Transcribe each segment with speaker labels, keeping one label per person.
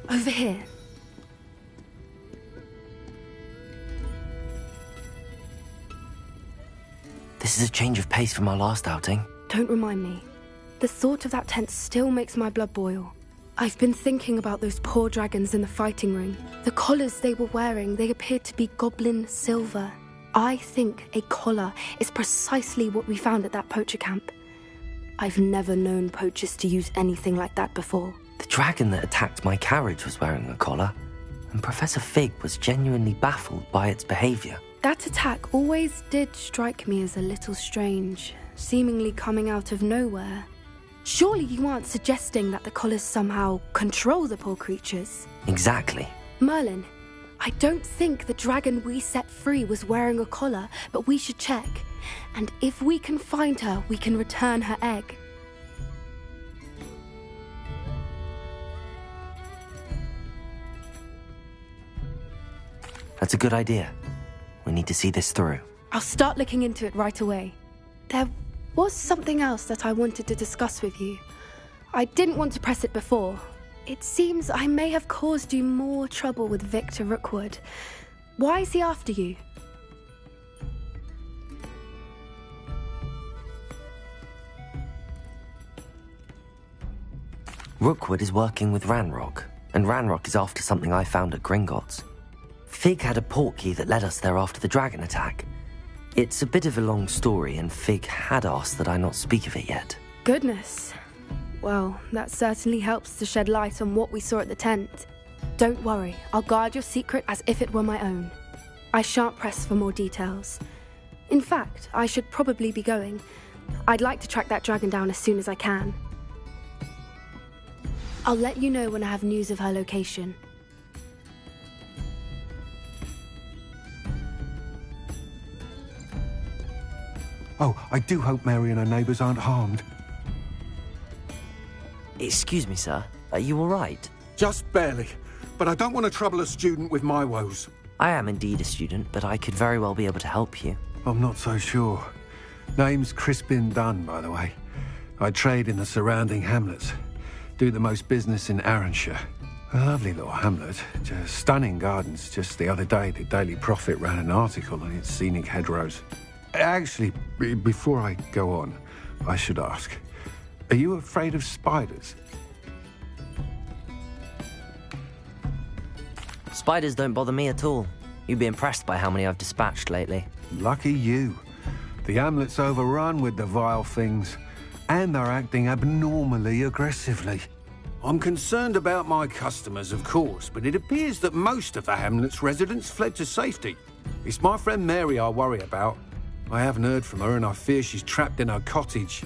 Speaker 1: Over here.
Speaker 2: This is a change of pace from our last outing.
Speaker 1: Don't remind me. The thought of that tent still makes my blood boil. I've been thinking about those poor dragons in the fighting ring. The collars they were wearing, they appeared to be goblin silver. I think a collar is precisely what we found at that poacher camp. I've never known poachers to use anything like that before.
Speaker 2: The dragon that attacked my carriage was wearing a collar, and Professor Fig was genuinely baffled by its behavior.
Speaker 1: That attack always did strike me as a little strange, seemingly coming out of nowhere. Surely you aren't suggesting that the collars somehow control the poor creatures?
Speaker 2: Exactly.
Speaker 1: Merlin, I don't think the dragon we set free was wearing a collar, but we should check. And if we can find her, we can return her egg.
Speaker 2: That's a good idea. We need to see this through.
Speaker 1: I'll start looking into it right away. There was something else that I wanted to discuss with you. I didn't want to press it before. It seems I may have caused you more trouble with Victor Rookwood. Why is he after you?
Speaker 2: Rookwood is working with Ranrock, and Ranrock is after something I found at Gringotts. Fig had a portkey that led us there after the dragon attack. It's a bit of a long story, and Fig had asked that I not speak of it yet.
Speaker 1: Goodness. Well, that certainly helps to shed light on what we saw at the tent. Don't worry, I'll guard your secret as if it were my own. I shan't press for more details. In fact, I should probably be going. I'd like to track that dragon down as soon as I can. I'll let you know when I have news of her location.
Speaker 3: Oh, I do hope Mary and her neighbours aren't harmed.
Speaker 2: Excuse me, sir. Are you all right?
Speaker 3: Just barely. But I don't want to trouble a student with my woes.
Speaker 2: I am indeed a student, but I could very well be able to help you.
Speaker 3: I'm not so sure. Name's Crispin Dunn, by the way. I trade in the surrounding hamlets. Do the most business in Arranshire. A lovely little hamlet. Just stunning gardens. Just the other day, the Daily Prophet ran an article on its scenic hedgerows. Actually, before I go on, I should ask, are you afraid of spiders?
Speaker 2: Spiders don't bother me at all. You'd be impressed by how many I've dispatched lately.
Speaker 3: Lucky you. The hamlet's overrun with the vile things, and they're acting abnormally aggressively. I'm concerned about my customers, of course, but it appears that most of the hamlet's residents fled to safety. It's my friend Mary I worry about. I haven't heard from her, and I fear she's trapped in her cottage.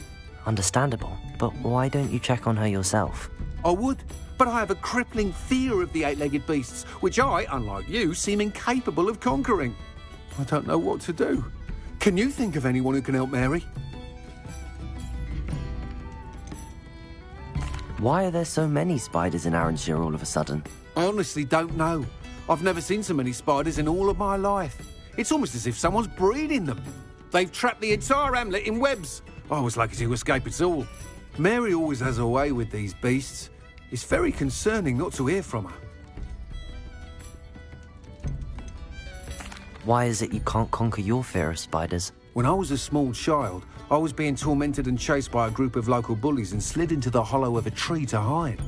Speaker 2: Understandable, but why don't you check on her yourself?
Speaker 3: I would, but I have a crippling fear of the eight-legged beasts, which I, unlike you, seem incapable of conquering. I don't know what to do. Can you think of anyone who can help Mary?
Speaker 2: Why are there so many spiders in Arranshire all of a sudden?
Speaker 3: I honestly don't know. I've never seen so many spiders in all of my life. It's almost as if someone's breeding them. They've trapped the entire hamlet in webs. I was lucky to escape it all. Mary always has a way with these beasts. It's very concerning not to hear from her.
Speaker 2: Why is it you can't conquer your fear of spiders?
Speaker 3: When I was a small child, I was being tormented and chased by a group of local bullies and slid into the hollow of a tree to hide.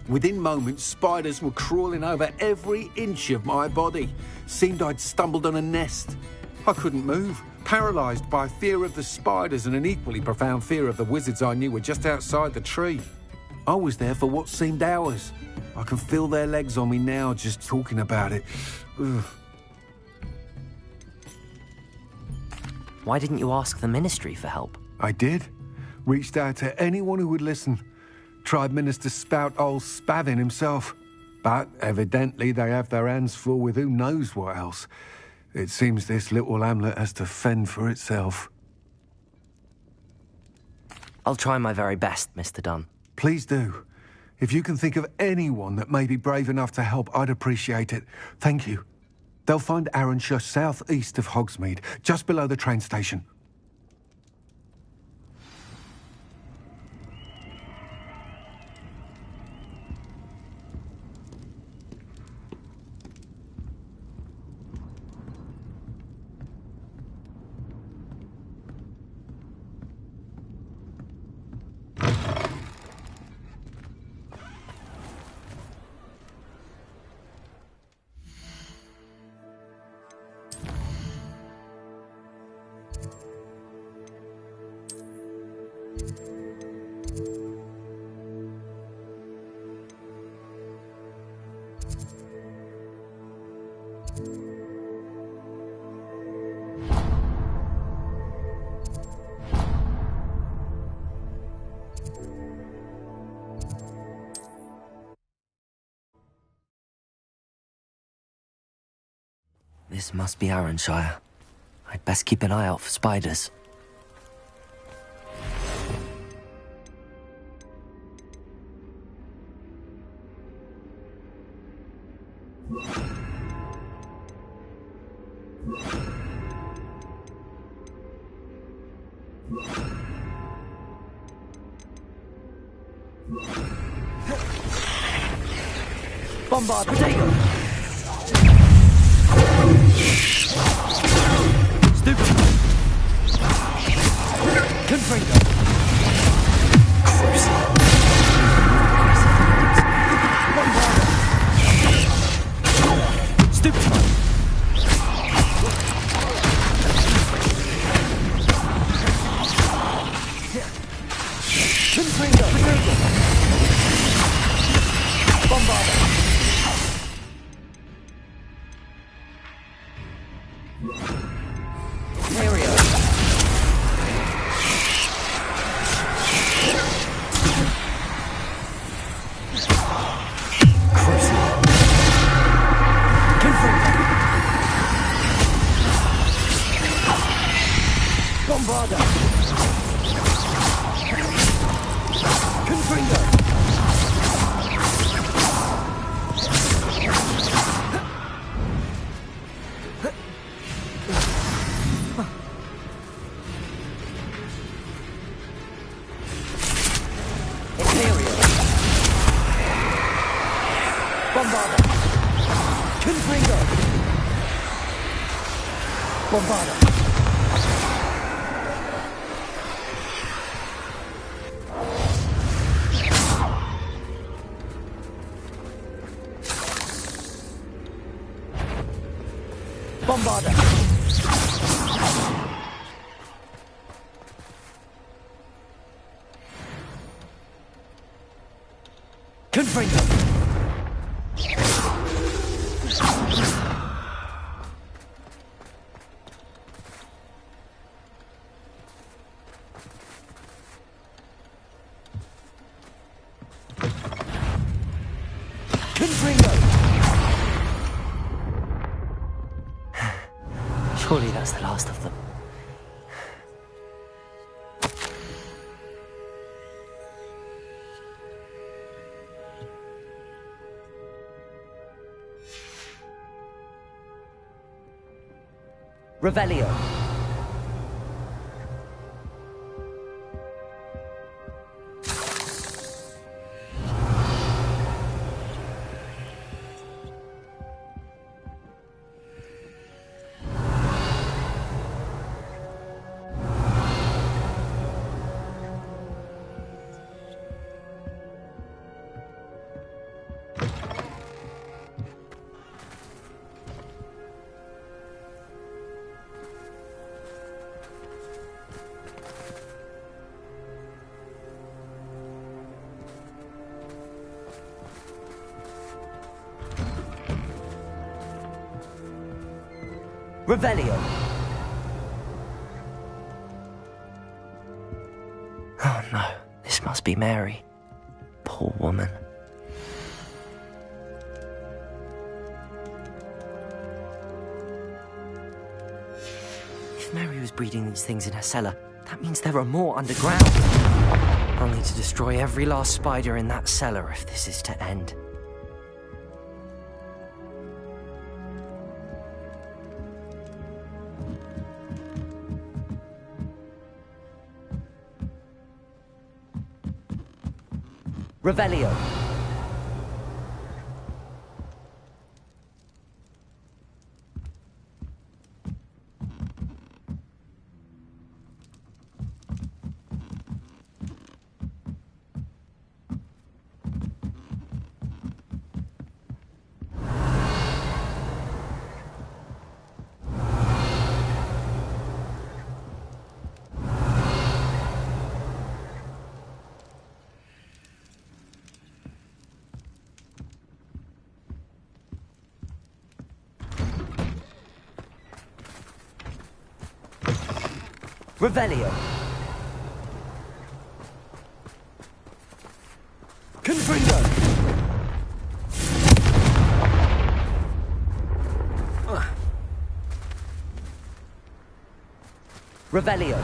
Speaker 3: Within moments, spiders were crawling over every inch of my body. Seemed I'd stumbled on a nest. I couldn't move, paralysed by fear of the spiders and an equally profound fear of the wizards I knew were just outside the tree. I was there for what seemed hours. I can feel their legs on me now just talking about it. Ugh.
Speaker 2: Why didn't you ask the Ministry for help?
Speaker 3: I did. Reached out to anyone who would listen. Tried Minister Spout old Spavin himself. But evidently they have their hands full with who knows what else. It seems this little hamlet has to fend for itself.
Speaker 2: I'll try my very best, Mr. Dunn.
Speaker 3: Please do. If you can think of anyone that may be brave enough to help, I'd appreciate it. Thank you. They'll find Arranshire southeast of Hogsmeade, just below the train station.
Speaker 2: This must be Arranshire. I'd best keep an eye out for spiders. Bombard potato! Stupid! Confringo! Crucial! Bombard! Stupid! Confringo! Potato! Bombard! Bombarder! Confringo! Surely that's the last of them. Revelio. Revelio. Oh no, this must be Mary. Poor woman. If Mary was breeding these things in her cellar, that means there are more underground. I'll need to destroy every last spider in that cellar if this is to end. Revelio. Revelio. Confringo. Revelio.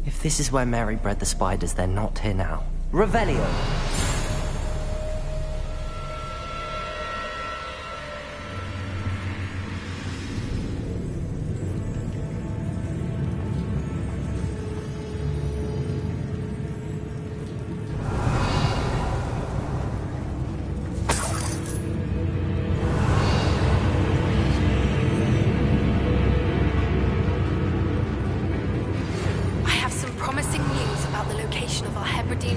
Speaker 2: If this is where Mary bred the spiders, they're not here now. Revelio!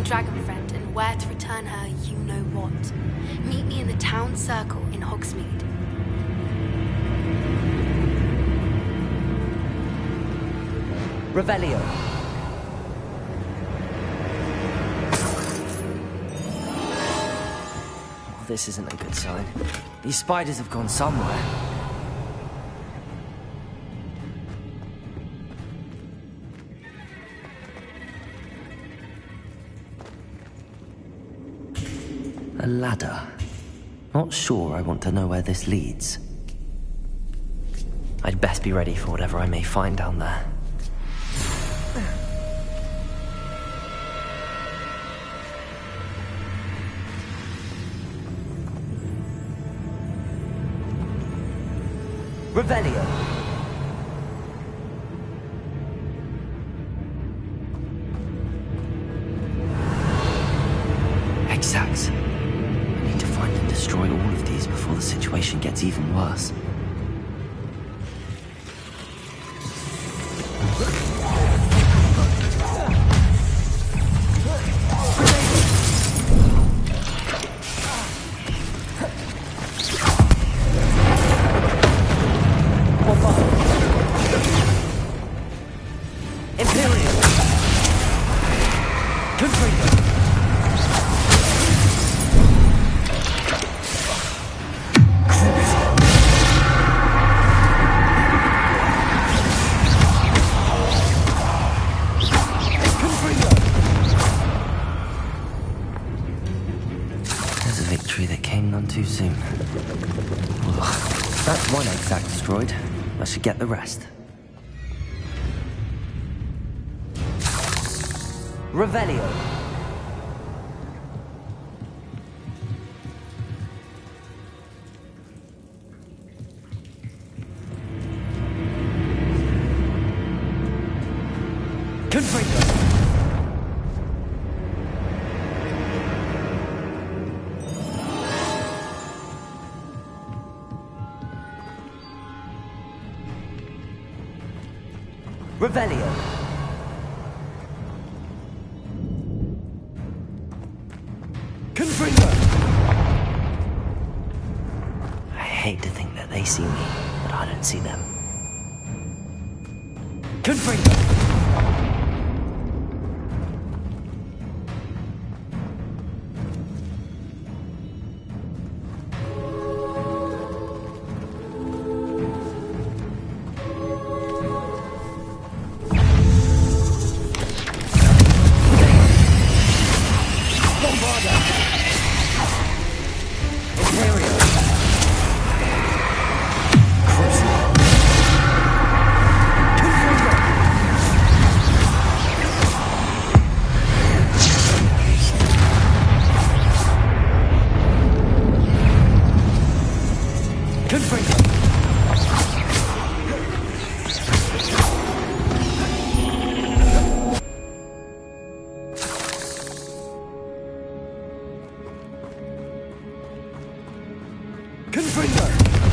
Speaker 1: Dragon friend and where to return her you-know-what. Meet me in the town circle in Hogsmeade.
Speaker 2: Revelio. Well, this isn't a good sign. These spiders have gone somewhere. A ladder. Not sure I want to know where this leads. I'd best be ready for whatever I may find down there. Revelio. Exact. Find and destroy all of these before the situation gets even worse. That's one egg sac destroyed. I should get the rest. Revelio. Confringo. Revelio. Confringo. I hate to think that they see me, but I don't see them. Confringo.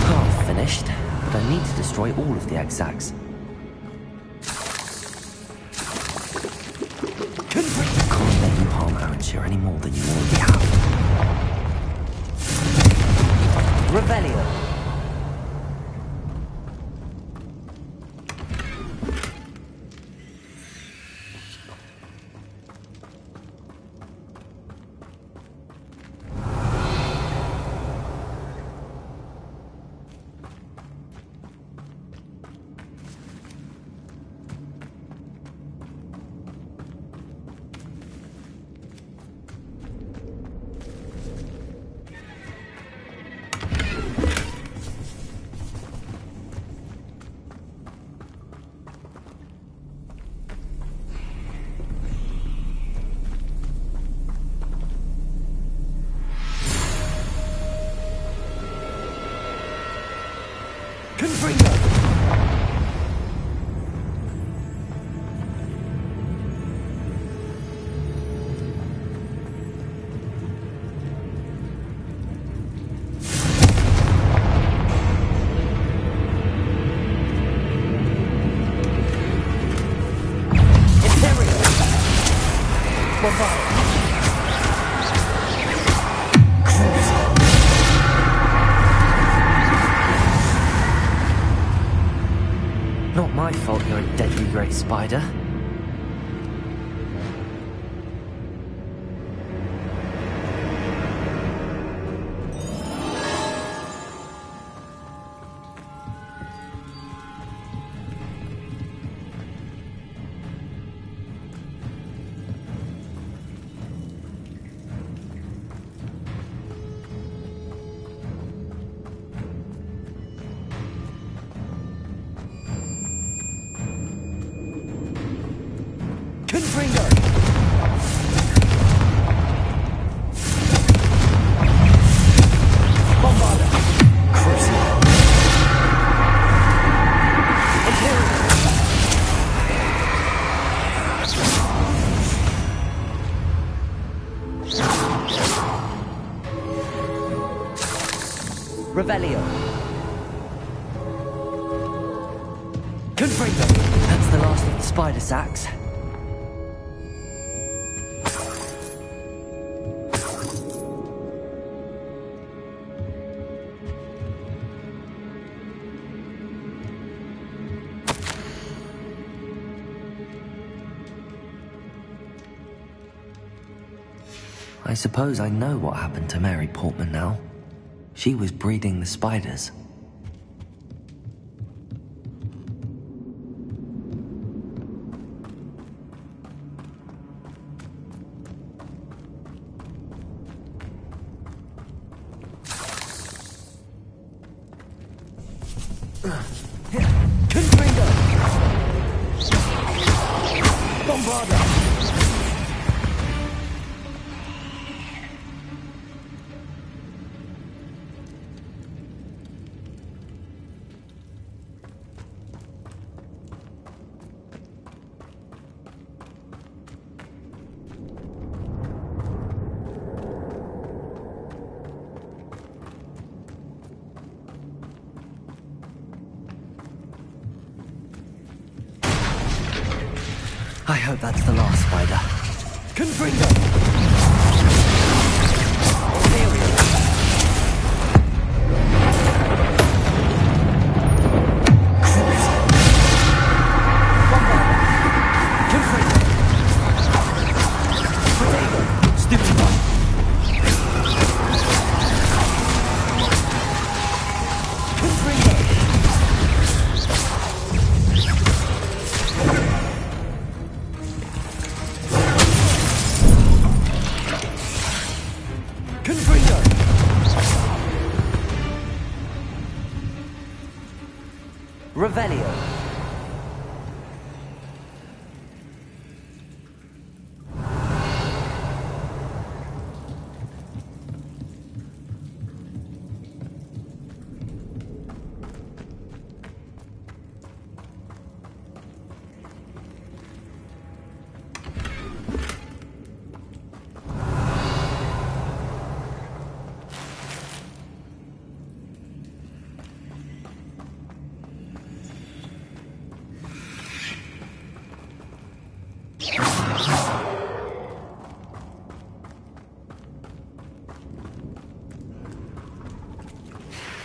Speaker 2: Half finished, but I need to destroy all of the egg sacs. Can't let you harm Aranshire any more than you already have. Revelio. Not my fault you're a deadly great spider. Revelio. Confringo. That's the last of the spider sacs. I suppose I know what happened to Mary Portman now. She was breeding the spiders. Confringo! Bombarda! I hope that's the last spider. Confringo! Revelio.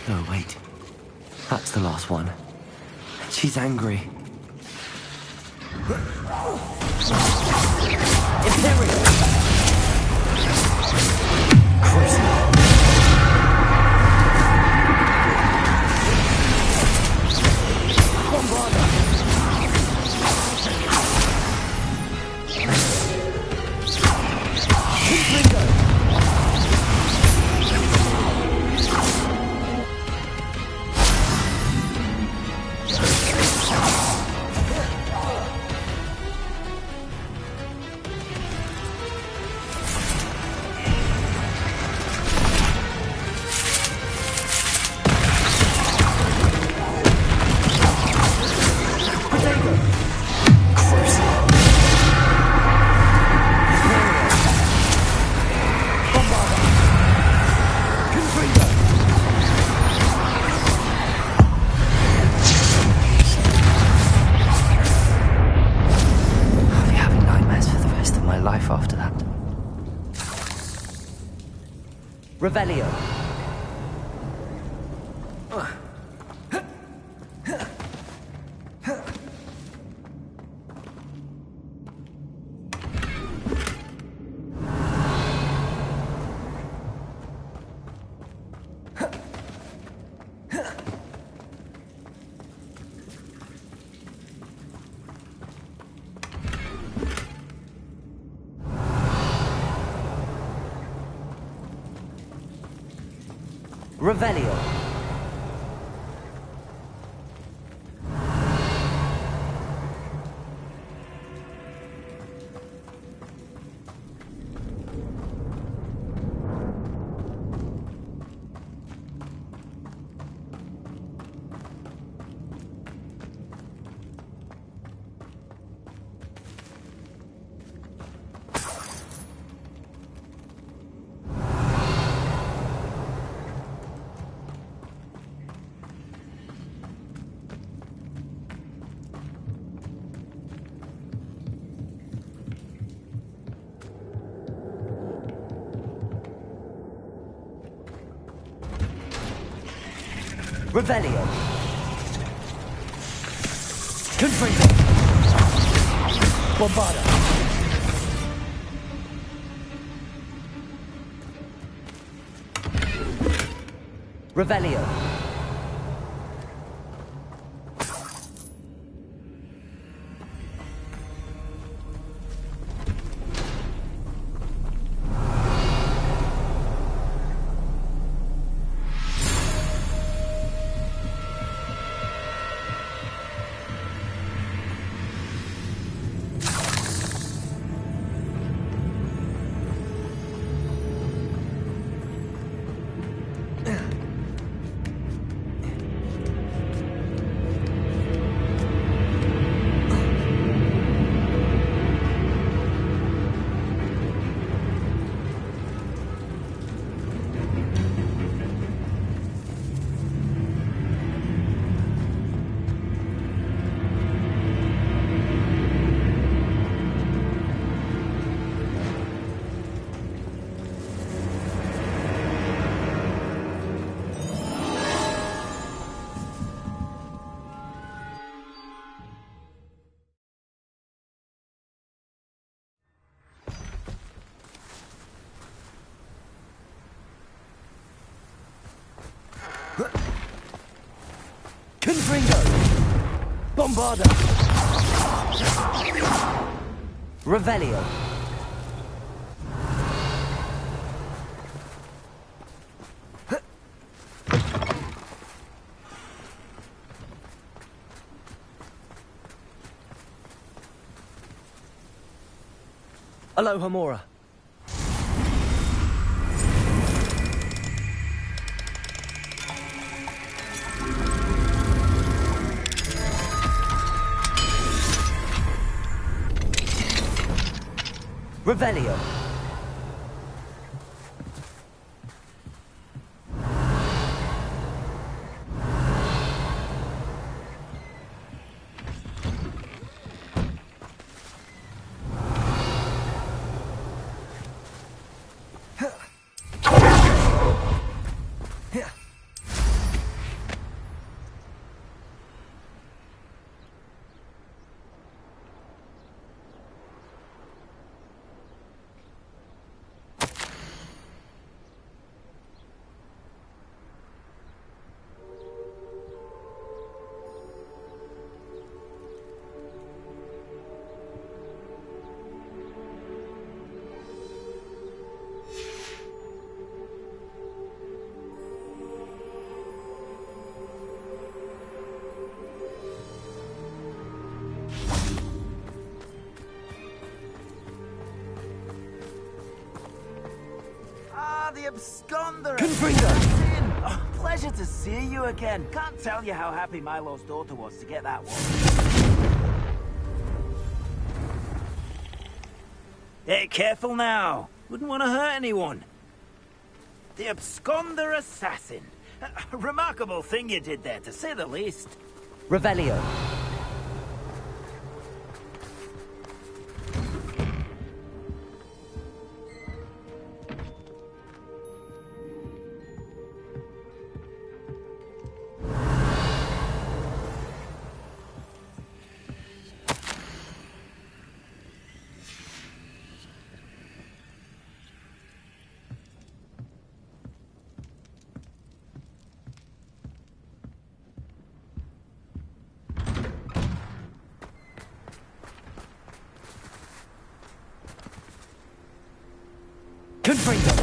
Speaker 2: Oh, wait. That's the last one. She's angry. Imperial! Bombarda! Confringo! After that. Revelio. Revelio. Revelio. Confringo. Bombarda. Revelio. Confringo! Bombarda! Revelio! Aloha Mora. Revelio.
Speaker 4: The absconder!
Speaker 2: Confringo!
Speaker 4: Oh, pleasure to see you again. Can't tell you how happy my lost daughter was to get that one. Hey, careful now. Wouldn't want to hurt anyone. The absconder assassin. A remarkable thing you did there, to say the least.
Speaker 2: Revelio. Confringo!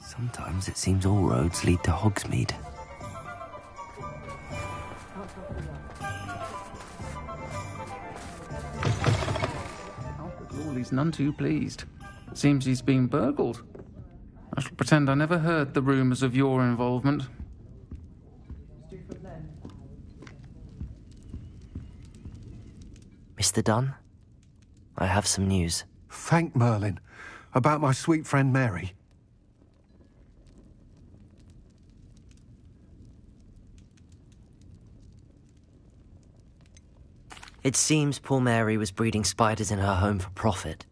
Speaker 2: Sometimes it seems all roads lead to Hogsmeade.
Speaker 5: Alfred Lawley's none too pleased. Seems he's been burgled. I shall pretend I never heard the rumours of your involvement.
Speaker 2: Mr. Dunn, I have some news.
Speaker 3: Thank Merlin. About my sweet friend Mary.
Speaker 2: It seems poor Mary was breeding spiders in her home for profit,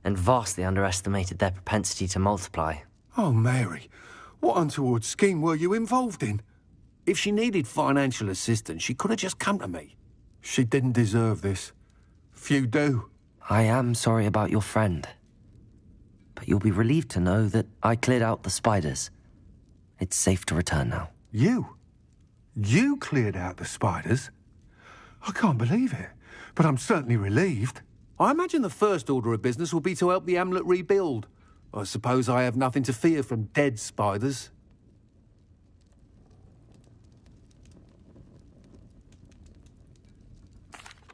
Speaker 2: and vastly underestimated their propensity to multiply.
Speaker 3: Oh, Mary, what untoward scheme were you involved in? If she needed financial assistance, she could have just come to me. She didn't deserve this. Few do.
Speaker 2: I am sorry about your friend, but you'll be relieved to know that I cleared out the spiders. It's safe to return now.
Speaker 3: You? You cleared out the spiders? I can't believe it, but I'm certainly relieved. I imagine the first order of business will be to help the amulet rebuild. I suppose I have nothing to fear from dead spiders.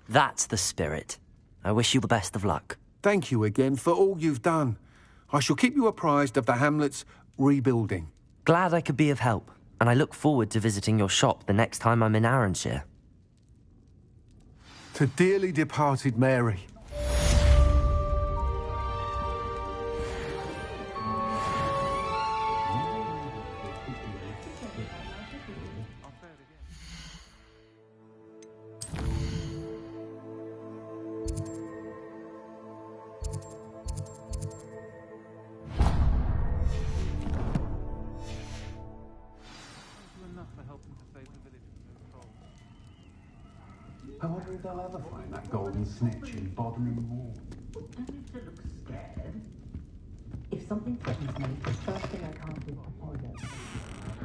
Speaker 2: That's the spirit. I wish you the best of luck.
Speaker 3: Thank you again for all you've done. I shall keep you apprised of the hamlet's rebuilding.
Speaker 2: Glad I could be of help, and I look forward to visiting your shop the next time I'm in Arranshire.
Speaker 3: To dearly departed Mary.
Speaker 5: help them to save the village from those trolls.
Speaker 3: I wonder if they'll ever find that golden snitch in Bodmin Wall.
Speaker 6: Don't need to look scared. If something threatens me, the first thing I can't do is apologize. My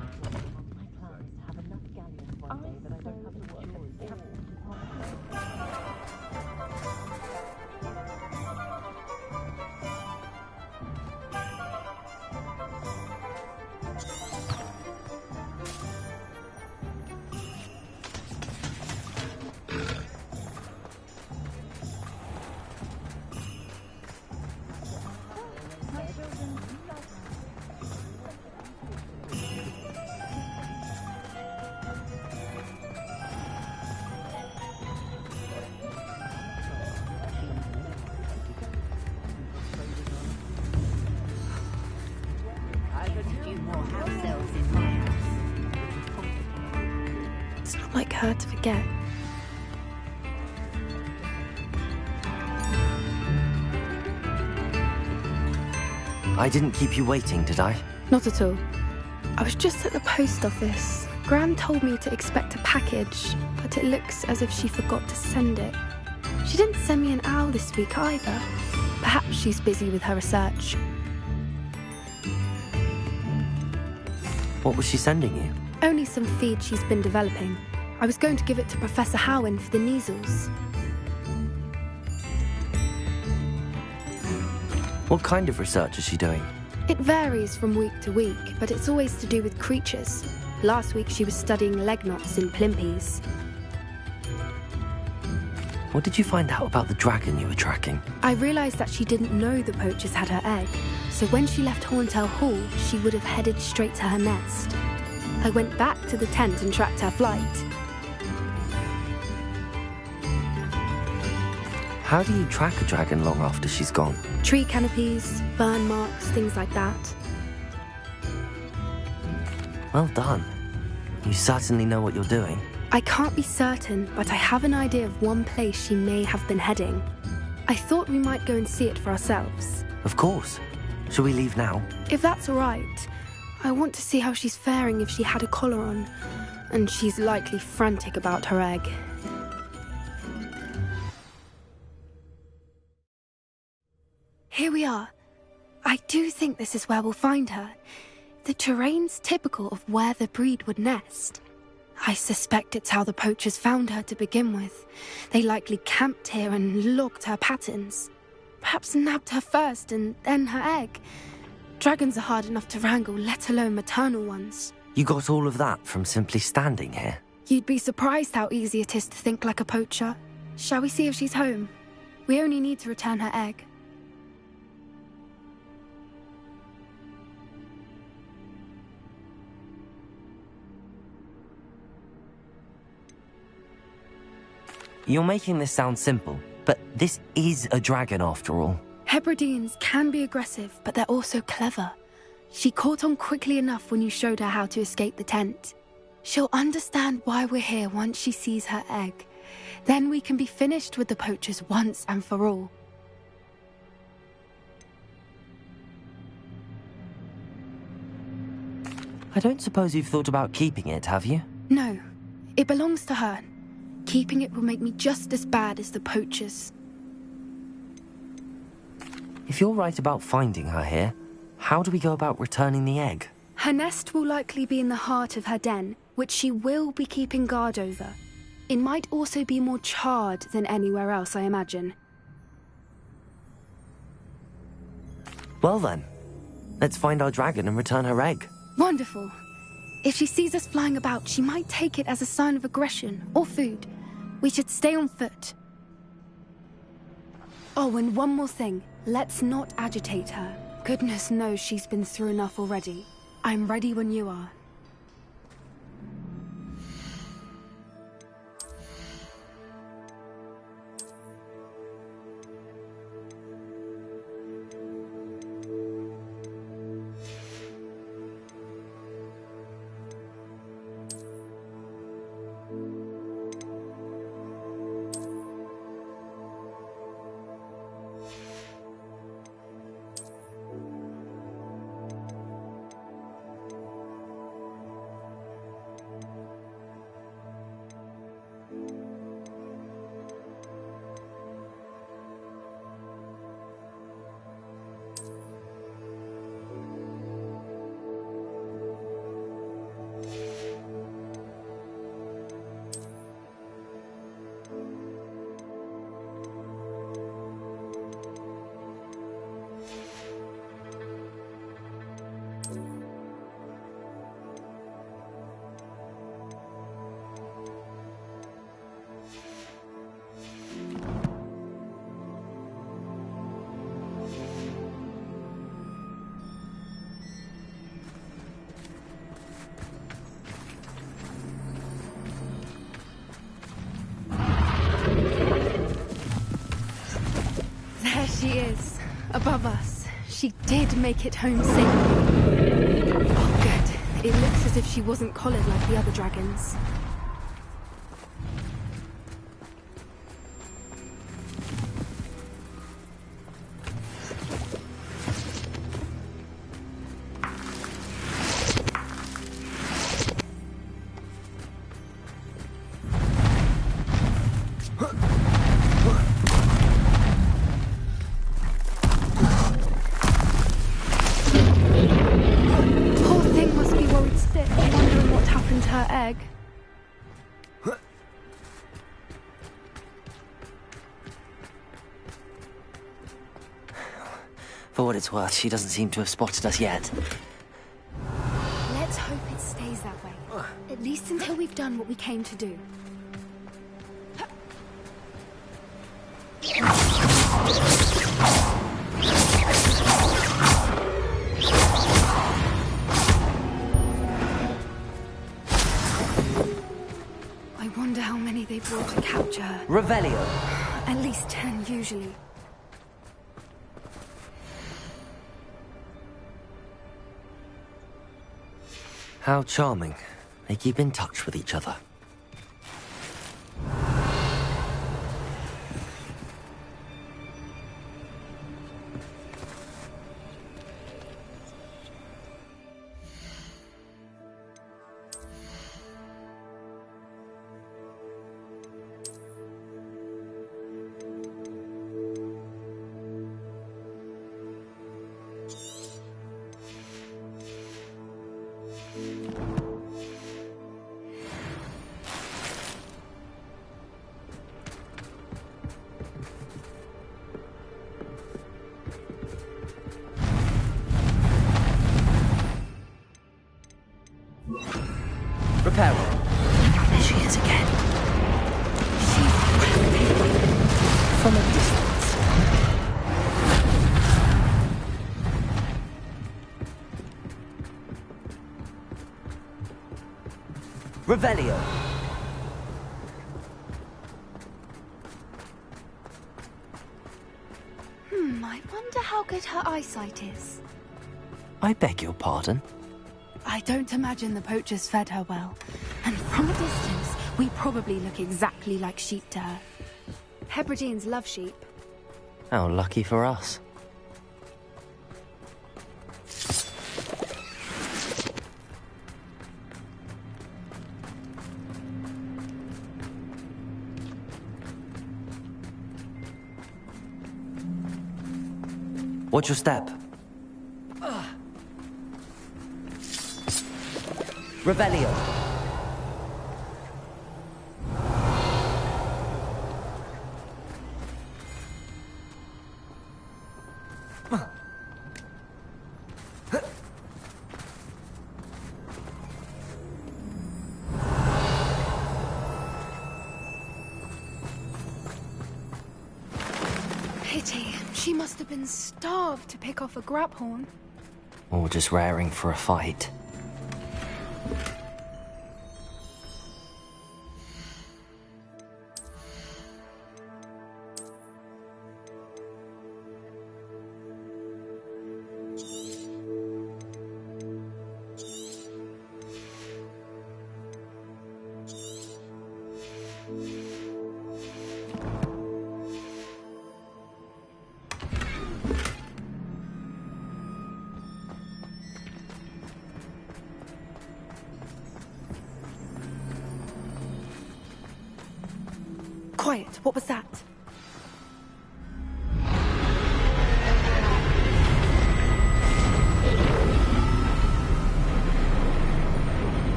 Speaker 6: plan is to have enough galleons one day that I don't have to work as a captain.
Speaker 1: It's not like her to forget.
Speaker 2: I didn't keep you waiting, did I?
Speaker 1: Not at all. I was just at the post office. Gran told me to expect a package, but it looks as if she forgot to send it. She didn't send me an owl this week either. Perhaps she's busy with her research.
Speaker 2: What was she sending you?
Speaker 1: Only some feed she's been developing. I was going to give it to Professor Howen for the measles.
Speaker 2: What kind of research is she doing?
Speaker 1: It varies from week to week, but it's always to do with creatures. Last week she was studying leg knots in Plimpies.
Speaker 2: What did you find out about the dragon you were tracking?
Speaker 1: I realised that she didn't know the poachers had her egg, so when she left Horntail Hall, she would have headed straight to her nest. I went back to the tent and tracked her flight.
Speaker 2: How do you track a dragon long after she's gone?
Speaker 1: Tree canopies, burn marks, things like that.
Speaker 2: Well done. You certainly know what you're doing.
Speaker 1: I can't be certain, but I have an idea of one place she may have been heading. I thought we might go and see it for ourselves.
Speaker 2: Of course. Shall we leave now?
Speaker 1: If that's all right. I want to see how she's faring if she had a collar on. And she's likely frantic about her egg. Here we are. I do think this is where we'll find her. The terrain's typical of where the breed would nest. I suspect it's how the poachers found her to begin with. They likely camped here and logged her patterns. Perhaps nabbed her first and then her egg. Dragons are hard enough to wrangle, let alone maternal ones.
Speaker 2: You got all of that from simply standing here?
Speaker 1: You'd be surprised how easy it is to think like a poacher. Shall we see if she's home? We only need to return her egg.
Speaker 2: You're making this sound simple, but this is a dragon after all.
Speaker 1: Hebrideans can be aggressive, but they're also clever. She caught on quickly enough when you showed her how to escape the tent. She'll understand why we're here once she sees her egg. Then we can be finished with the poachers once and for all.
Speaker 2: I don't suppose you've thought about keeping it, have you?
Speaker 1: No, it belongs to her. Keeping it will make me just as bad as the poachers.
Speaker 2: If you're right about finding her here, how do we go about returning the egg?
Speaker 1: Her nest will likely be in the heart of her den, which she will be keeping guard over. It might also be more charred than anywhere else, I imagine.
Speaker 2: Well then, let's find our dragon and return her egg.
Speaker 1: Wonderful. If she sees us flying about, she might take it as a sign of aggression or food. We should stay on foot. Oh, and one more thing. Let's not agitate her. Goodness knows she's been through enough already. I'm ready when you are. she is. Above us. She did make it home safely. Oh, good. It looks as if she wasn't collared like the other dragons.
Speaker 2: For what it's worth, she doesn't seem to have spotted us yet.
Speaker 1: Let's hope it stays that way. At least until we've done what we came to do. I wonder how many they brought to capture her.
Speaker 2: Revelio!
Speaker 1: At least 10, usually.
Speaker 2: How charming. They keep in touch with each other. Reparo.
Speaker 1: There she is again. She's from a distance.
Speaker 2: Revelio.
Speaker 1: I wonder how good her eyesight is.
Speaker 2: I beg your pardon?
Speaker 1: I don't imagine the poachers fed her well. And from a distance, we probably look exactly like sheep to her. Hebrideans love sheep.
Speaker 2: How lucky for us. Watch your step. Revelio.
Speaker 1: Pity. She must have been starved to pick off a graphorn.
Speaker 2: Or just raring for a fight.
Speaker 1: Quiet. What was that?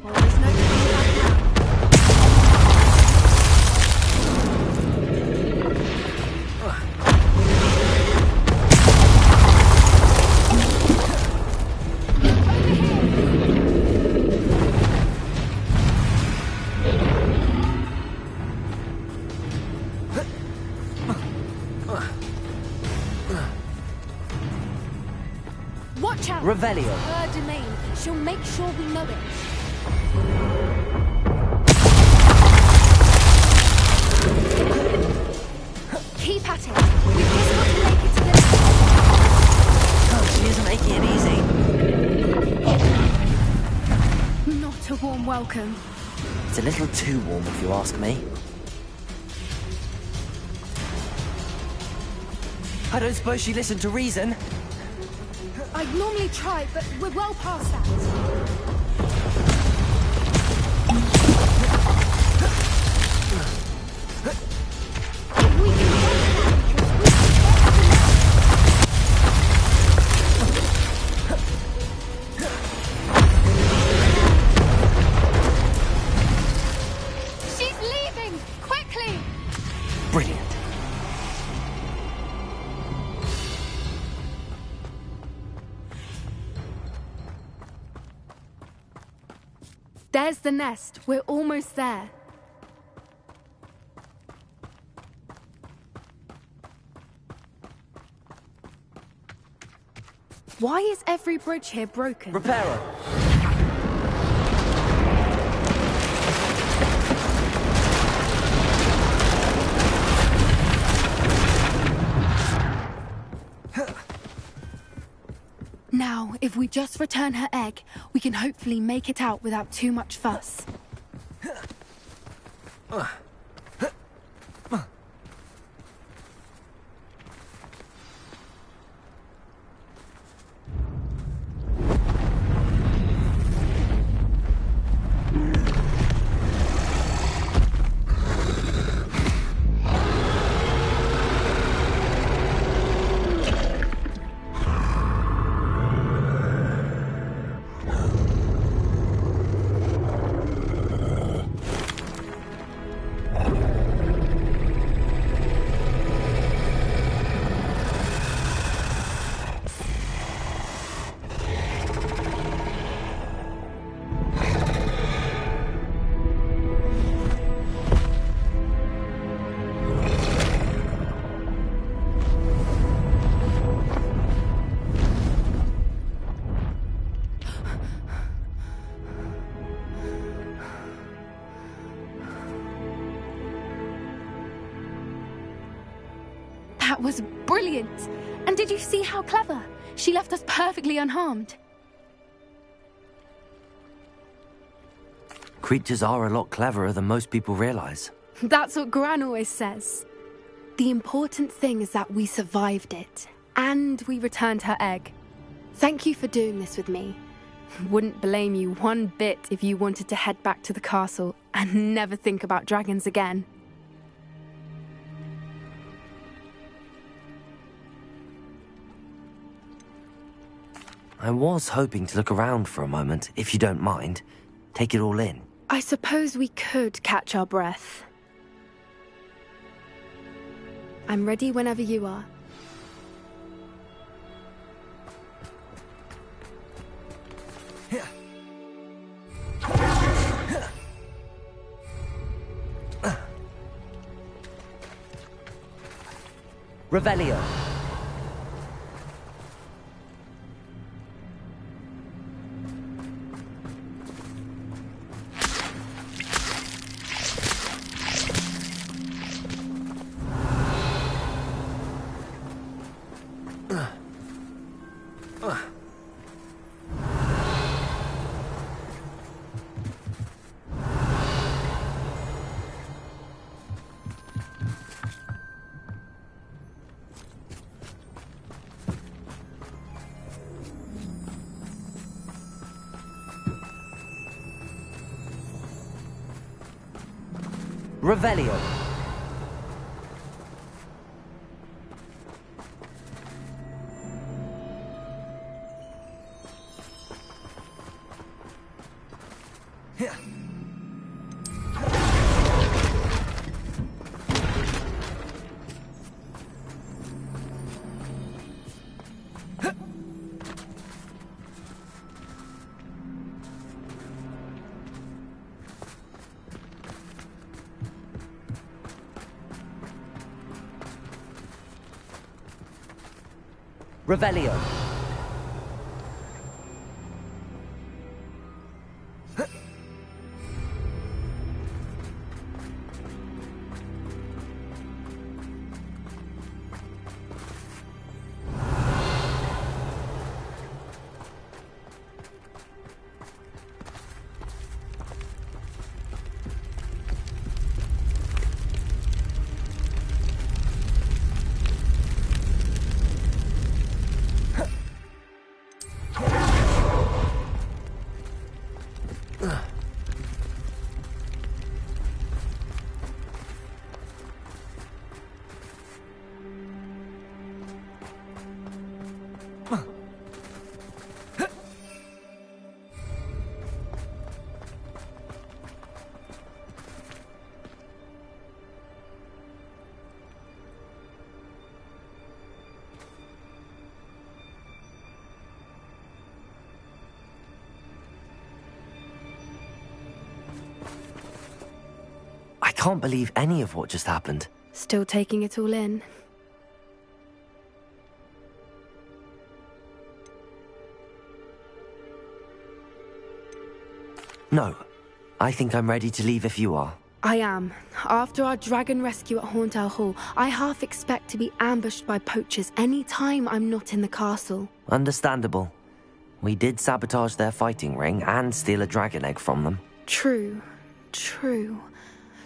Speaker 1: Well, there's no coming back now.
Speaker 2: Revelio.
Speaker 1: Her domain. She'll make sure we know it. Keep at it. We've just got to make it to the...
Speaker 2: Oh, she isn't making it easy.
Speaker 1: Not a warm welcome.
Speaker 2: It's a little too warm, if you ask me. I don't suppose she listened to reason.
Speaker 1: I'd normally try, but we're well past that. We can She's leaving! Quickly!
Speaker 2: Brilliant.
Speaker 1: There's the nest. We're almost there. Why is every bridge here broken?
Speaker 2: Reparo.
Speaker 1: Now, if we just return her egg, we can hopefully make it out without too much fuss. That was brilliant! And did you see how clever? She left us perfectly unharmed.
Speaker 2: Creatures are a lot cleverer than most people realize.
Speaker 1: That's what Gran always says. The important thing is that we survived it, and we returned her egg. Thank you for doing this with me. Wouldn't blame you one bit if you wanted to head back to the castle and never think about dragons again.
Speaker 2: I was hoping to look around for a moment, if you don't mind. Take it all in.
Speaker 1: I suppose we could catch our breath. I'm ready whenever you are.
Speaker 2: Revelio. Revelio. Revelio. can't believe any of what just happened.
Speaker 1: Still taking it all in.
Speaker 2: No, I think I'm ready to leave if you are.
Speaker 1: I am. After our dragon rescue at Hauntowl Hall, I half expect to be ambushed by poachers any time I'm not in the castle.
Speaker 2: Understandable. We did sabotage their fighting ring and steal a dragon egg from them.
Speaker 1: True.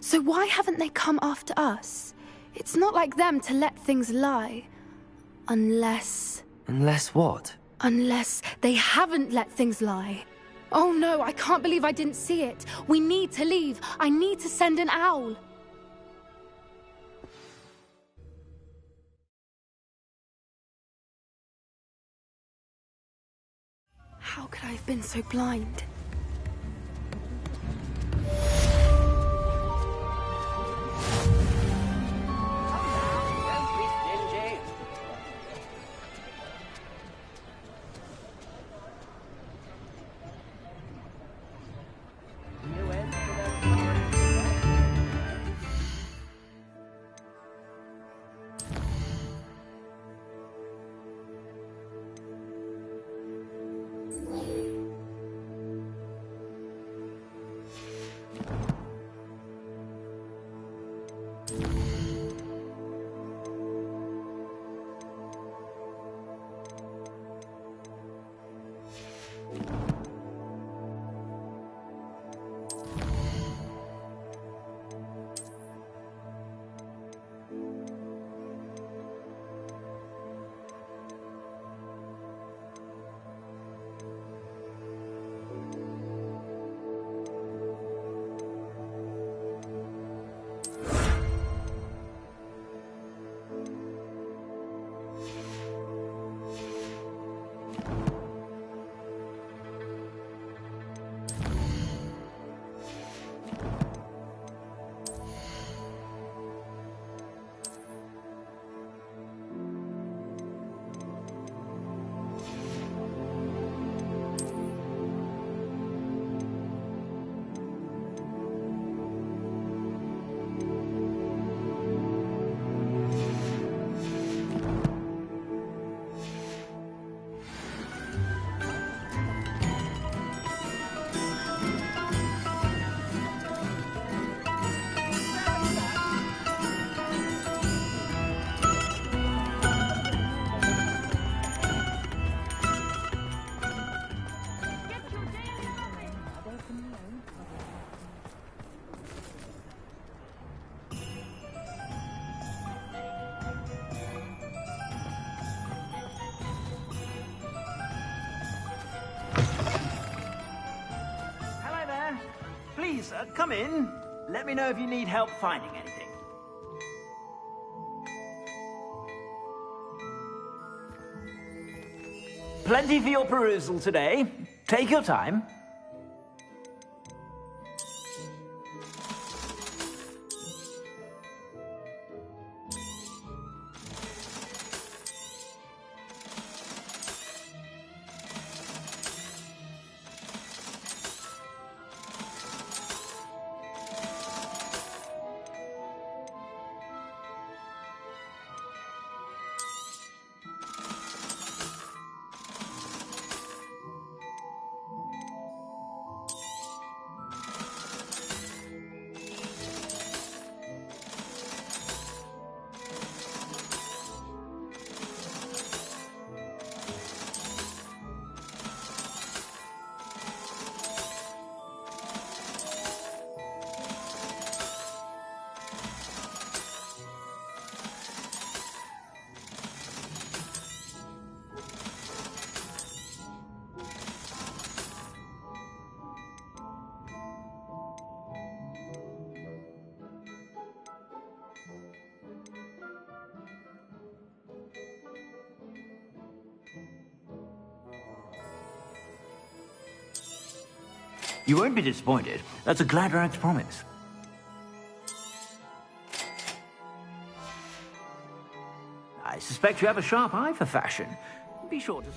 Speaker 1: So why haven't they come after us? It's not like them to let things lie. Unless
Speaker 2: What?
Speaker 1: Unless they haven't let things lie. Oh no, I can't believe I didn't see it. We need to leave. I need to send an owl. How could I have been so blind?
Speaker 4: Please, come in. Let me know if you need help finding anything. Plenty for your perusal today. Take your time. You won't be disappointed. That's a Gladrag's promise. I suspect you have a sharp eye for fashion. Be sure to...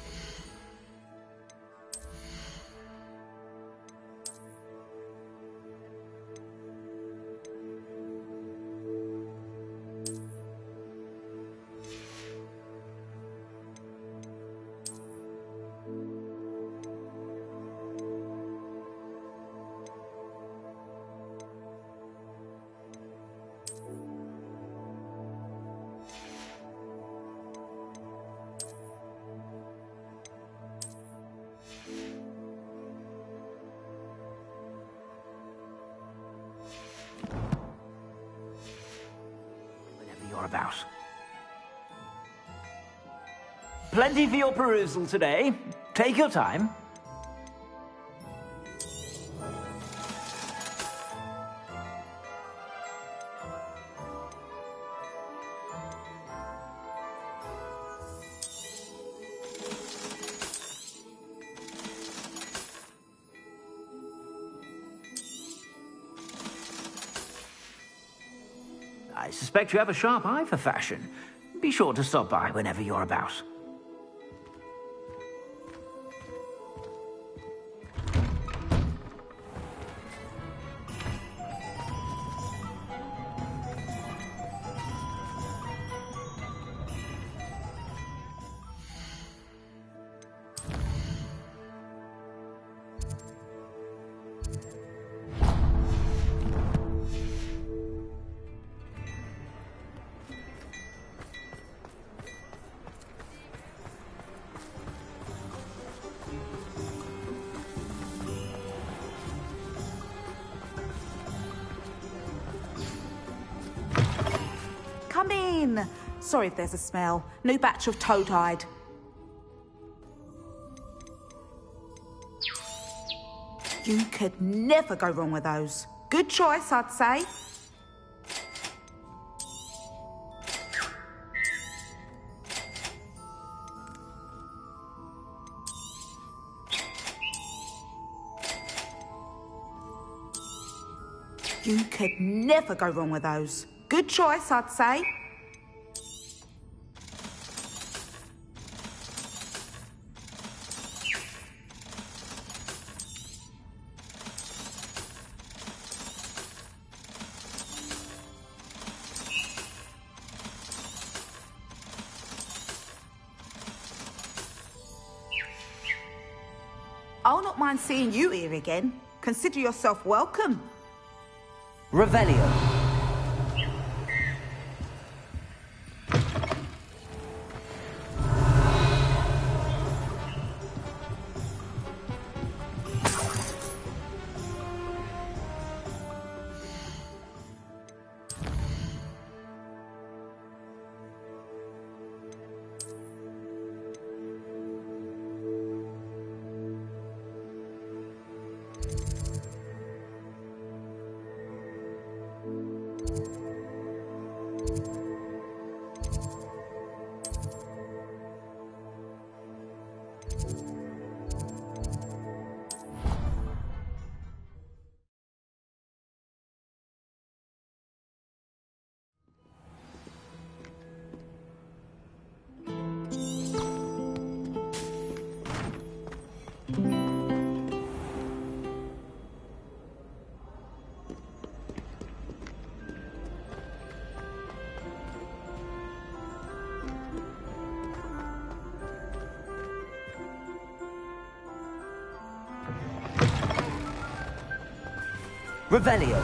Speaker 4: you're about. Plenty for your perusal today. Take your time. I suspect you have a sharp eye for fashion. Be sure to stop by whenever you're about.
Speaker 7: Come in. Sorry if there's a smell. New batch of toad-hide. You could never go wrong with those. Good choice, I'd say. You could never go wrong with those. Good choice, I'd say. I'll not mind seeing you here again. Consider yourself welcome.
Speaker 2: Revelio. Revelio.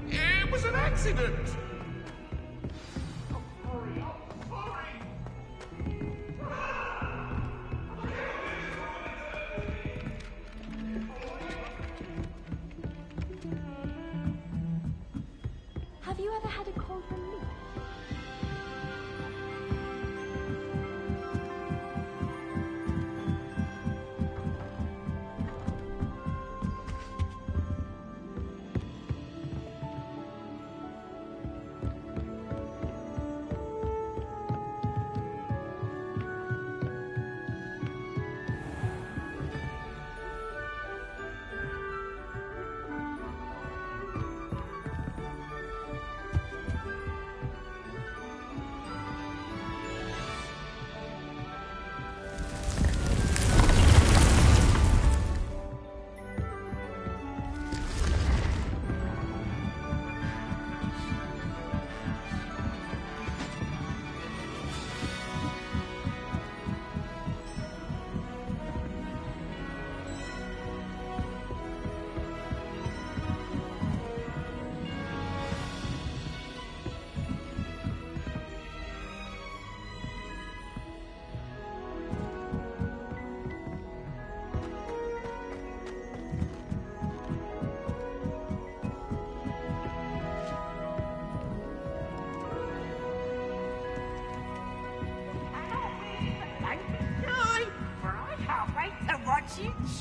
Speaker 8: It was an accident!
Speaker 6: Have you ever had a call from me?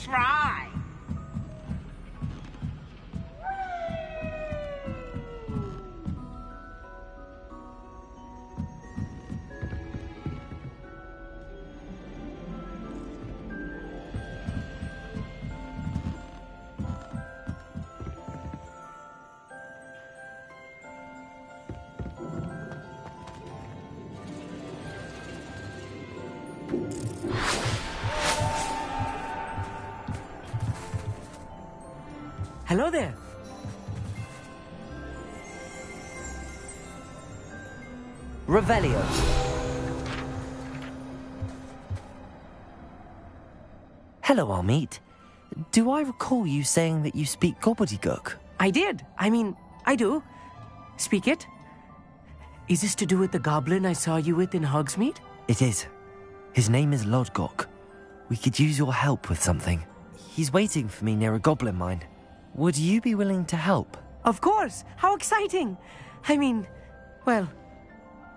Speaker 6: Try.
Speaker 8: Hello there.
Speaker 2: Revelio. Hello, Armit. Do I recall you saying that you speak gobbledygook?
Speaker 8: I did. I do. Speak it. Is this to do with the goblin I saw you with in Hogsmeade?
Speaker 2: It is. His name is Lodgok. We could use your help with something. He's waiting for me near a goblin mine. Would you be willing to help?
Speaker 8: Of course. How exciting. Well,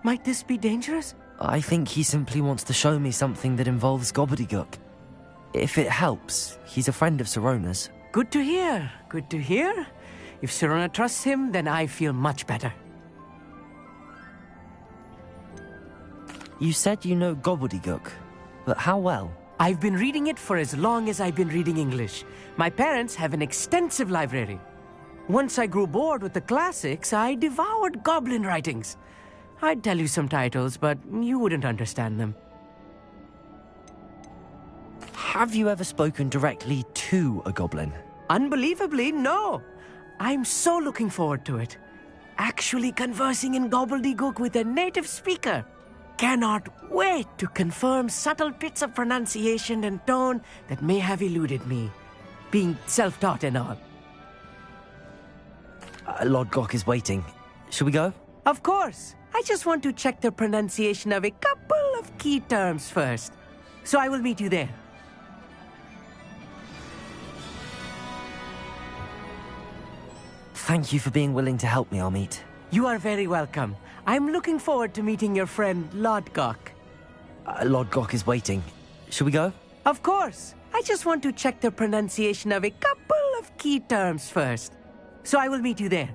Speaker 8: might this be dangerous?
Speaker 2: I think he simply wants to show me something that involves gobbledygook. If it helps, he's a friend of Sirona's.
Speaker 8: Good to hear. Good to hear. If Sirona trusts him, then I feel much better.
Speaker 2: You said you know gobbledygook, but how well?
Speaker 8: I've been reading it for as long as I've been reading English. My parents have an extensive library. Once I grew bored with the classics, I devoured goblin writings. I'd tell you some titles, but you wouldn't understand them.
Speaker 2: Have you ever spoken directly to a goblin?
Speaker 8: Unbelievably, no. I'm so looking forward to it. Actually conversing in gobbledygook with a native speaker. Cannot wait to confirm subtle bits of pronunciation and tone that may have eluded me, being self-taught and all.
Speaker 2: Lodgok is waiting. Shall we go?
Speaker 8: Of course. I just want to check the pronunciation of a couple of key terms first. So I will meet you there.
Speaker 2: Thank you for being willing to help me, Armit.
Speaker 8: You are very welcome. I'm looking forward to meeting your friend, Lodgok.
Speaker 2: Lodgok is waiting. Shall we go?
Speaker 8: Of course. I just want to check the pronunciation of a couple of key terms first. So I will meet you there.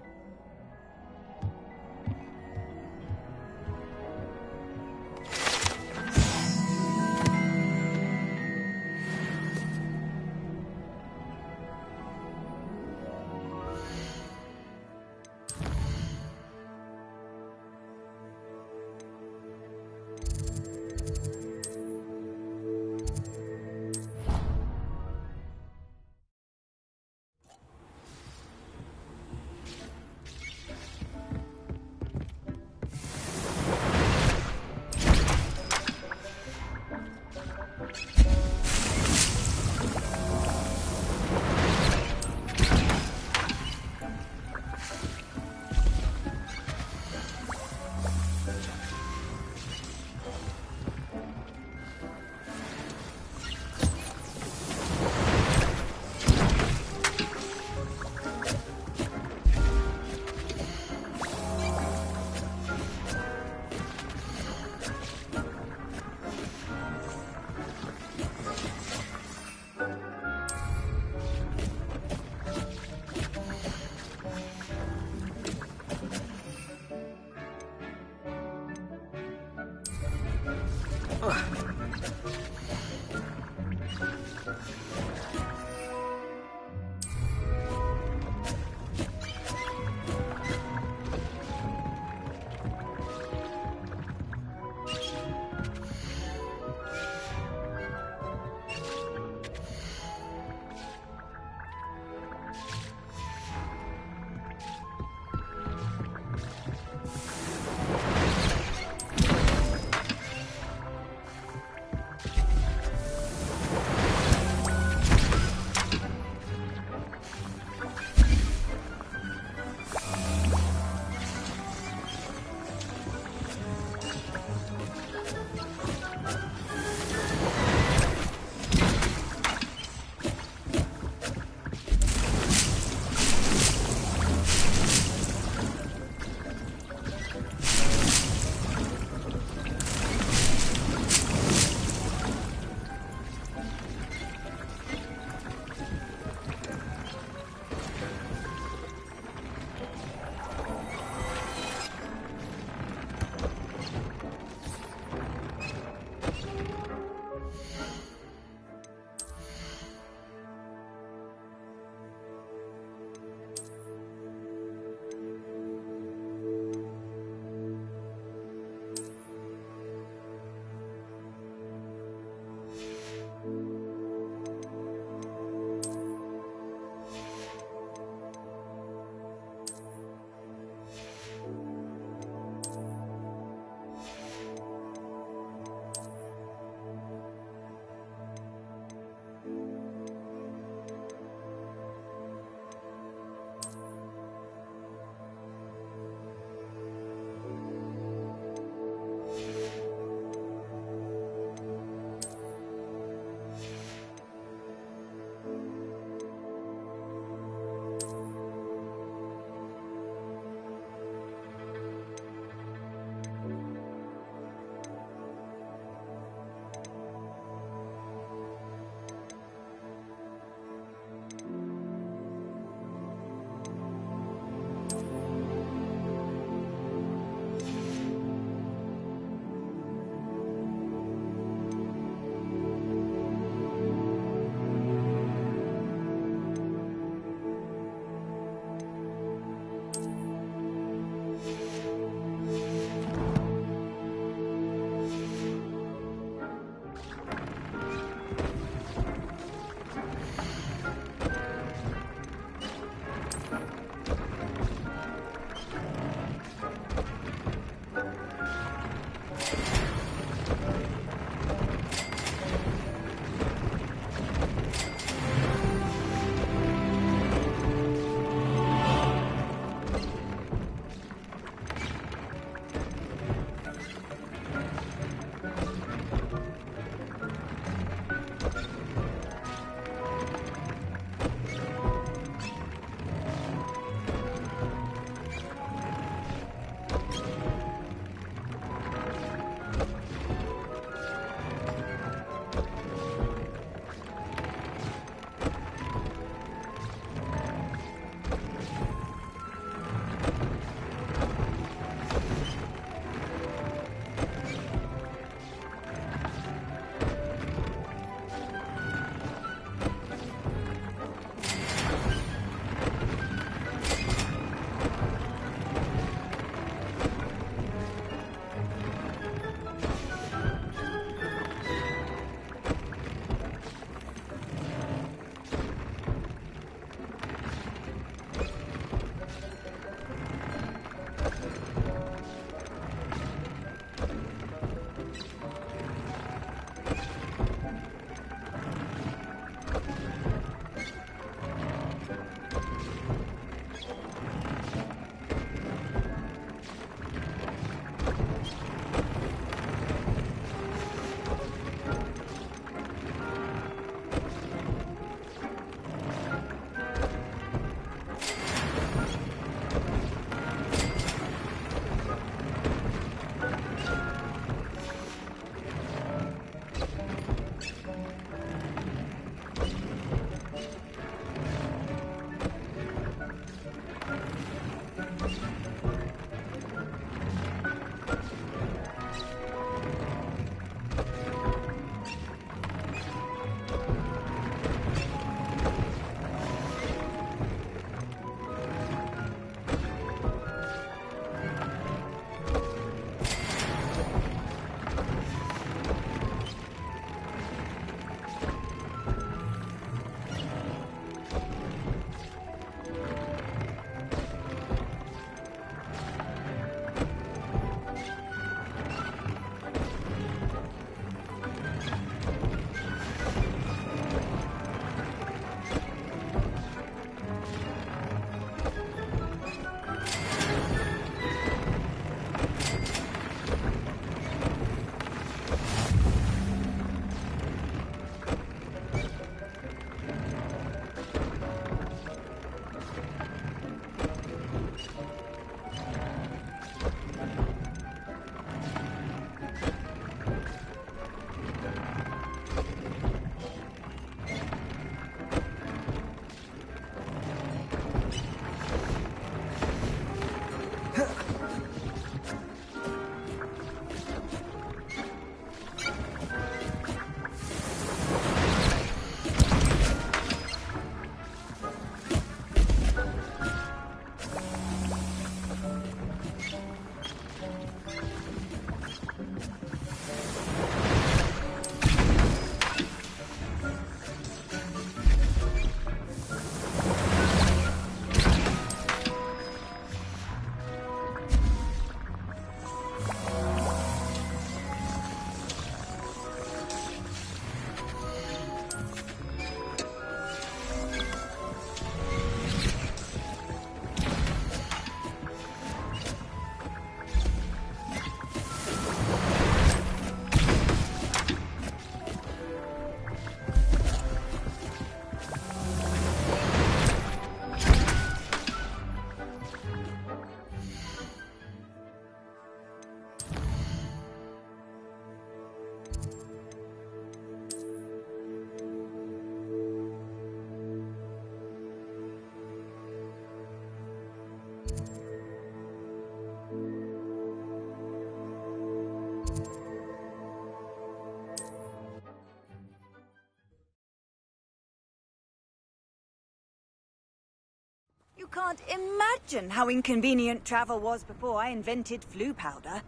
Speaker 9: can't imagine how inconvenient travel was before I invented flu powder.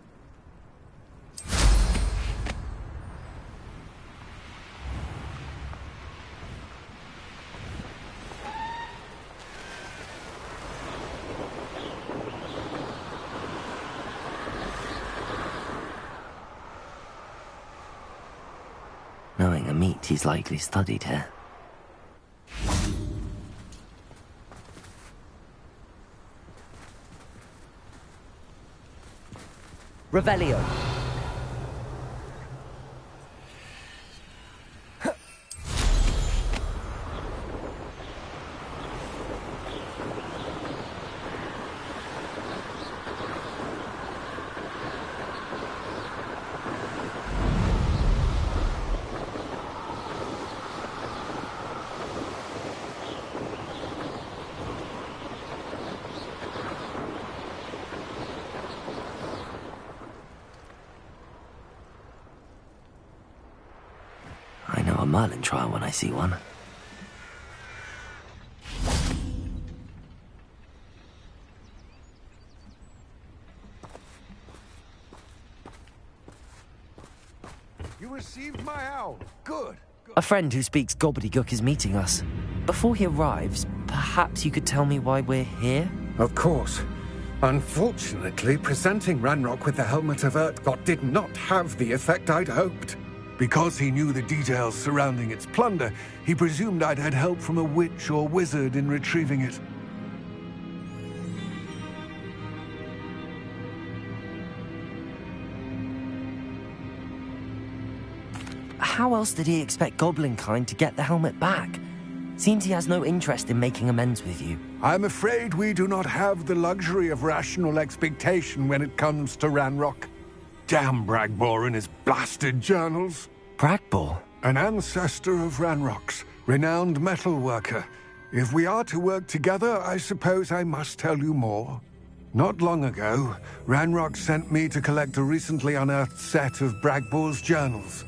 Speaker 2: Knowing Amit, he's likely studied here.
Speaker 10: Revelio.
Speaker 2: I know a Merlin trial when I see one.
Speaker 3: You received my owl. Good.
Speaker 2: A friend who speaks gobbledygook is meeting us. Before he arrives, perhaps you could tell me why we're here?
Speaker 3: Of course. Unfortunately, presenting Ranrock with the Helmet of Urtkot did not have the effect I'd hoped. Because he knew the details surrounding its plunder, he presumed I'd had help from a witch or wizard in retrieving it.
Speaker 2: How else did he expect Goblinkind to get the helmet back? Seems he has no interest in making amends with you.
Speaker 3: I'm afraid we do not have the luxury of rational expectation when it comes to Ranrock. Damn Bragbor and his blasted journals.
Speaker 2: Bragbor?
Speaker 3: An ancestor of Ranrock's, renowned metal worker. If we are to work together, I suppose I must tell you more. Not long ago, Ranrock sent me to collect a recently unearthed set of Bragbor's journals.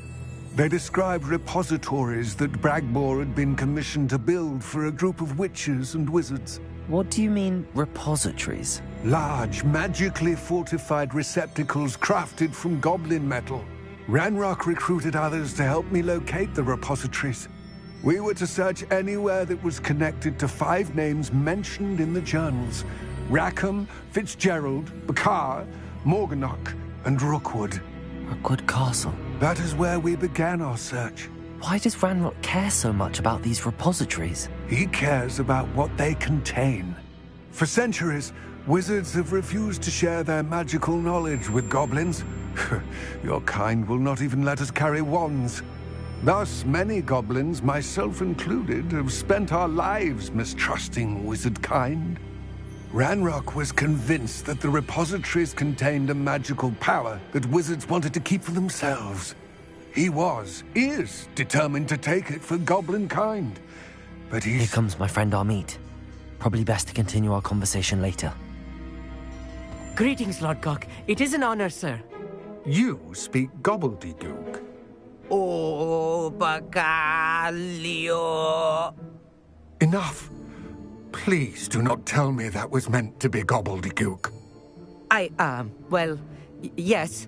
Speaker 3: They described repositories that Bragbor had been commissioned to build for a group of witches and wizards.
Speaker 2: What do you mean, repositories?
Speaker 3: Large, magically fortified receptacles crafted from goblin metal. Ranrock recruited others to help me locate the repositories. We were to search anywhere that was connected to 5 names mentioned in the journals: Rackham, Fitzgerald, Bakar, Morganach, and Rookwood.
Speaker 2: Rookwood Castle.
Speaker 3: That is where we began our search.
Speaker 2: Why does Ranrock care so much about these repositories?
Speaker 3: He cares about what they contain. For centuries, wizards have refused to share their magical knowledge with goblins. Your kind will not even let us carry wands. Thus, many goblins, myself included, have spent our lives mistrusting wizard kind. Ranrock was convinced that the repositories contained a magical power that wizards wanted to keep for themselves. He is determined to take it for goblin kind. But
Speaker 2: Here comes my friend Amit. Probably best to continue our conversation later.
Speaker 8: Greetings, Lord Gok. It is an honor, sir.
Speaker 3: You speak gobbledygook.
Speaker 8: Oh, Bagalio.
Speaker 3: Enough. Please do not tell me that was meant to be gobbledygook.
Speaker 8: Yes.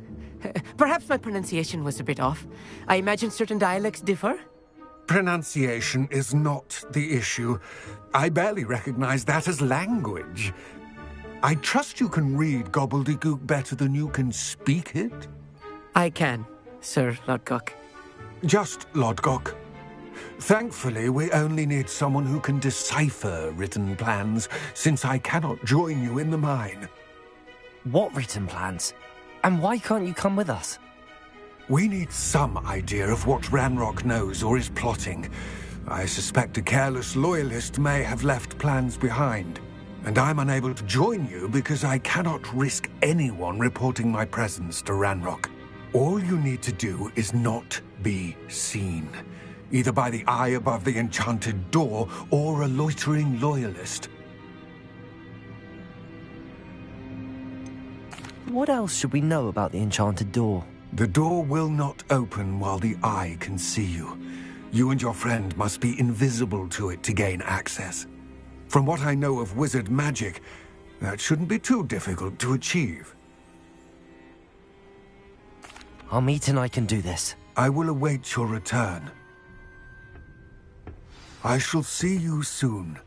Speaker 8: Perhaps my pronunciation was a bit off. I imagine certain dialects differ.
Speaker 3: Pronunciation is not the issue. I barely recognize that as language. I trust you can read gobbledygook better than you can speak it?
Speaker 8: I can, Sir Lodgok.
Speaker 3: Just Lodgok. Thankfully, we only need someone who can decipher written plans, since I cannot join you in the mine.
Speaker 2: What written plans? And why can't you come with us?
Speaker 3: We need some idea of what Ranrock knows or is plotting. I suspect a careless loyalist may have left plans behind. And I'm unable to join you because I cannot risk anyone reporting my presence to Ranrock. All you need to do is not be seen, either by the eye above the enchanted door or a loitering loyalist.
Speaker 2: What else should we know about the enchanted door?
Speaker 3: The door will not open while the eye can see you. You and your friend must be invisible to it to gain access. From what I know of wizard magic, that shouldn't be too difficult to achieve.
Speaker 2: Amit and I can do this.
Speaker 3: I will await your return. I shall see you soon.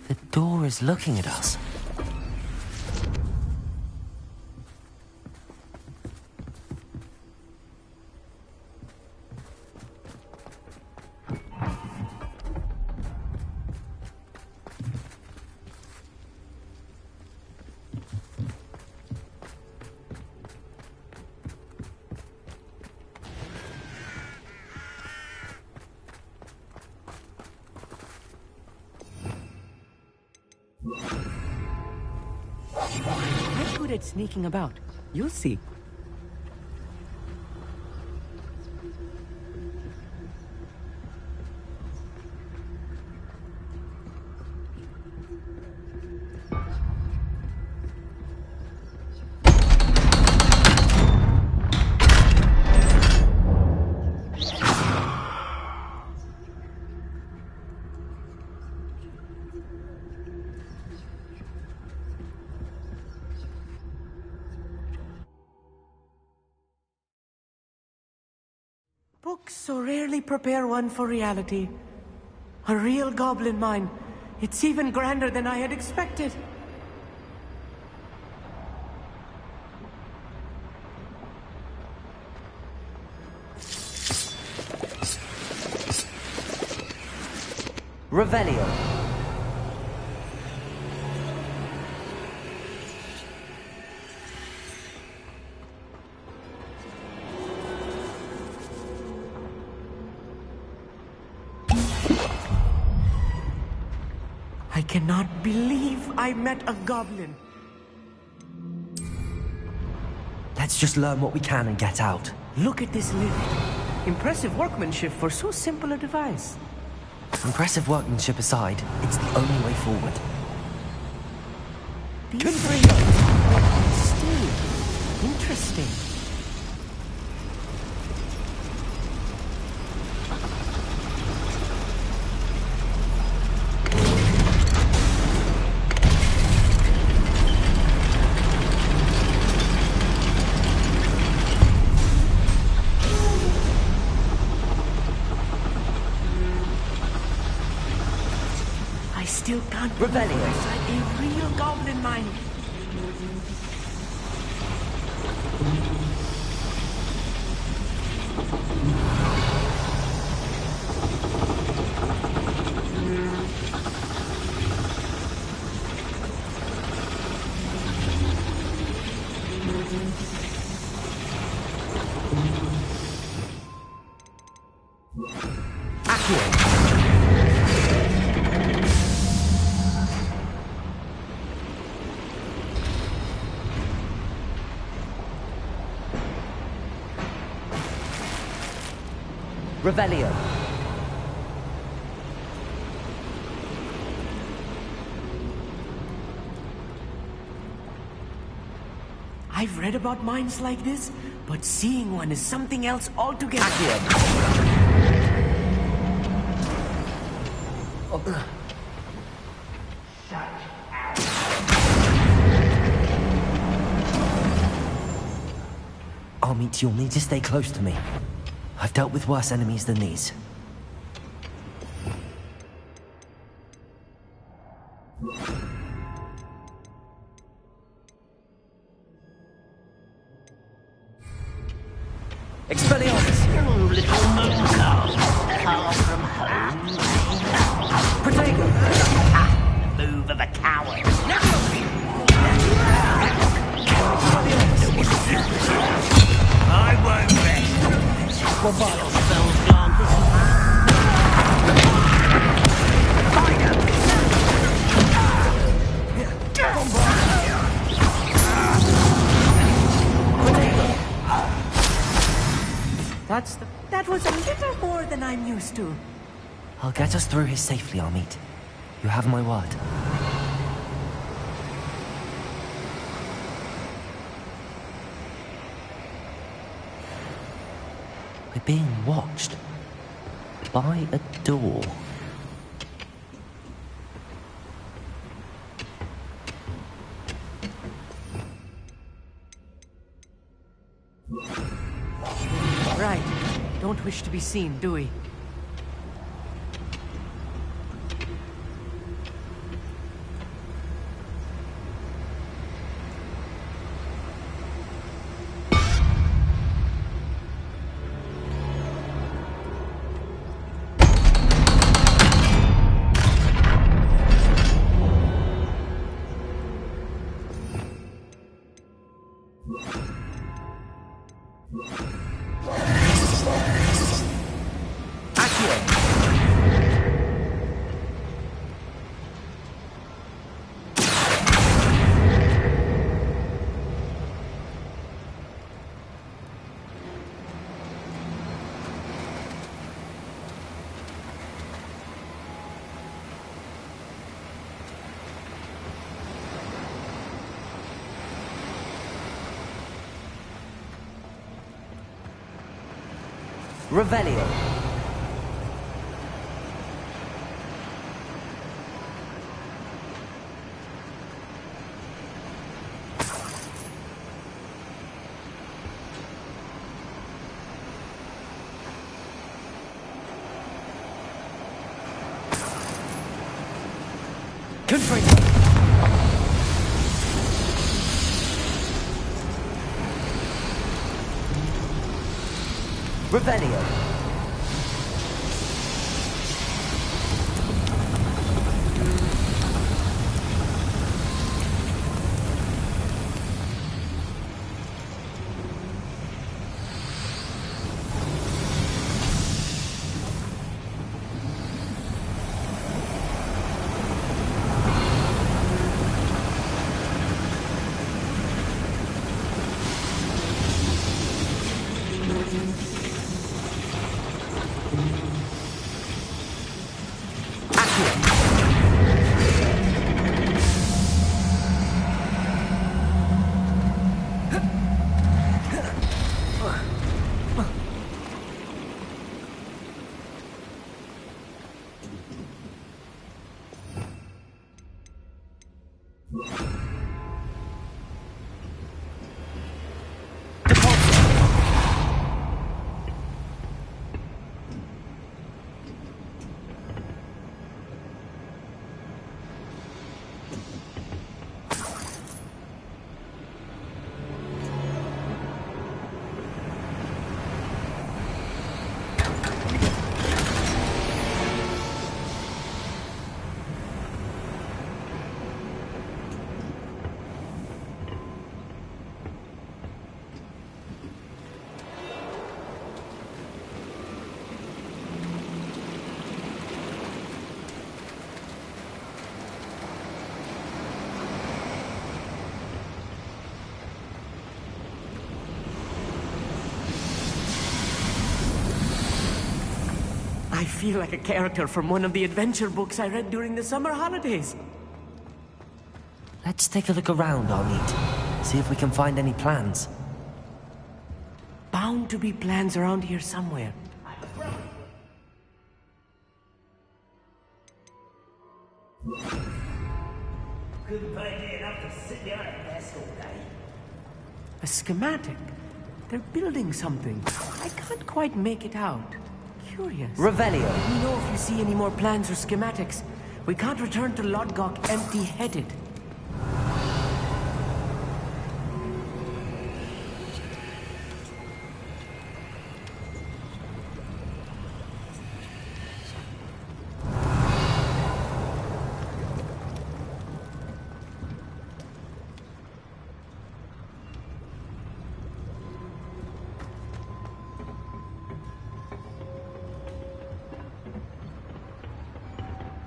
Speaker 2: The door is looking at us.
Speaker 8: I'm good at sneaking about. You'll see. Books so rarely prepare one for reality. A real goblin mine. It's even grander than I had expected.
Speaker 2: Revelio.
Speaker 8: I cannot believe I met a goblin.
Speaker 2: Let's just learn what we can and get out.
Speaker 8: Look at this lift. Impressive workmanship for so simple a device.
Speaker 2: Impressive workmanship aside, it's the only way forward.
Speaker 8: These still interesting. Still can't
Speaker 2: Revelio.
Speaker 8: Inside a real goblin mine.
Speaker 2: Accio. Revelio.
Speaker 8: I've read about mines like this, but seeing one is something else altogether.
Speaker 2: Armit, you'll need to stay close to me. I've dealt with worse enemies than these. Expelliarmus!
Speaker 10: You little mooncalf, far from home.
Speaker 2: Protego!
Speaker 10: The move of a coward.
Speaker 4: I won't rest.
Speaker 10: Your spell's gone.
Speaker 8: That was a little more than I'm used to.
Speaker 2: I'll get us through here safely, Armit. You have my word. We're being watched. By a door.
Speaker 8: Right. Don't wish to be seen, do we?
Speaker 2: Revelio. Confringo. Revelio.
Speaker 8: I feel like a character from one of the adventure books I read during the summer holidays.
Speaker 2: Let's take a look around, Arneet. See if we can find any plans.
Speaker 8: Bound to be plans around here somewhere.
Speaker 4: Couldn't pay enough to sit behind a desk all day.
Speaker 8: A schematic. They're building something. I can't quite make it out. Curious.
Speaker 2: Revelio.
Speaker 8: Let me know if you see any more plans or schematics. We can't return to Lodgok empty-headed.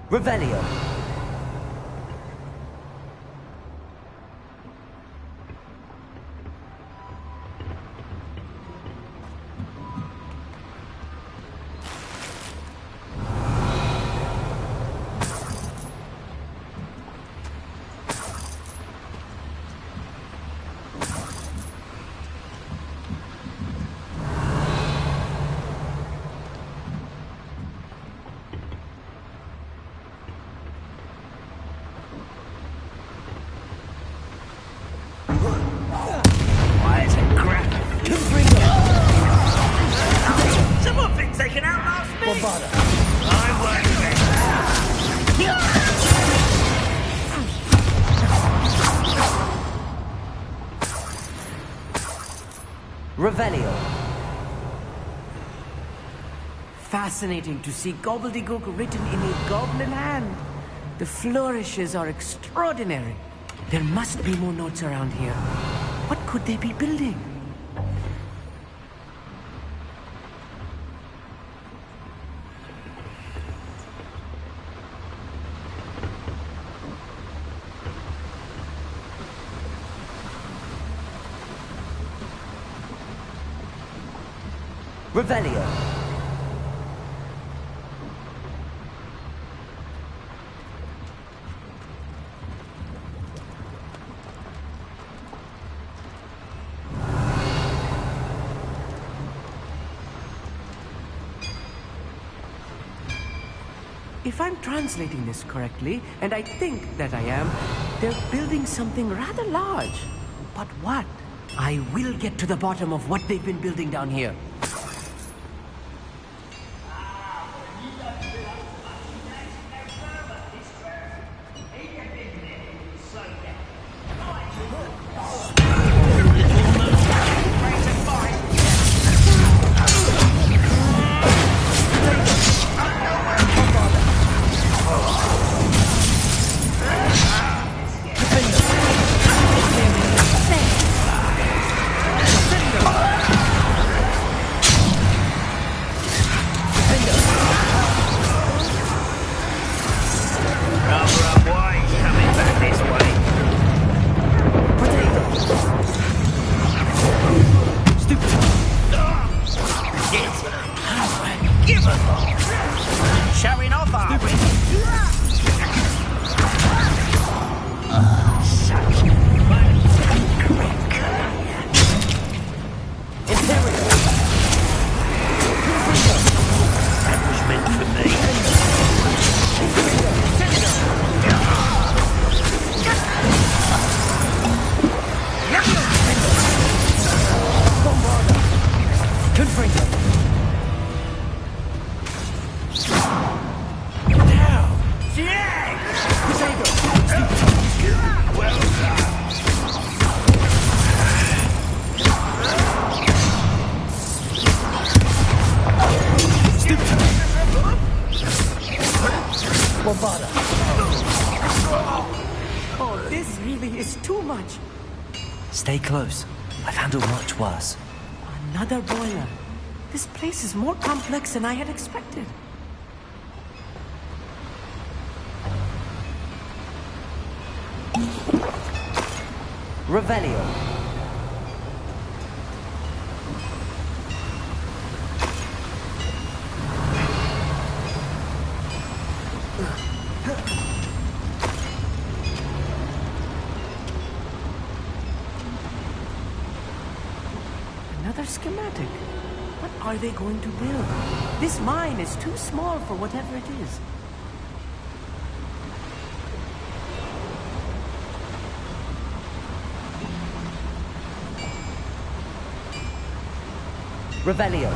Speaker 2: Revelio.
Speaker 4: Someone been taken out last minute. I won't
Speaker 2: Revelio.
Speaker 8: Fascinating to see gobbledygook written in a goblin hand. The flourishes are extraordinary. There must be more notes around here. What could they be building?
Speaker 2: Revelio.
Speaker 8: If I'm translating this correctly, and I think that I am, they're building something rather large. But what? I will get to the bottom of what they've been building down here.
Speaker 4: Showing off, are we? That was meant for me.
Speaker 8: Oh, this really is too much.
Speaker 2: Stay close. I've handled much worse.
Speaker 8: Another boiler. This place is more complex than I had expected.
Speaker 2: Revelio.
Speaker 8: Another schematic. What are they going to build? This mine is too small for whatever it is.
Speaker 2: Revelio.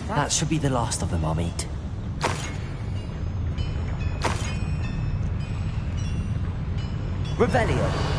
Speaker 2: That should be the last of them, I'll meet. Revelio.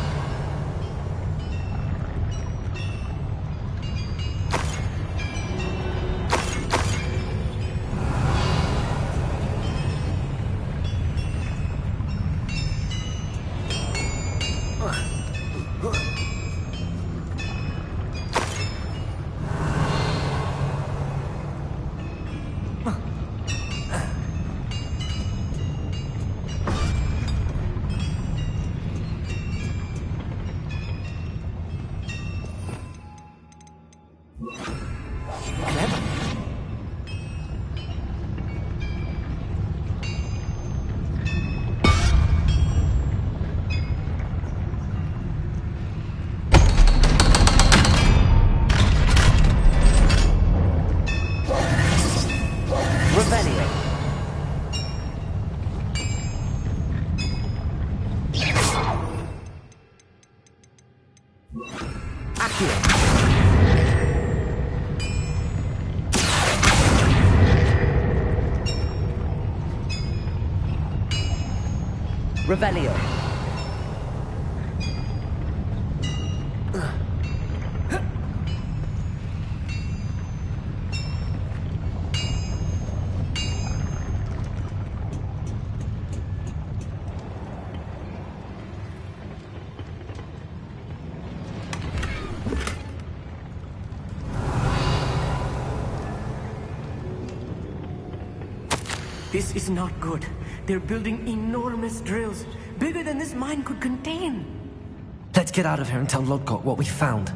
Speaker 2: Revelio.
Speaker 8: This is not good. They're building enormous drills, bigger than this mine could contain.
Speaker 2: Let's get out of here and tell Lodgok what we found.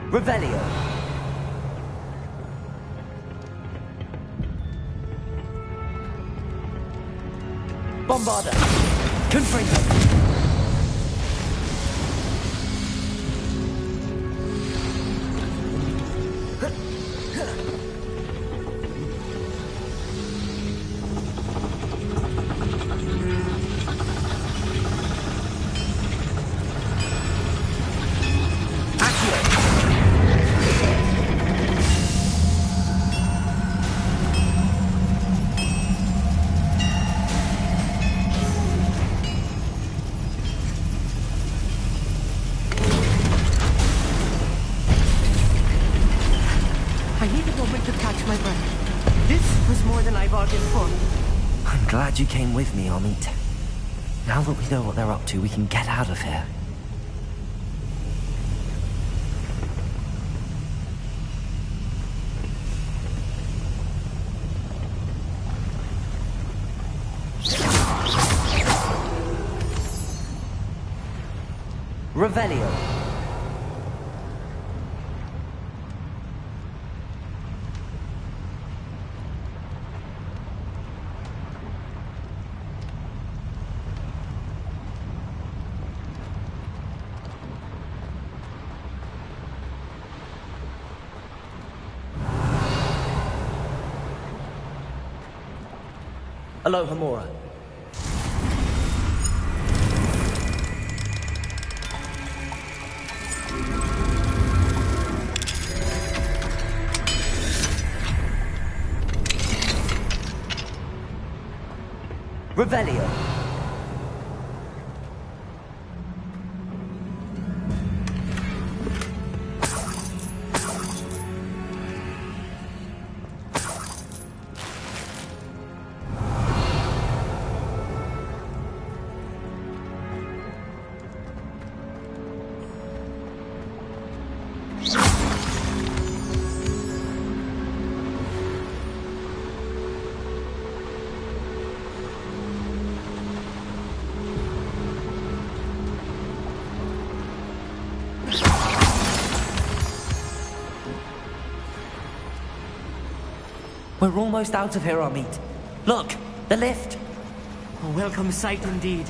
Speaker 2: Revelio. Bombarda. Confringo. I'm glad you came with me, Amit. Now that we know what they're up to, we can get out of here. Revelio. Aloha Mora. Revelio. We're almost out of here, Amit. Look, the lift.
Speaker 8: A welcome sight indeed.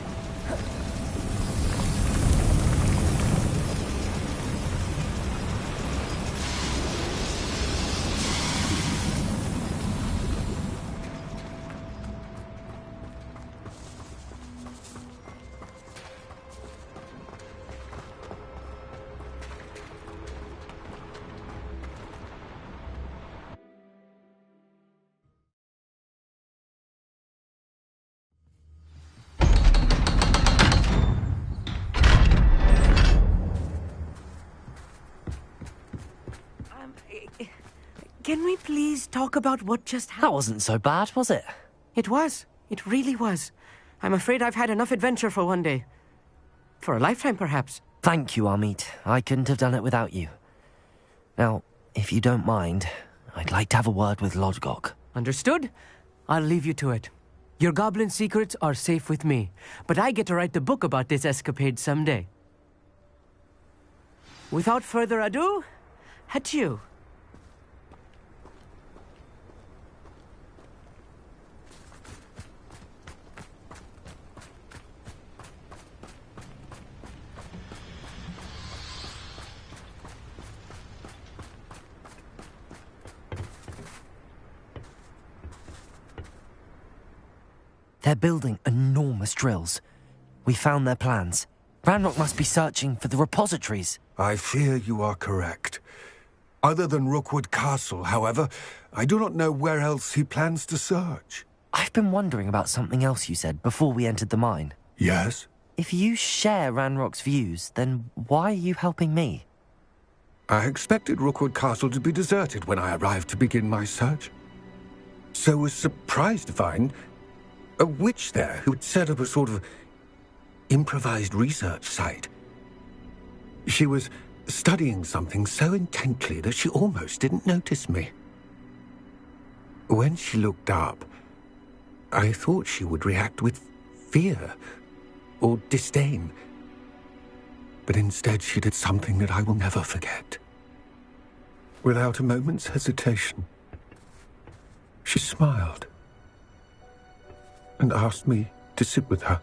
Speaker 8: Can we please talk about what just happened?
Speaker 2: That wasn't so bad, was it?
Speaker 8: It was. It really was. I'm afraid I've had enough adventure for one day. For a lifetime, perhaps.
Speaker 2: Thank you, Amit. I couldn't have done it without you. Now, if you don't mind, I'd like to have a word with Lodgok.
Speaker 8: Understood? I'll leave you to it. Your goblin secrets are safe with me, but I get to write the book about this escapade someday. Without further ado, adieu.
Speaker 2: They're building enormous drills. We found their plans. Ranrock must be searching for the repositories.
Speaker 3: I fear you are correct. Other than Rookwood Castle, however, I do not know where else he plans to search.
Speaker 2: I've been wondering about something else you said before we entered the mine.
Speaker 3: Yes?
Speaker 2: If you share Ranrock's views, then why are you helping me?
Speaker 3: I expected Rookwood Castle to be deserted when I arrived to begin my search. So was surprised to find a witch there who had set up a sort of improvised research site. She was studying something so intently that she almost didn't notice me. When she looked up, I thought she would react with fear or disdain. But instead she did something that I will never forget. Without a moment's hesitation, she smiled and asked me to sit with her.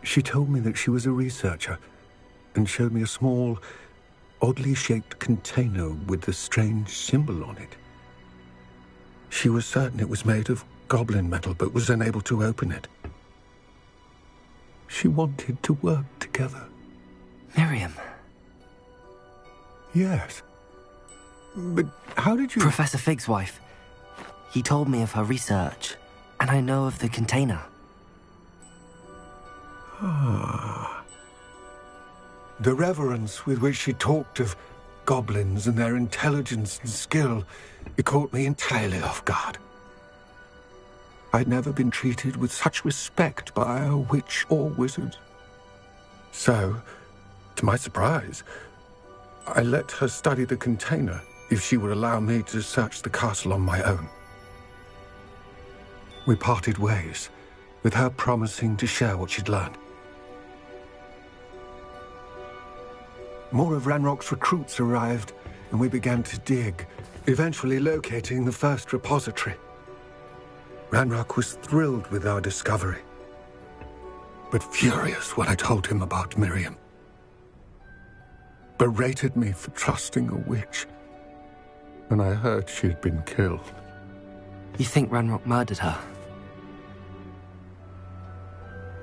Speaker 3: She told me that she was a researcher and showed me a small, oddly shaped container with a strange symbol on it. She was certain it was made of goblin metal, but was unable to open it. She wanted to work together.
Speaker 2: Miriam.
Speaker 3: Yes. But how did you...
Speaker 2: Professor Fig's wife. He told me of her research, and I know of the container.
Speaker 3: Ah. The reverence with which she talked of goblins and their intelligence and skill, it caught me entirely off guard. I'd never been treated with such respect by a witch or wizard. So, to my surprise, I let her study the container if she would allow me to search the castle on my own. We parted ways, with her promising to share what she'd learned. More of Ranrock's recruits arrived, and we began to dig, eventually locating the first repository. Ranrock was thrilled with our discovery, but furious when I told him about Miriam. Berated me for trusting a witch, and I heard she had been killed.
Speaker 2: You think Ranrock murdered her?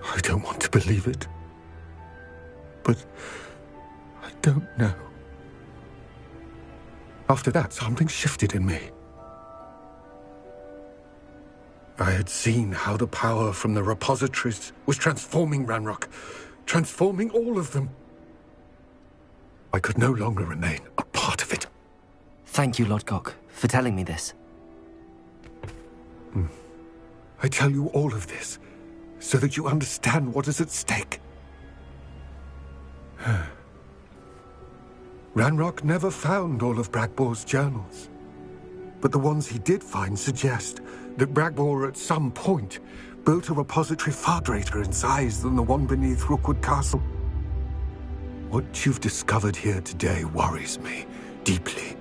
Speaker 3: I don't want to believe it, but I don't know. After that, something shifted in me. I had seen how the power from the repositories was transforming Ranrock, transforming all of them. I could no longer remain a part of it.
Speaker 2: Thank you, Lodgok, for telling me this.
Speaker 3: I tell you all of this so that you understand what is at stake. Ranrock never found all of Bragbor's journals, but the ones he did find suggest that Bragbor at some point built a repository far greater in size than the one beneath Rookwood Castle. What you've discovered here today worries me deeply.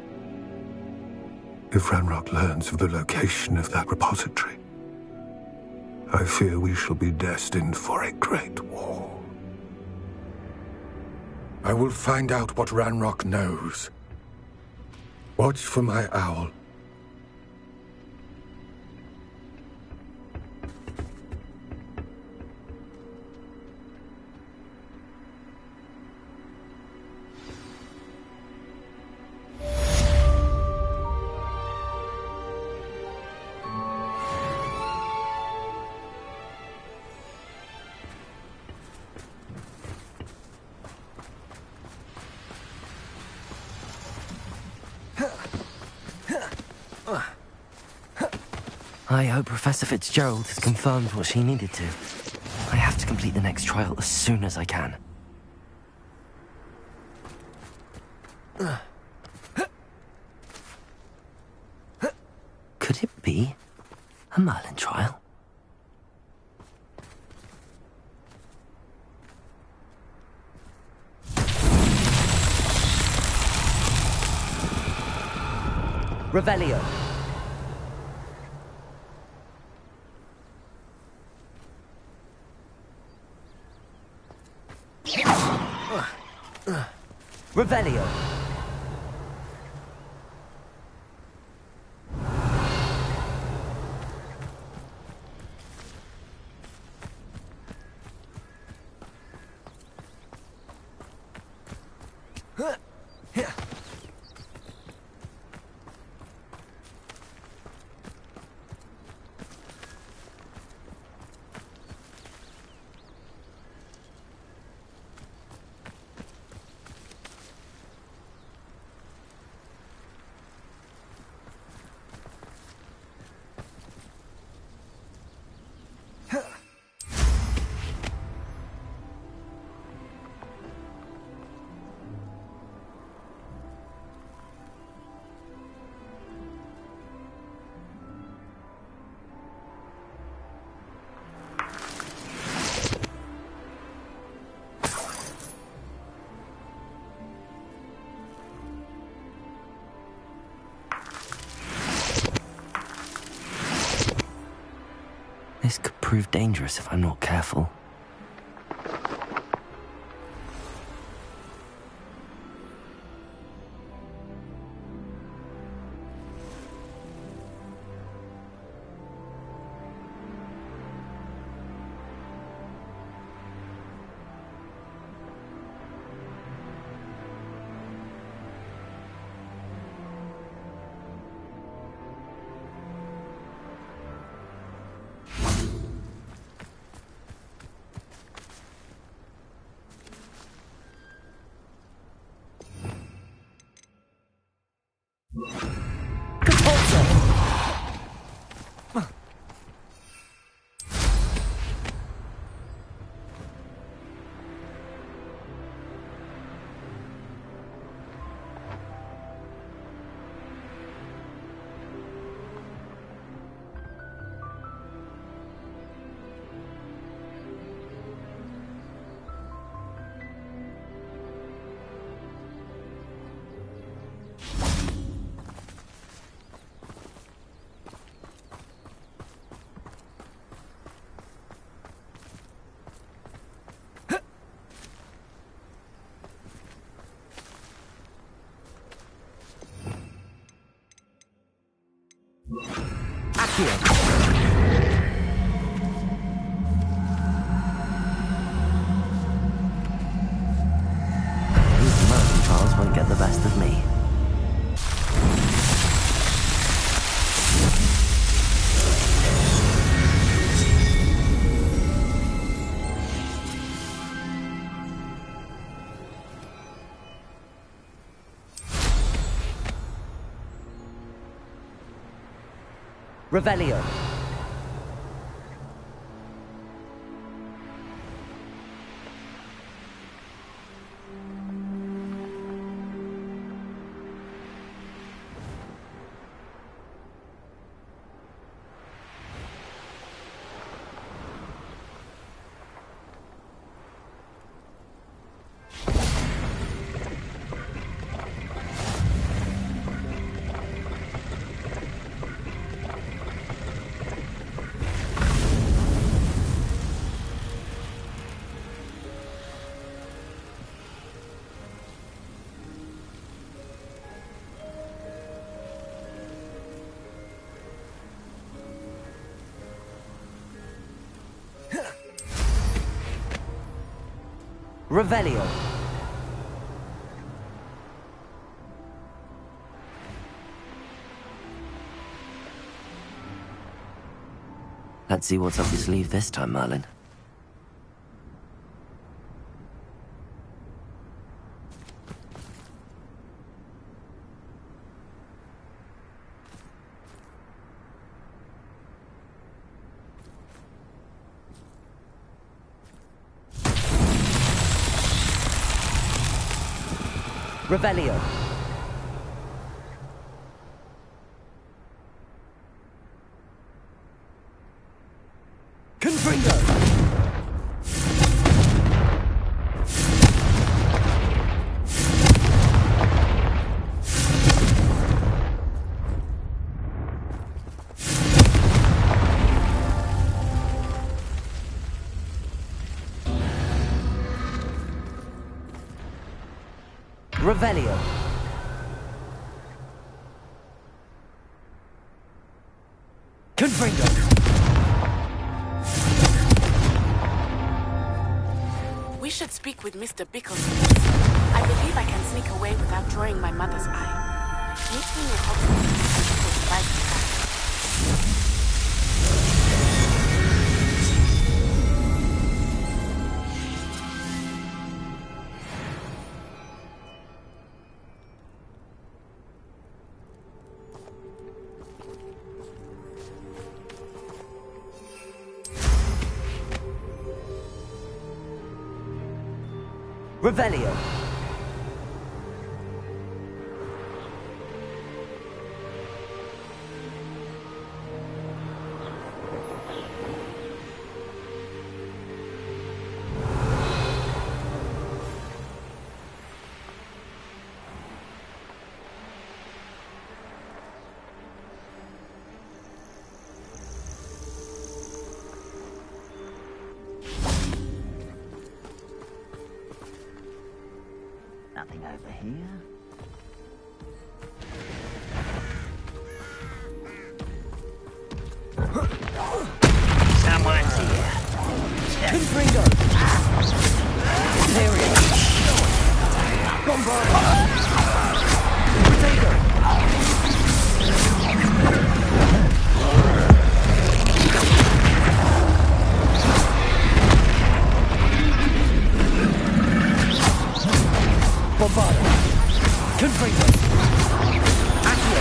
Speaker 3: If Ranrock learns of the location of that repository, I fear we shall be destined for a great war. I will find out what Ranrock knows. Watch for my owl.
Speaker 2: I hope Professor Fitzgerald has confirmed what she needed to. I have to complete the next trial as soon as I can. Could it be a Merlin trial?
Speaker 11: Revelio. Revelio.
Speaker 2: This could prove dangerous if I'm not careful. These American trials won't get the best of me.
Speaker 11: Revelio. Revelio.
Speaker 2: Let's see what's up your sleeve this time, Merlin.
Speaker 11: Revelio.
Speaker 8: Confringo!
Speaker 11: Revelio.
Speaker 8: Confringo!
Speaker 12: We should speak with Mr. Bickles. I believe I can sneak away without drawing my mother's eye. Meet me in Hogwarts and we'll devise the plan.
Speaker 11: Revelio.
Speaker 10: Nothing over here. Someone's here.
Speaker 11: Confringo! Imperial! Bombard! Potato! Bombarda! Confringo! Accio!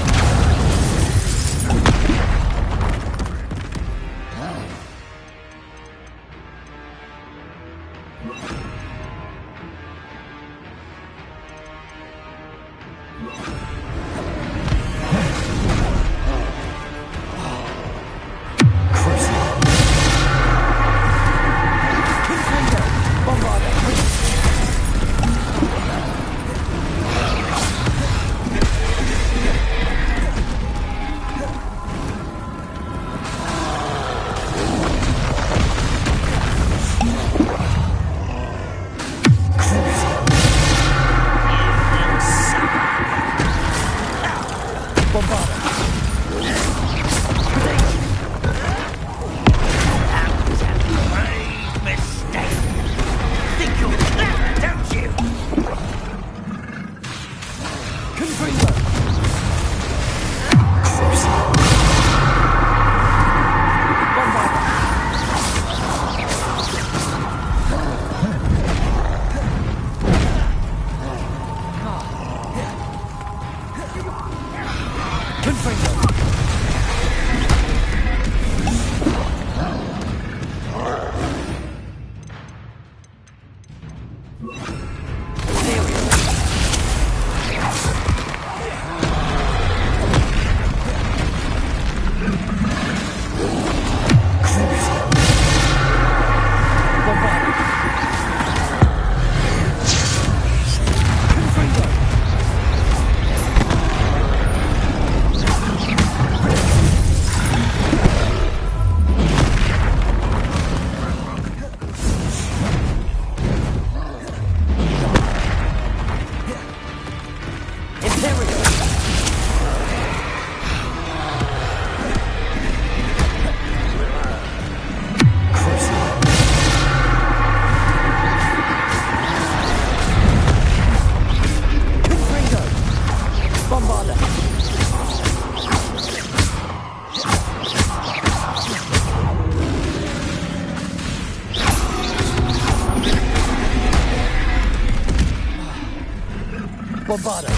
Speaker 11: Bombarda!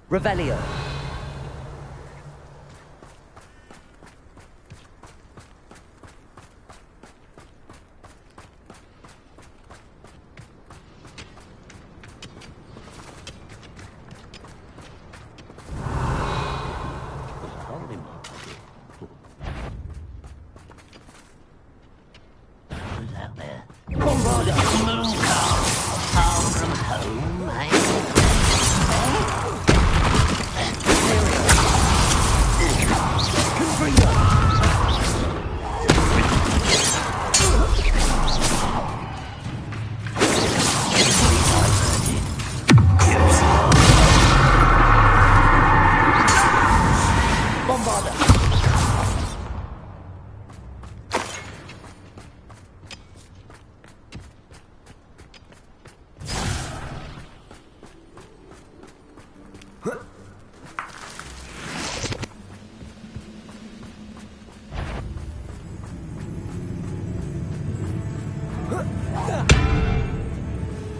Speaker 11: Revelio.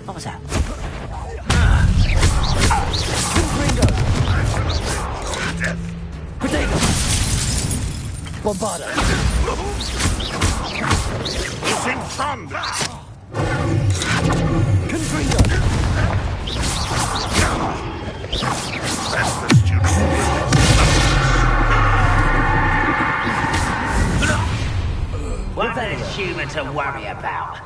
Speaker 10: What was that?
Speaker 11: Potato! Bombarda!
Speaker 13: It's in thunder!
Speaker 11: Confringo!
Speaker 13: That's the student's business.
Speaker 10: One less human to worry about.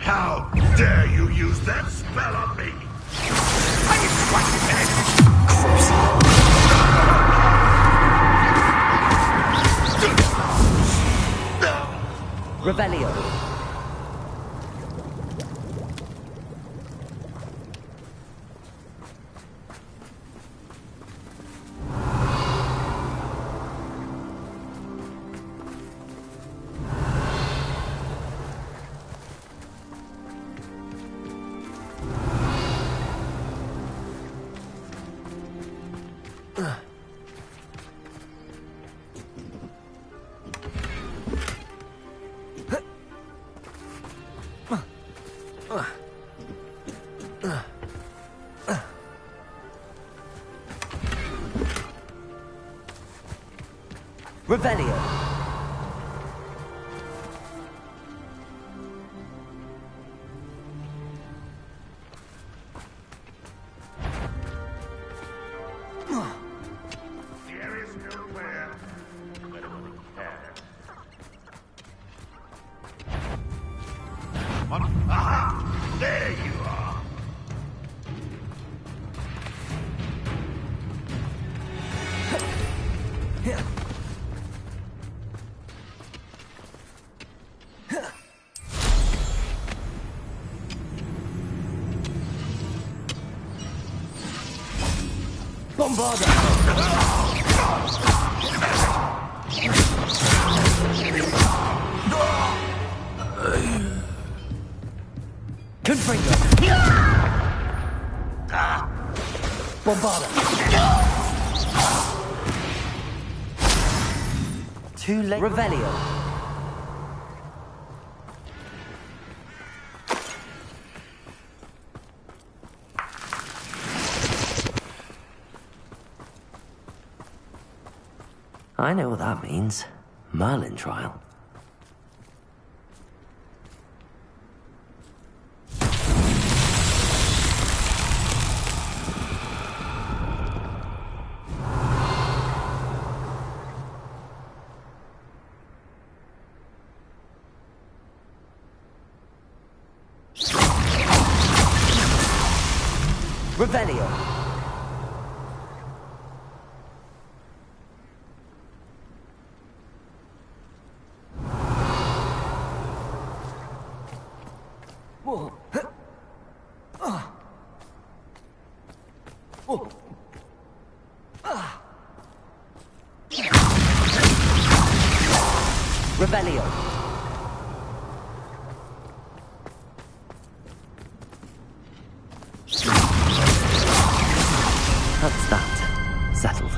Speaker 13: How dare you use that spell on me?
Speaker 8: Revelio. Revelio.
Speaker 13: There is nowhere. I don't really care. Aha! There you are.
Speaker 11: Bombarda! Confringo! Bombarda!
Speaker 2: Too late.
Speaker 8: Revelio.
Speaker 2: I know what that means. Merlin trial.
Speaker 8: Revelio. Revelio.
Speaker 2: That's that. Settled.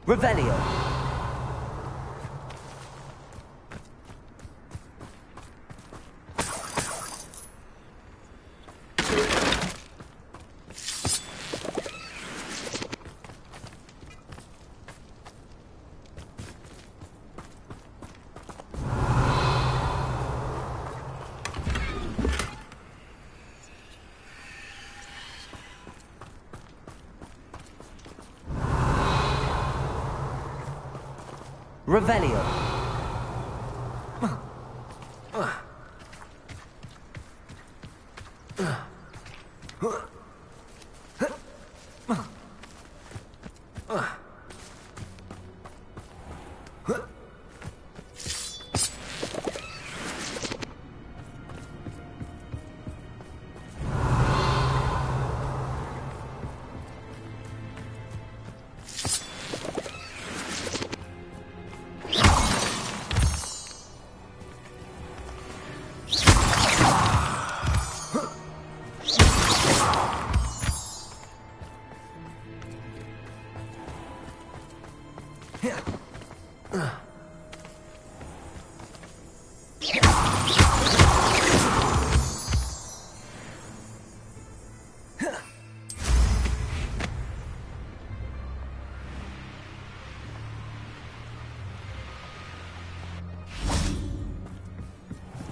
Speaker 8: Revelio. Revelio.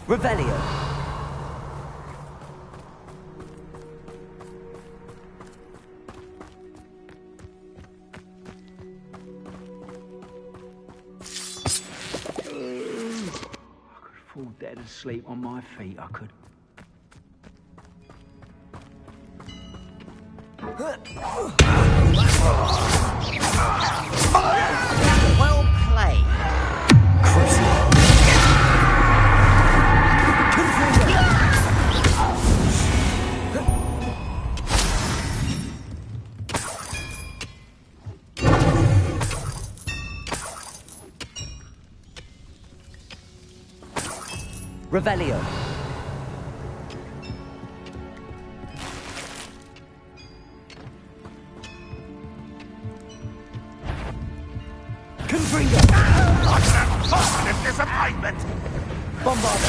Speaker 8: Revelio.
Speaker 4: sleep on my feet, I could.
Speaker 8: Well played.
Speaker 2: Revelio.
Speaker 11: Confringo.
Speaker 13: Positive disappointment.
Speaker 11: Bombarda.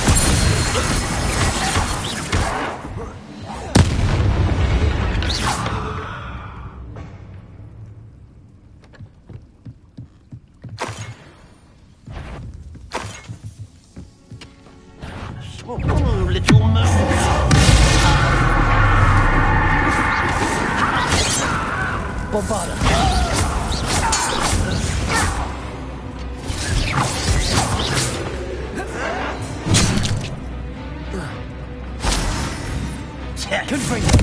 Speaker 10: Little moon.
Speaker 11: Bombarda. Confringo.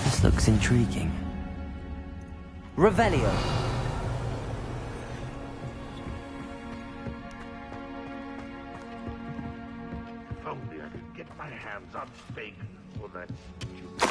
Speaker 2: This looks intriguing.
Speaker 8: Revelio.
Speaker 13: If only I could get my hands on Fig or that stupid.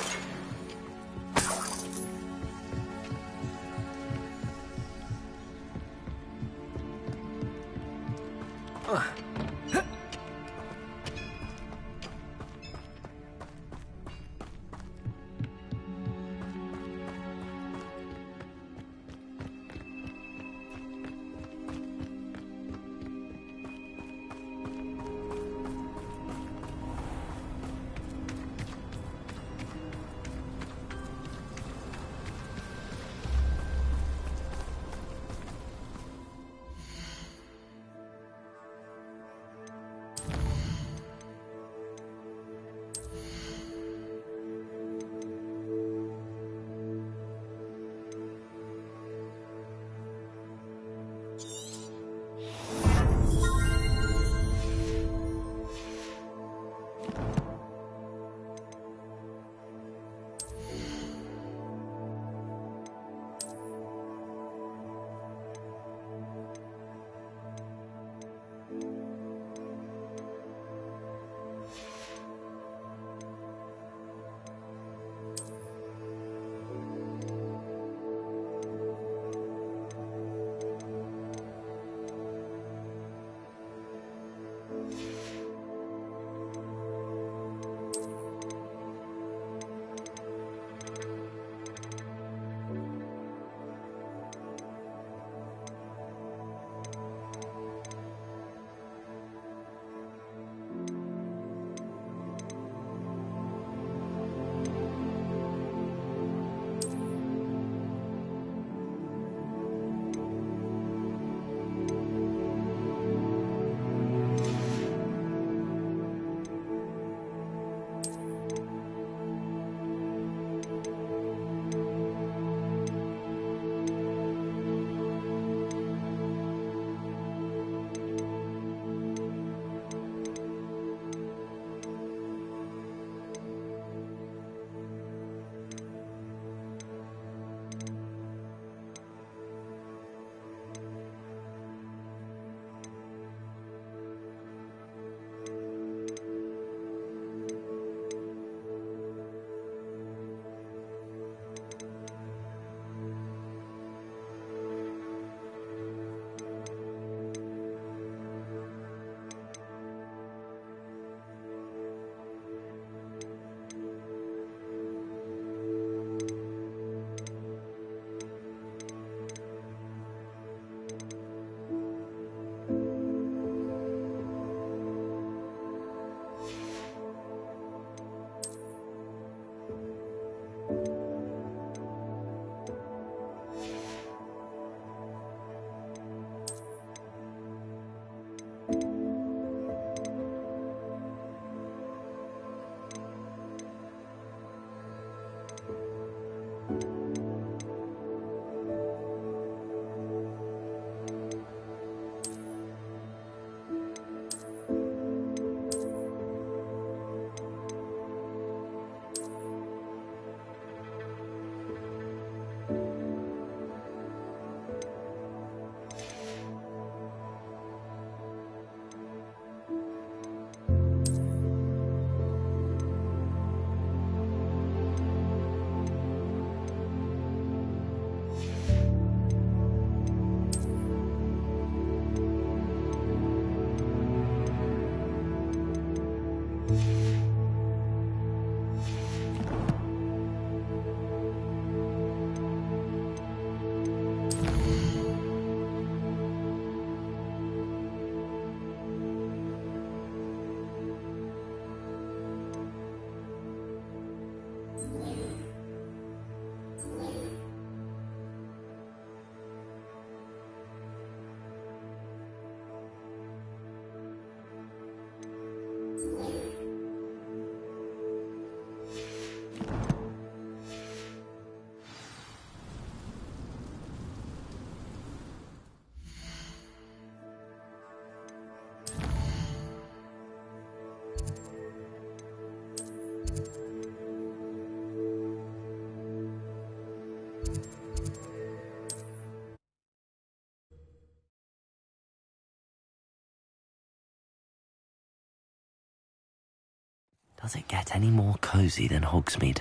Speaker 2: Does it get any more cozy than Hogsmeade?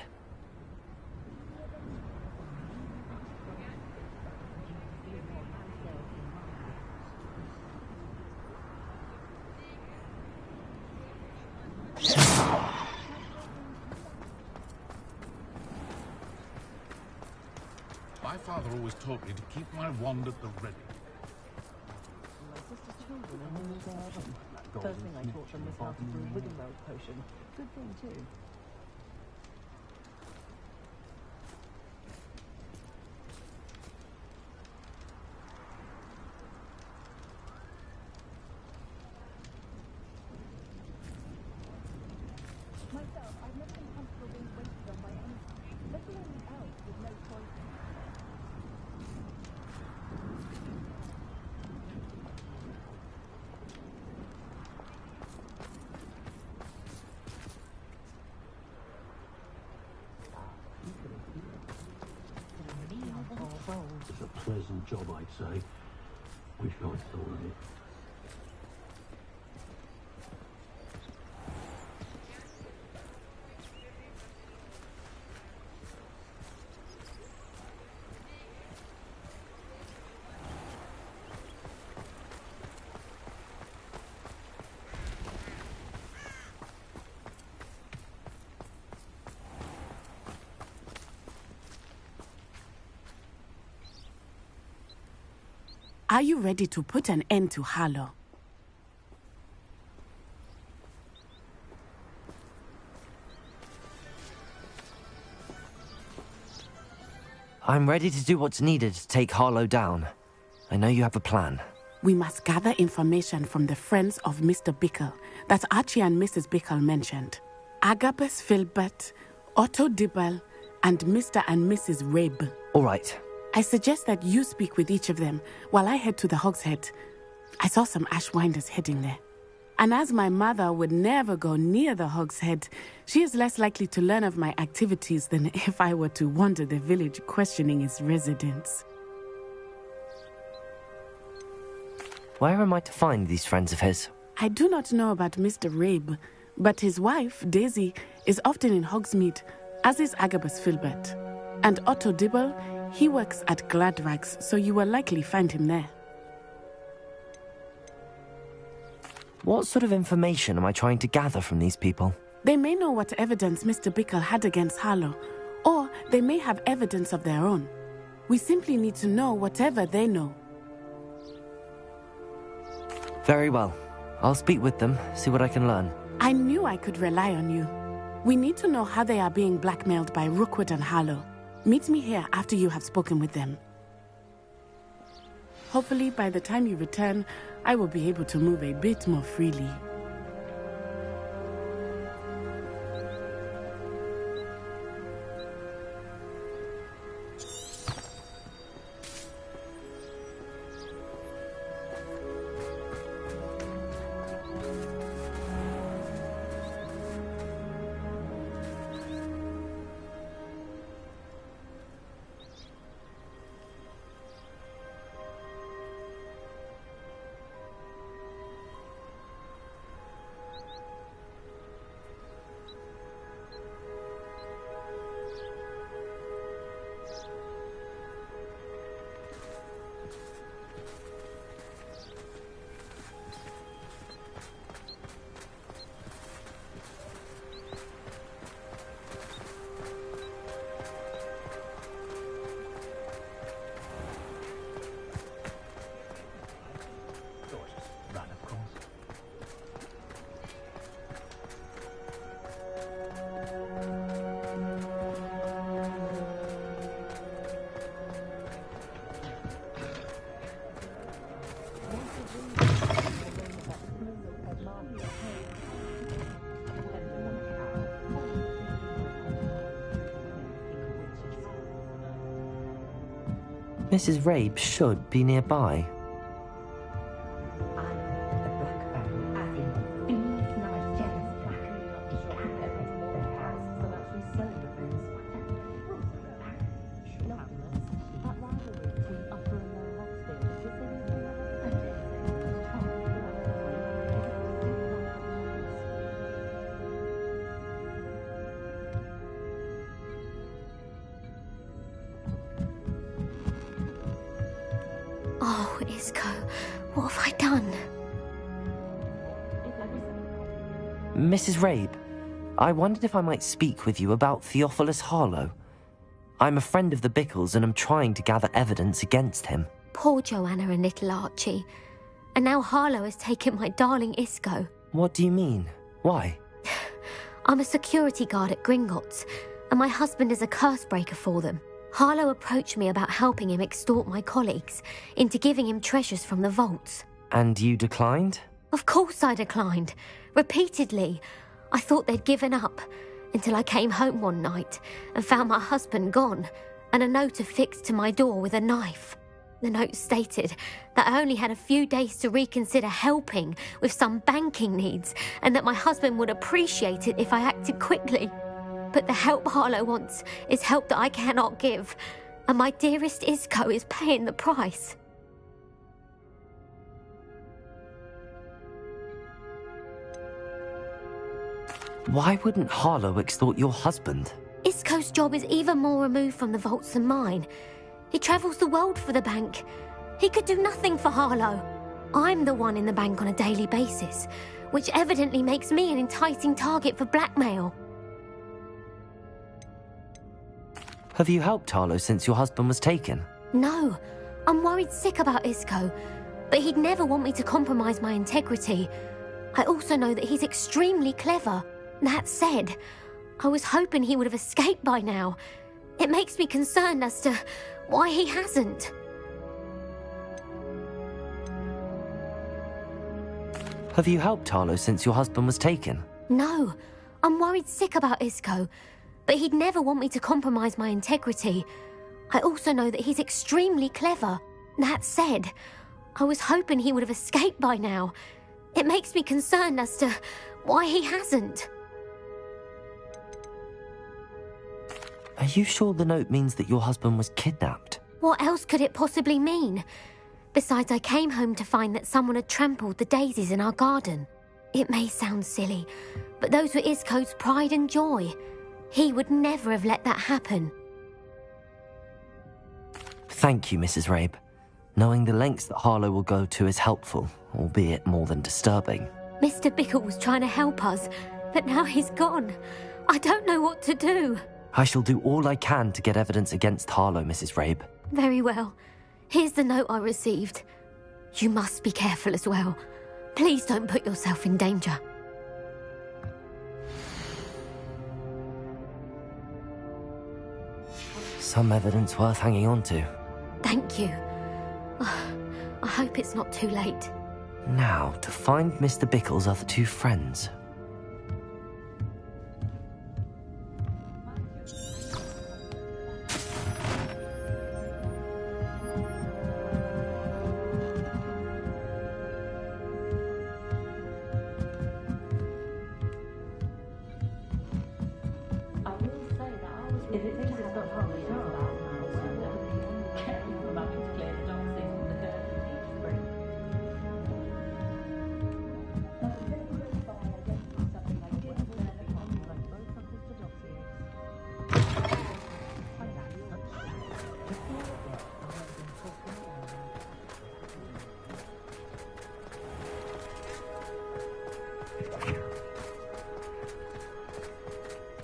Speaker 13: My father always taught me to keep my wand at the ready.
Speaker 6: First thing I taught them was how to brew Wiggenweld potion. Good thing too. Myself, I've never been comfortable being waited on by anyone, let alone else with no choice.
Speaker 14: It's a pleasant job, I'd say. Wish I'd thought of it.
Speaker 12: Are you ready to put an end to Harlow?
Speaker 2: I'm ready to do what's needed to take Harlow down. I know you have a plan.
Speaker 12: We must gather information from the friends of Mr. Bickle that Archie and Mrs. Bickle mentioned. Agabus Filbert, Otto Dibble, and Mr. and Mrs. Rabe.
Speaker 2: All right.
Speaker 12: I suggest that you speak with each of them while I head to the Hogshead. I saw some Ashwinders heading there. And as my mother would never go near the Hogshead, she is less likely to learn of my activities than if I were to wander the village questioning its residents.
Speaker 2: Where am I to find these friends of his?
Speaker 12: I do not know about Mr. Rabe, but his wife, Daisy, is often in Hogsmeade, as is Agabus Filbert. And Otto Dibble, he works at Gladrags, so you will likely find him there.
Speaker 2: What sort of information am I trying to gather from these people?
Speaker 12: They may know what evidence Mr. Bickle had against Harlow, or they may have evidence of their own. We simply need to know whatever they know.
Speaker 2: Very well. I'll speak with them, see what I can learn.
Speaker 12: I knew I could rely on you. We need to know how they are being blackmailed by Rookwood and Harlow. Meet me here after you have spoken with them. Hopefully, by the time you return, I will be able to move a bit more freely.
Speaker 2: Mrs. Rabe should be nearby.
Speaker 15: Oh, Isco, what have I done?
Speaker 2: Mrs. Rabe, I wondered if I might speak with you about Theophilus Harlow. I'm a friend of the Bickles and I'm trying to gather evidence against him.
Speaker 15: Poor Joanna and little Archie. And now Harlow has taken my darling Isco.
Speaker 2: What do you mean? Why?
Speaker 15: I'm a security guard at Gringotts, and my husband is a curse breaker for them. Harlow approached me about helping him extort my colleagues into giving him treasures from the vaults.
Speaker 2: And you declined?
Speaker 15: Of course I declined. Repeatedly. I thought they'd given up, until I came home one night and found my husband gone, and a note affixed to my door with a knife. The note stated that I only had a few days to reconsider helping with some banking needs, and that my husband would appreciate it if I acted quickly. But the help Harlow wants is help that I cannot give, and my dearest Isco is paying the price.
Speaker 2: Why wouldn't Harlow extort your husband?
Speaker 15: Isco's job is even more removed from the vaults than mine. He travels the world for the bank. He could do nothing for Harlow. I'm the one in the bank on a daily basis, which evidently makes me an enticing target for blackmail.
Speaker 2: Have you helped Harlow since your husband was taken?
Speaker 15: No, I'm worried sick about Isco, but he'd never want me to compromise my integrity. I also know that he's extremely clever. That said, I was hoping he would have escaped by now. It makes me concerned as to why he hasn't.
Speaker 2: Have you helped Harlow since your husband was taken?
Speaker 15: No, I'm worried sick about Isco, but he'd never want me to compromise my integrity. I also know that he's extremely clever. That said, I was hoping he would have escaped by now. It makes me concerned as to why he hasn't.
Speaker 2: Are you sure the note means that your husband was kidnapped?
Speaker 15: What else could it possibly mean? Besides, I came home to find that someone had trampled the daisies in our garden. It may sound silly, but those were Isco's pride and joy. He would never have let that happen.
Speaker 2: Thank you, Mrs. Rabe. Knowing the lengths that Harlow will go to is helpful, albeit more than disturbing.
Speaker 15: Mr. Bickle was trying to help us, but now he's gone. I don't know what to do.
Speaker 2: I shall do all I can to get evidence against Harlow, Mrs. Rabe.
Speaker 15: Very well. Here's the note I received. You must be careful as well. Please don't put yourself in danger.
Speaker 2: Some evidence worth hanging on to.
Speaker 15: Thank you. I hope it's not too late.
Speaker 2: Now, to find Mr. Bickle's other two friends.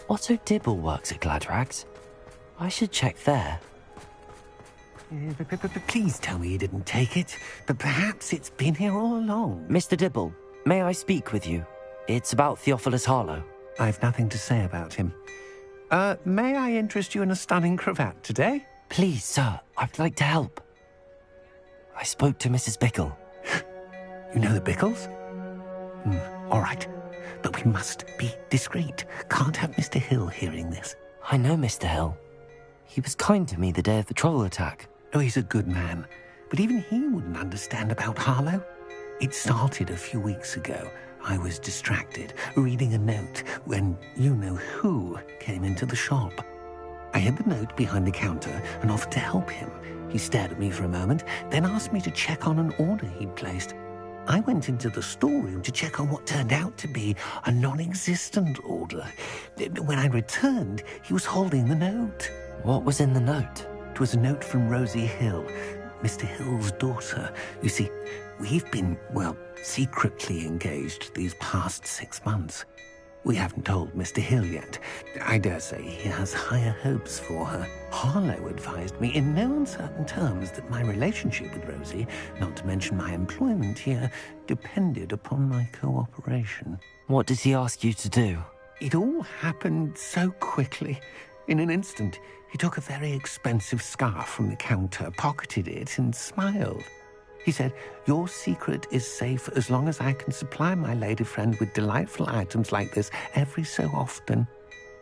Speaker 2: Otto Dibble works at Gladrags. I should check there.
Speaker 3: Please tell me you didn't take it. But perhaps it's been here all along.
Speaker 2: Mr. Dibble, may I speak with you? It's about Theophilus Harlow.
Speaker 3: I've nothing to say about him. May I interest you in a stunning cravat today?
Speaker 2: Please, sir. I'd like to help. I spoke to Mrs. Bickle.
Speaker 3: You know the Bickles? All right. But we must be discreet. Can't have Mr. Hill hearing this.
Speaker 2: I know Mr. Hill. He was kind to me the day of the troll attack.
Speaker 3: Oh, he's a good man. But even he wouldn't understand about Harlow. It started a few weeks ago. I was distracted, reading a note, when you-know-who came into the shop. I hid the note behind the counter and offered to help him. He stared at me for a moment, then asked me to check on an order he'd placed. I went into the storeroom to check on what turned out to be a non-existent order. When I returned, he was holding the note.
Speaker 2: What was in the note?
Speaker 3: It was a note from Rosie Hill. Mr. Hill's daughter. You see, we've been, well, secretly engaged these past 6 months. We haven't told Mr. Hill yet. I dare say he has higher hopes for her. Harlow advised me in no uncertain terms that my relationship with Rosie, not to mention my employment here, depended upon my cooperation.
Speaker 2: What did he ask you to do?
Speaker 3: It all happened so quickly. In an instant, he took a very expensive scarf from the counter, pocketed it, and smiled. He said, "Your secret is safe as long as I can supply my lady friend with delightful items like this every so often."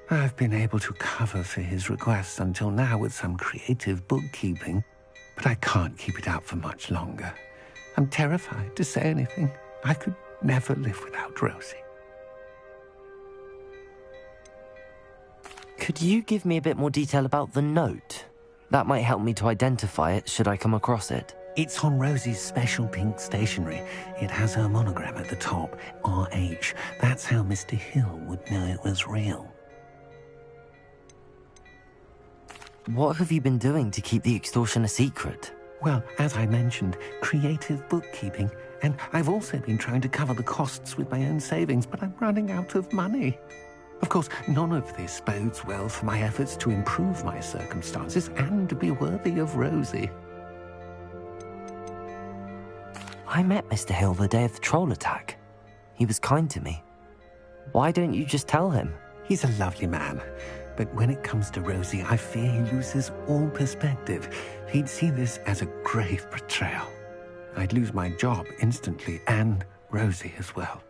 Speaker 3: I've been able to cover for his requests until now with some creative bookkeeping, but I can't keep it up for much longer. I'm terrified to say anything. I could never live without Rosie.
Speaker 2: Could you give me a bit more detail about the note? That might help me to identify it should I come across it.
Speaker 3: It's on Rosie's special pink stationery. It has her monogram at the top, RH. That's how Mr. Hill would know it was real.
Speaker 2: What have you been doing to keep the extortion a secret?
Speaker 3: Well, as I mentioned, creative bookkeeping. And I've also been trying to cover the costs with my own savings, but I'm running out of money. Of course, none of this bodes well for my efforts to improve my circumstances and to be worthy of Rosie.
Speaker 2: I met Mr. Hill the day of the troll attack. He was kind to me. Why don't you just tell him?
Speaker 3: He's a lovely man, but when it comes to Rosie, I fear he loses all perspective. He'd see this as a grave betrayal. I'd lose my job instantly, and Rosie as well.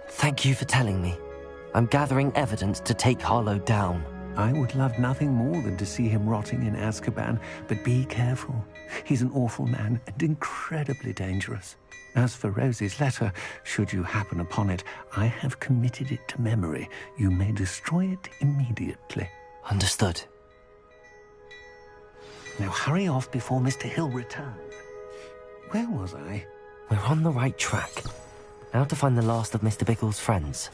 Speaker 2: Thank you for telling me. I'm gathering evidence to take Harlow down.
Speaker 3: I would love nothing more than to see him rotting in Azkaban, but be careful. He's an awful man and incredibly dangerous. As for Rosie's letter, should you happen upon it, I have committed it to memory. You may destroy it immediately.
Speaker 2: Understood.
Speaker 3: Now hurry off before Mr. Hill returns. Where was I?
Speaker 2: We're on the right track. Now to find the last of Mr. Bickle's friends.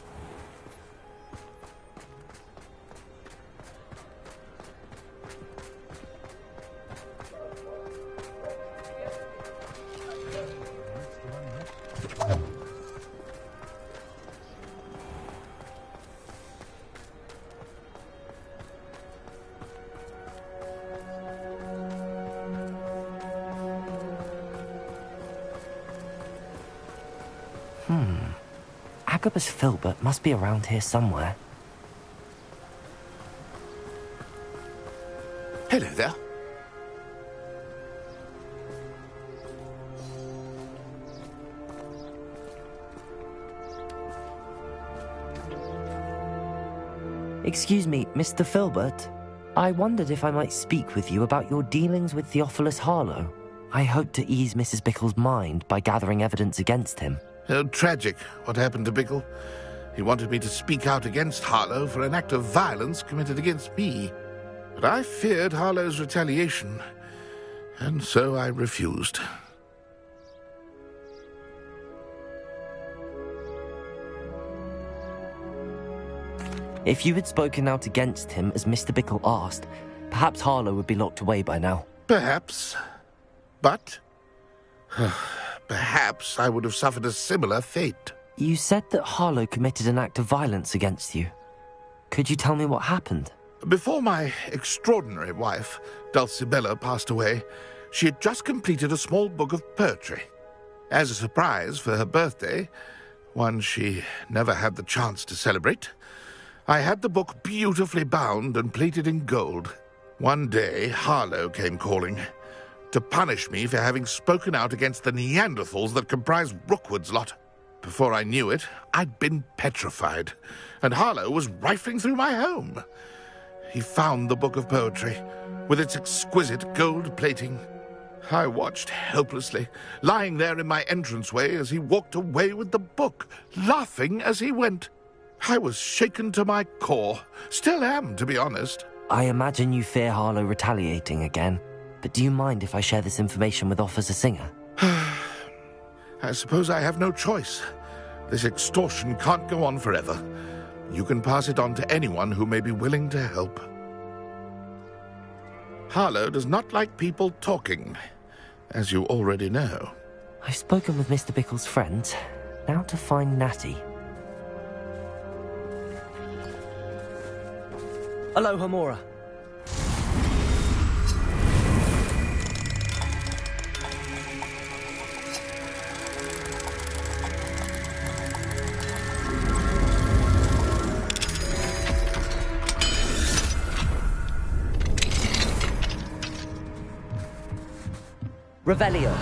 Speaker 2: Agabus Filbert must be around here somewhere.
Speaker 13: Hello there.
Speaker 2: Excuse me, Mr. Filbert. I wondered if I might speak with you about your dealings with Theophilus Harlow. I hope to ease Mrs. Bickle's mind by gathering evidence against him.
Speaker 13: Oh, tragic, what happened to Bickle. He wanted me to speak out against Harlow for an act of violence committed against me. But I feared Harlow's retaliation, and so I refused.
Speaker 2: If you had spoken out against him as Mr. Bickle asked, perhaps Harlow would be locked away by now.
Speaker 13: Perhaps. But perhaps I would have suffered a similar fate.
Speaker 2: You said that Harlow committed an act of violence against you. Could you tell me what happened?
Speaker 13: Before my extraordinary wife, Dulcibella, passed away, she had just completed a small book of poetry. As a surprise for her birthday, one she never had the chance to celebrate, I had the book beautifully bound and plated in gold. One day, Harlow came calling to punish me for having spoken out against the Neanderthals that comprise Rookwood's lot. Before I knew it, I'd been petrified, and Harlow was rifling through my home. He found the book of poetry, with its exquisite gold plating. I watched helplessly, lying there in my entranceway as he walked away with the book, laughing as he went. I was shaken to my core. Still am, to be honest.
Speaker 2: I imagine you fear Harlow retaliating again, but do you mind if I share this information with Officer Singer?
Speaker 13: I suppose I have no choice. This extortion can't go on forever. You can pass it on to anyone who may be willing to help. Harlow does not like people talking, as you already know.
Speaker 2: I've spoken with Mr. Bickle's friends. Now to find Natty.
Speaker 11: Aloha, Mora. Revelio.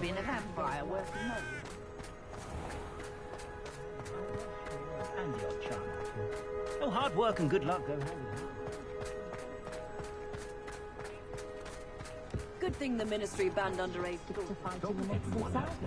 Speaker 6: Been a vampire working on
Speaker 4: And your charm. Oh, hard work and good luck go hand in hand.
Speaker 6: Good thing the Ministry banned underage to fight in the next society.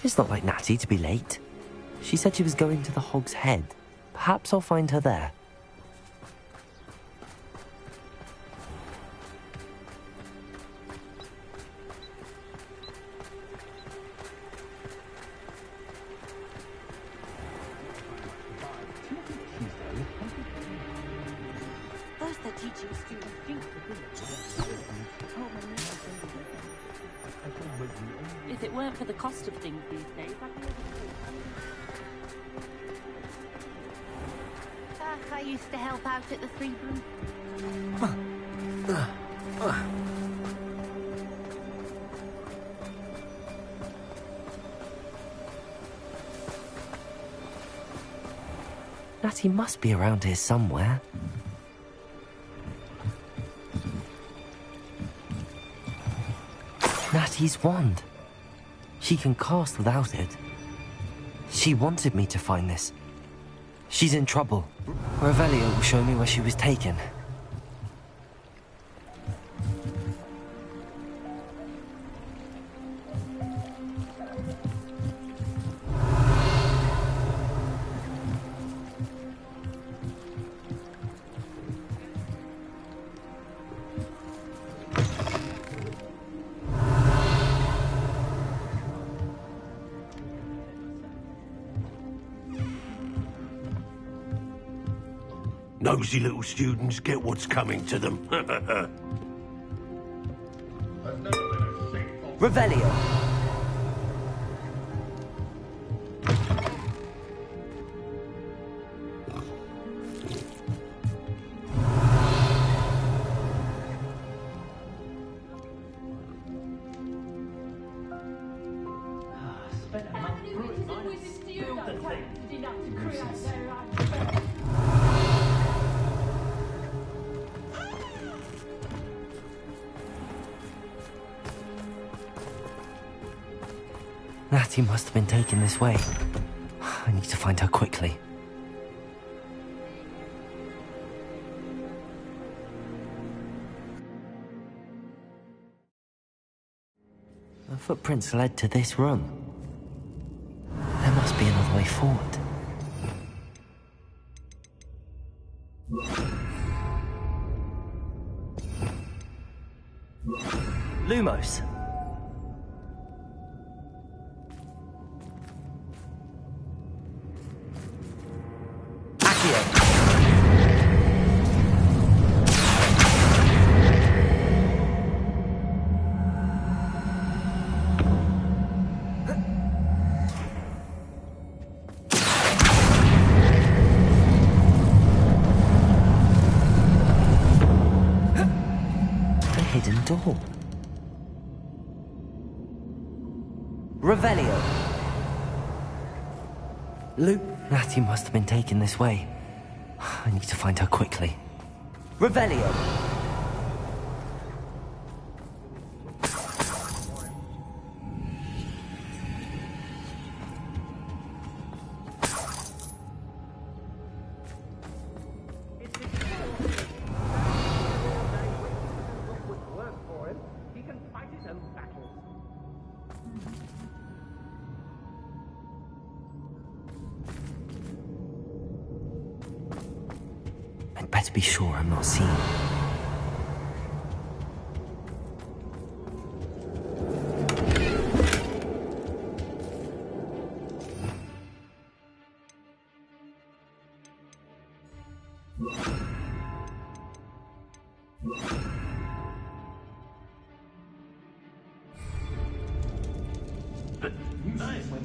Speaker 2: It's not like Natty to be late. She said she was going to the Hog's Head. Perhaps I'll find her there.
Speaker 6: First they're teaching students drink the If it weren't for the cost of things these days, I'd be able to...
Speaker 15: I used to help out at the Three Broom.
Speaker 2: Natty must be around here somewhere. Natty's wand. She can cast without it. She wanted me to find this. She's in trouble. Revelio will show me where she was taken.
Speaker 14: Nosy little students get what's coming to them.
Speaker 11: Revelio.
Speaker 2: Mattie must have been taken this way. I need to find her quickly. The footprints led to this room. There must be another way forward. Lumos. Accio. A hidden door. Revelio. Mattie must have been taken this way. I need to find her quickly. Revelio. I'd better be sure I'm not seen.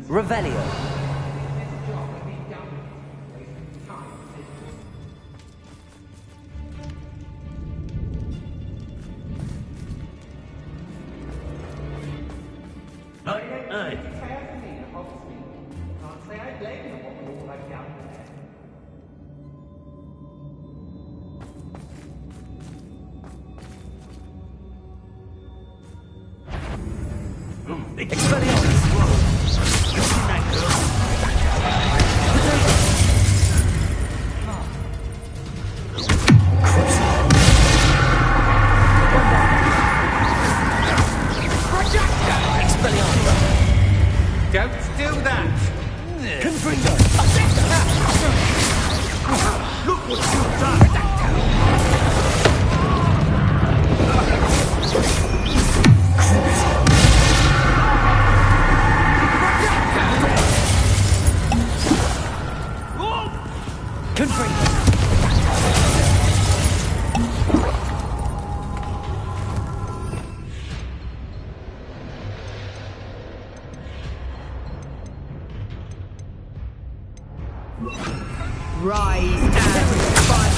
Speaker 2: Revelio.
Speaker 5: Don't do that!
Speaker 11: Confringo!
Speaker 4: Look what you've done!
Speaker 9: Rise and fight!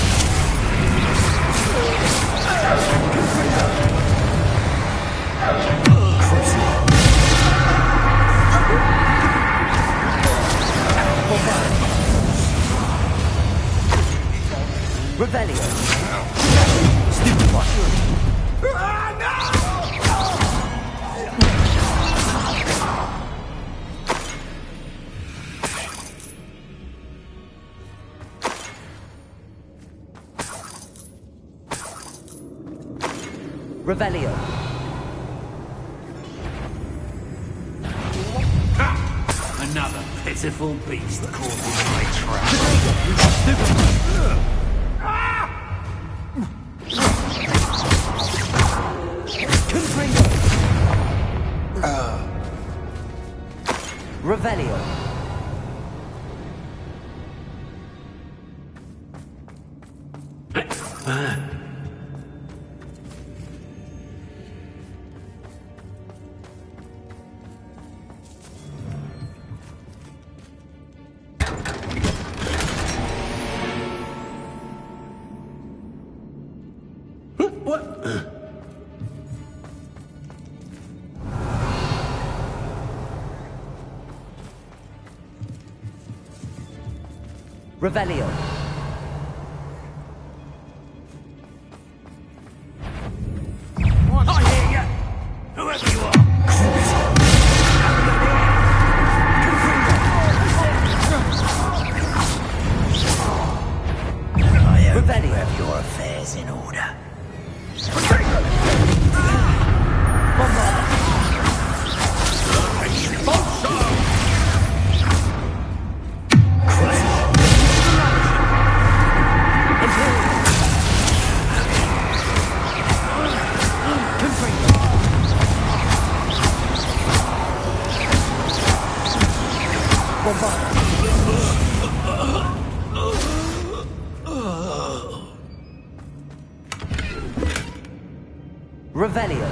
Speaker 2: Revelio.
Speaker 11: Stupid one.
Speaker 2: Revelio.
Speaker 14: Another pitiful beast caught in my trap.
Speaker 2: Revelio. Revelio.
Speaker 4: I hear ya! Whoever you are!
Speaker 2: Revelio.
Speaker 4: Have your affairs in order.
Speaker 2: Revelio.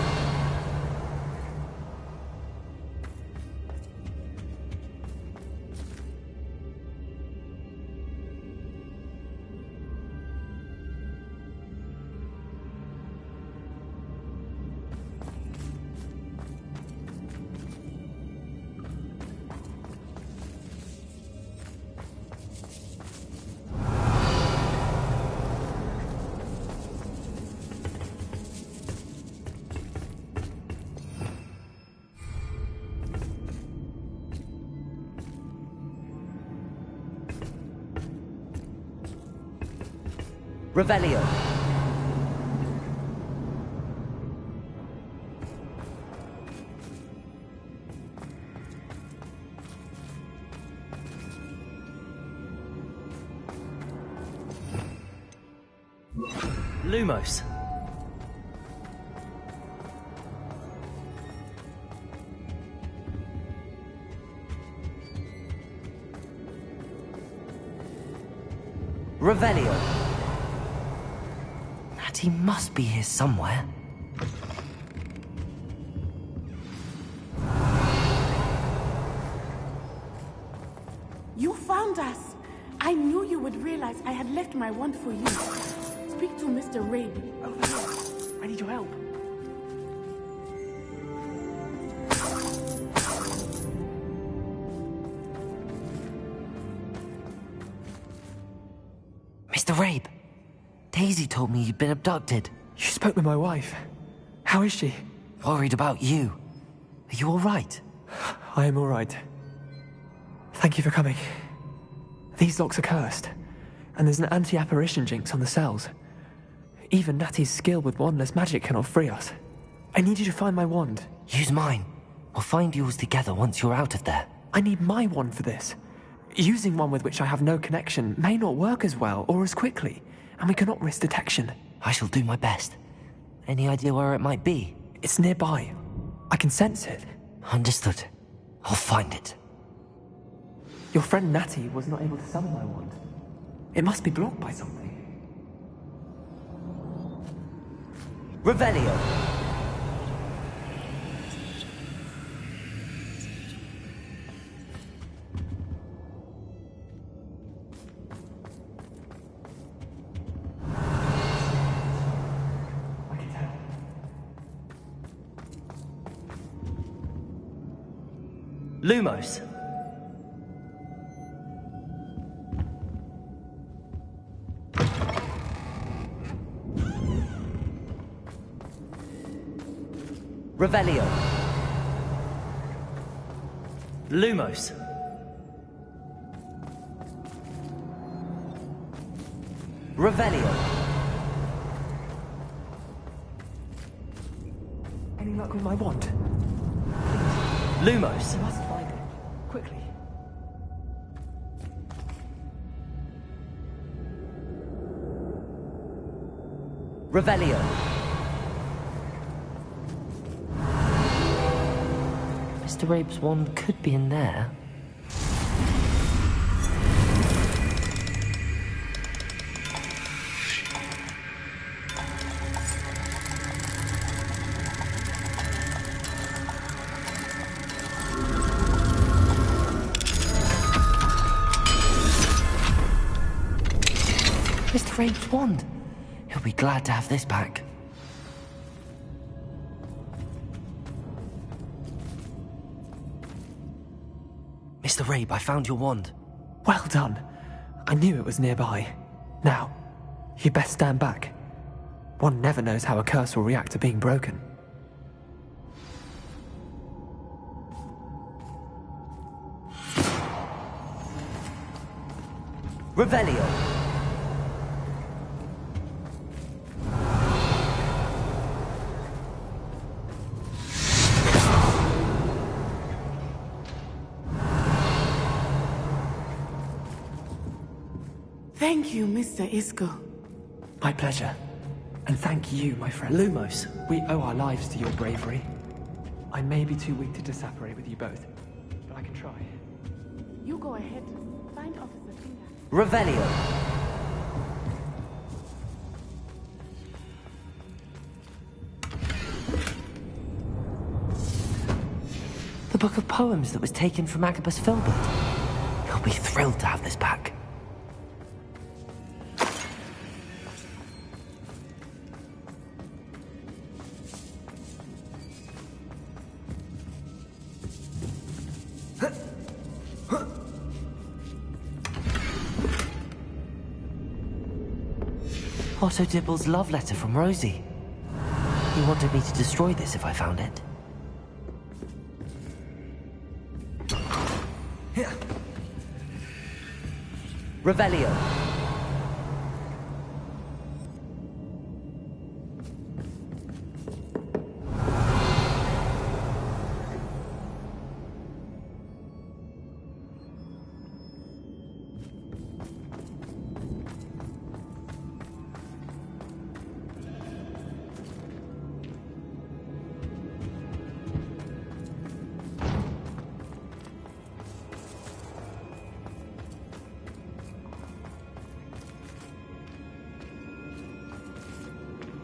Speaker 2: Revelio.
Speaker 16: Lumos.
Speaker 2: Revelio. He must be here somewhere.
Speaker 12: You found us! I knew you would realize I had left my wand for you. Speak to Mr. Rabe. Over here. I need your help.
Speaker 2: Mr. Rabe. Daisy told me you'd been abducted.
Speaker 17: You spoke with my wife. How is she?
Speaker 2: Worried about you. Are you all right?
Speaker 17: I am all right. Thank you for coming. These locks are cursed, and there's an anti-apparition jinx on the cells. Even Natty's skill with wandless magic cannot free us. I need you to find my wand.
Speaker 2: Use mine. We'll find yours together once you're out of there.
Speaker 17: I need my wand for this. Using one with which I have no connection may not work as well or as quickly, and we cannot risk detection.
Speaker 2: I shall do my best. Any idea where it might be?
Speaker 17: It's nearby. I can sense it.
Speaker 2: Understood. I'll find it.
Speaker 17: Your friend Natty was not able to summon my wand. It must be blocked by something.
Speaker 2: Revelio.
Speaker 16: Lumos.
Speaker 2: Revelio.
Speaker 16: Lumos.
Speaker 2: Revelio.
Speaker 17: Any luck with my wand?
Speaker 16: Lumos.
Speaker 17: You must find it. Quickly.
Speaker 2: Revelio. Mr. Rabe's wand could be in there. Mr. Rabe's wand. He'll be glad to have this back. Mr. Rabe, I found your wand.
Speaker 17: Well done. I knew it was nearby. Now, you best stand back. One never knows how a curse will react to being broken.
Speaker 2: Revelio.
Speaker 12: Thank you, Mr. Isco.
Speaker 17: My pleasure. And thank you, my friend.
Speaker 16: Lumos.
Speaker 17: We owe our lives to your bravery. I may be too weak to disapparate with you both, but I can try.
Speaker 12: You go ahead. Find Officer Finger.
Speaker 2: Revelio. The book of poems that was taken from Agabus Filbert. He'll be thrilled to have this back. Otto Dibble's love letter from Rosie. He wanted me to destroy this if I found it. Revelio.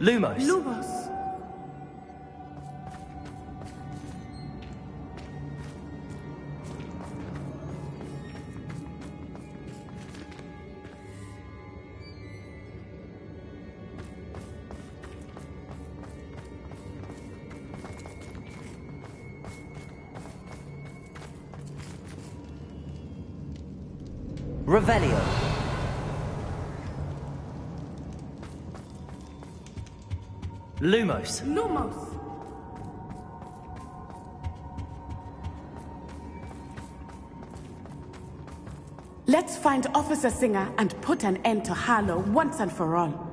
Speaker 16: Lumos.
Speaker 12: Lumos.
Speaker 2: Revelio.
Speaker 16: Lumos.
Speaker 12: Lumos. Let's find Officer Singer and put an end to Harlow once and for all.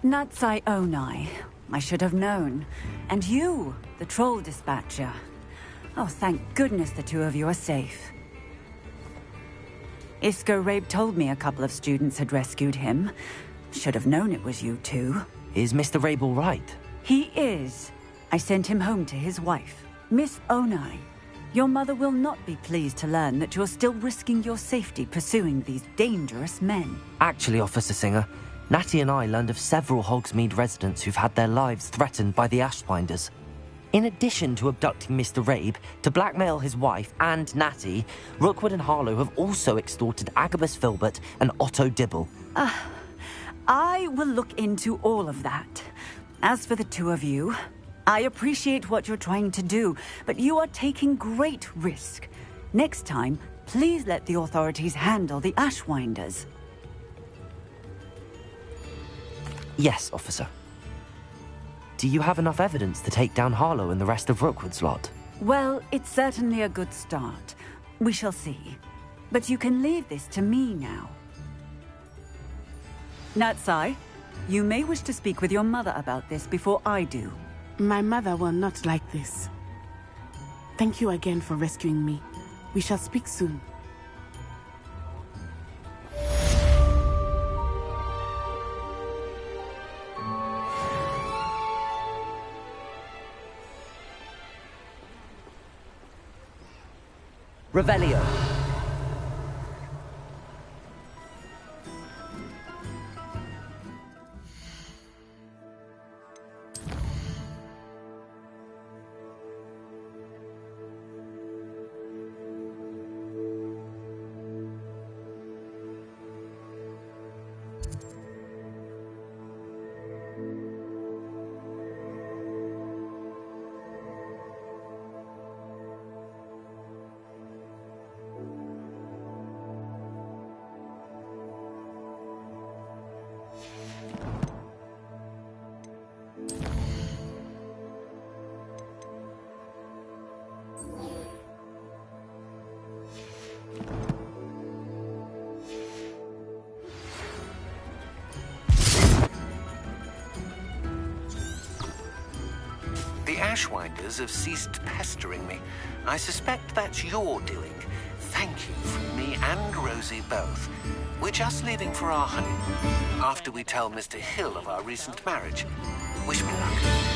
Speaker 9: Natsai Onai. I should have known. And you, the troll dispatcher. Oh, thank goodness the two of you are safe. Isco Rabe told me a couple of students had rescued him. Should have known it was you two.
Speaker 2: Is Mr. Rabe all right?
Speaker 9: He is. I sent him home to his wife, Miss Onai. Your mother will not be pleased to learn that you're still risking your safety pursuing these dangerous men.
Speaker 2: Actually, Officer Singer, Natty and I learned of several Hogsmeade residents who've had their lives threatened by the Ashbinders. In addition to abducting Mr. Rabe, to blackmail his wife and Natty, Rookwood and Harlow have also extorted Agabus Filbert and Otto Dibble.
Speaker 9: I will look into all of that. As for the two of you, I appreciate what you're trying to do, but you are taking great risk. Next time, please let the authorities handle the Ashwinders.
Speaker 2: Yes, officer. Do you have enough evidence to take down Harlow and the rest of Rookwood's lot?
Speaker 9: Well, it's certainly a good start. We shall see. But you can leave this to me now. Natsai, you may wish to speak with your mother about this before I do.
Speaker 12: My mother will not like this. Thank you again for rescuing me. We shall speak soon.
Speaker 2: Revelio.
Speaker 3: The Ashwinders have ceased pestering me. I suspect that's your doing. Thank you from me and Rosie both. We're just leaving for our honeymoon, after we tell Mr. Hill of our recent marriage. Wish me luck.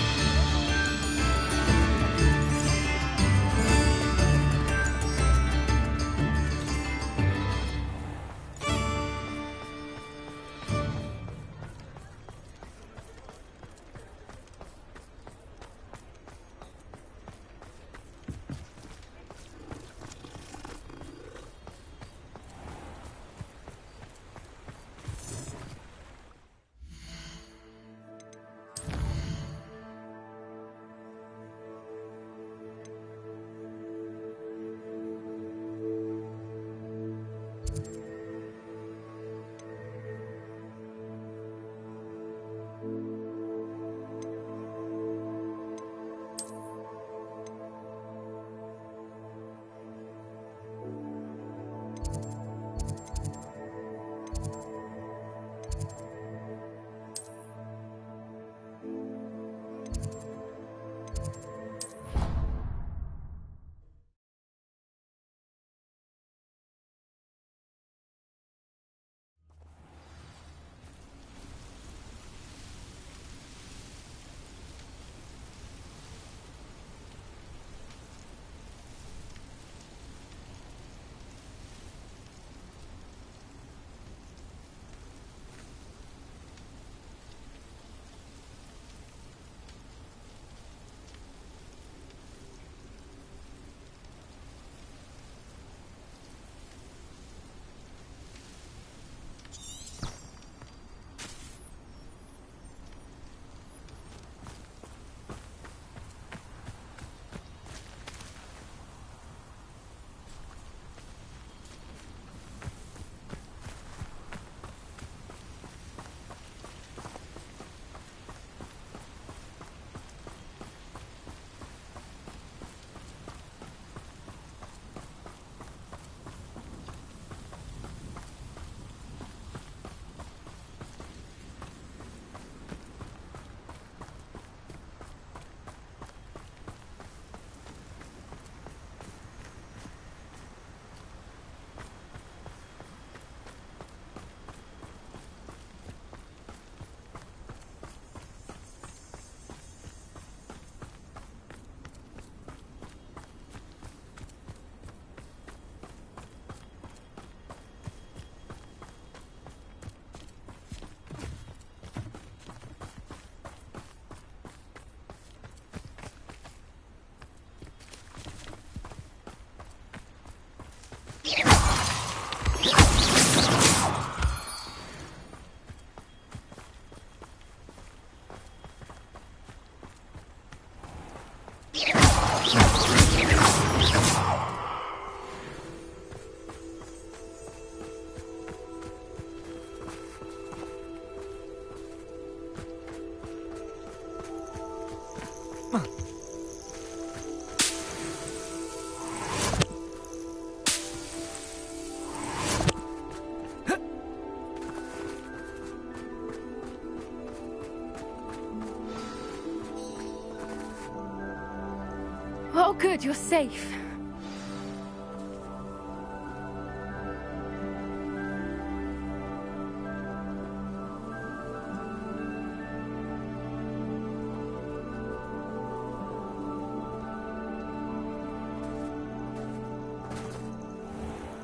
Speaker 1: Oh, good, you're safe.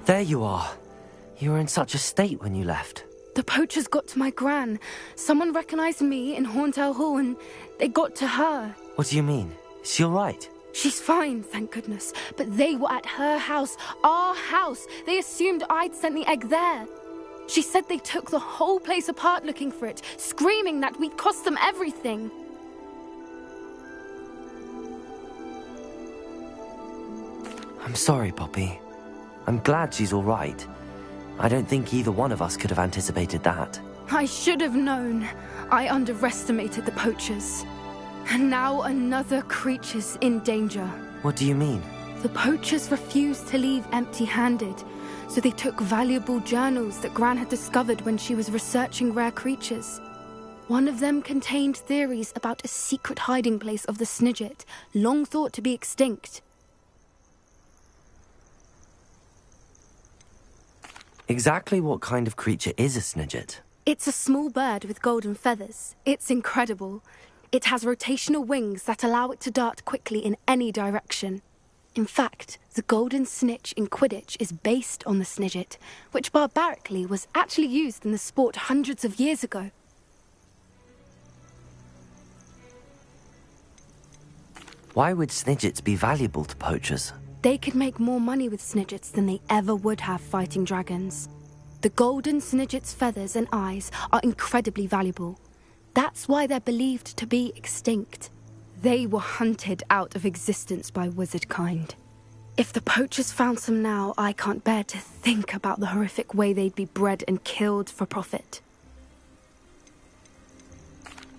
Speaker 2: There you are. You were in such a state when you left.
Speaker 1: The poachers got to my gran. Someone recognized me in Horndale Hall and they got to her.
Speaker 2: What do you mean? Is she all right?
Speaker 1: She's fine, thank goodness. But they were at her house, our house. They assumed I'd sent the egg there. She said they took the whole place apart looking for it, screaming that we'd cost them everything.
Speaker 2: I'm sorry, Poppy. I'm glad she's all right. I don't think either one of us could have anticipated that.
Speaker 1: I should have known. I underestimated the poachers. And now another creature's in danger.
Speaker 2: What do you mean?
Speaker 1: The poachers refused to leave empty-handed, so they took valuable journals that Gran had discovered when she was researching rare creatures. One of them contained theories about a secret hiding place of the Snidget, long thought to be extinct.
Speaker 2: Exactly what kind of creature is a Snidget?
Speaker 1: It's a small bird with golden feathers. It's incredible. It has rotational wings that allow it to dart quickly in any direction. In fact, the golden snitch in Quidditch is based on the Snidget, which barbarically was actually used in the sport hundreds of years ago.
Speaker 2: Why would Snidgets be valuable to poachers?
Speaker 1: They could make more money with Snidgets than they ever would have fighting dragons. The golden Snidget's feathers and eyes are incredibly valuable. That's why they're believed to be extinct. They were hunted out of existence by wizard kind. If the poachers found some now, I can't bear to think about the horrific way they'd be bred and killed for profit.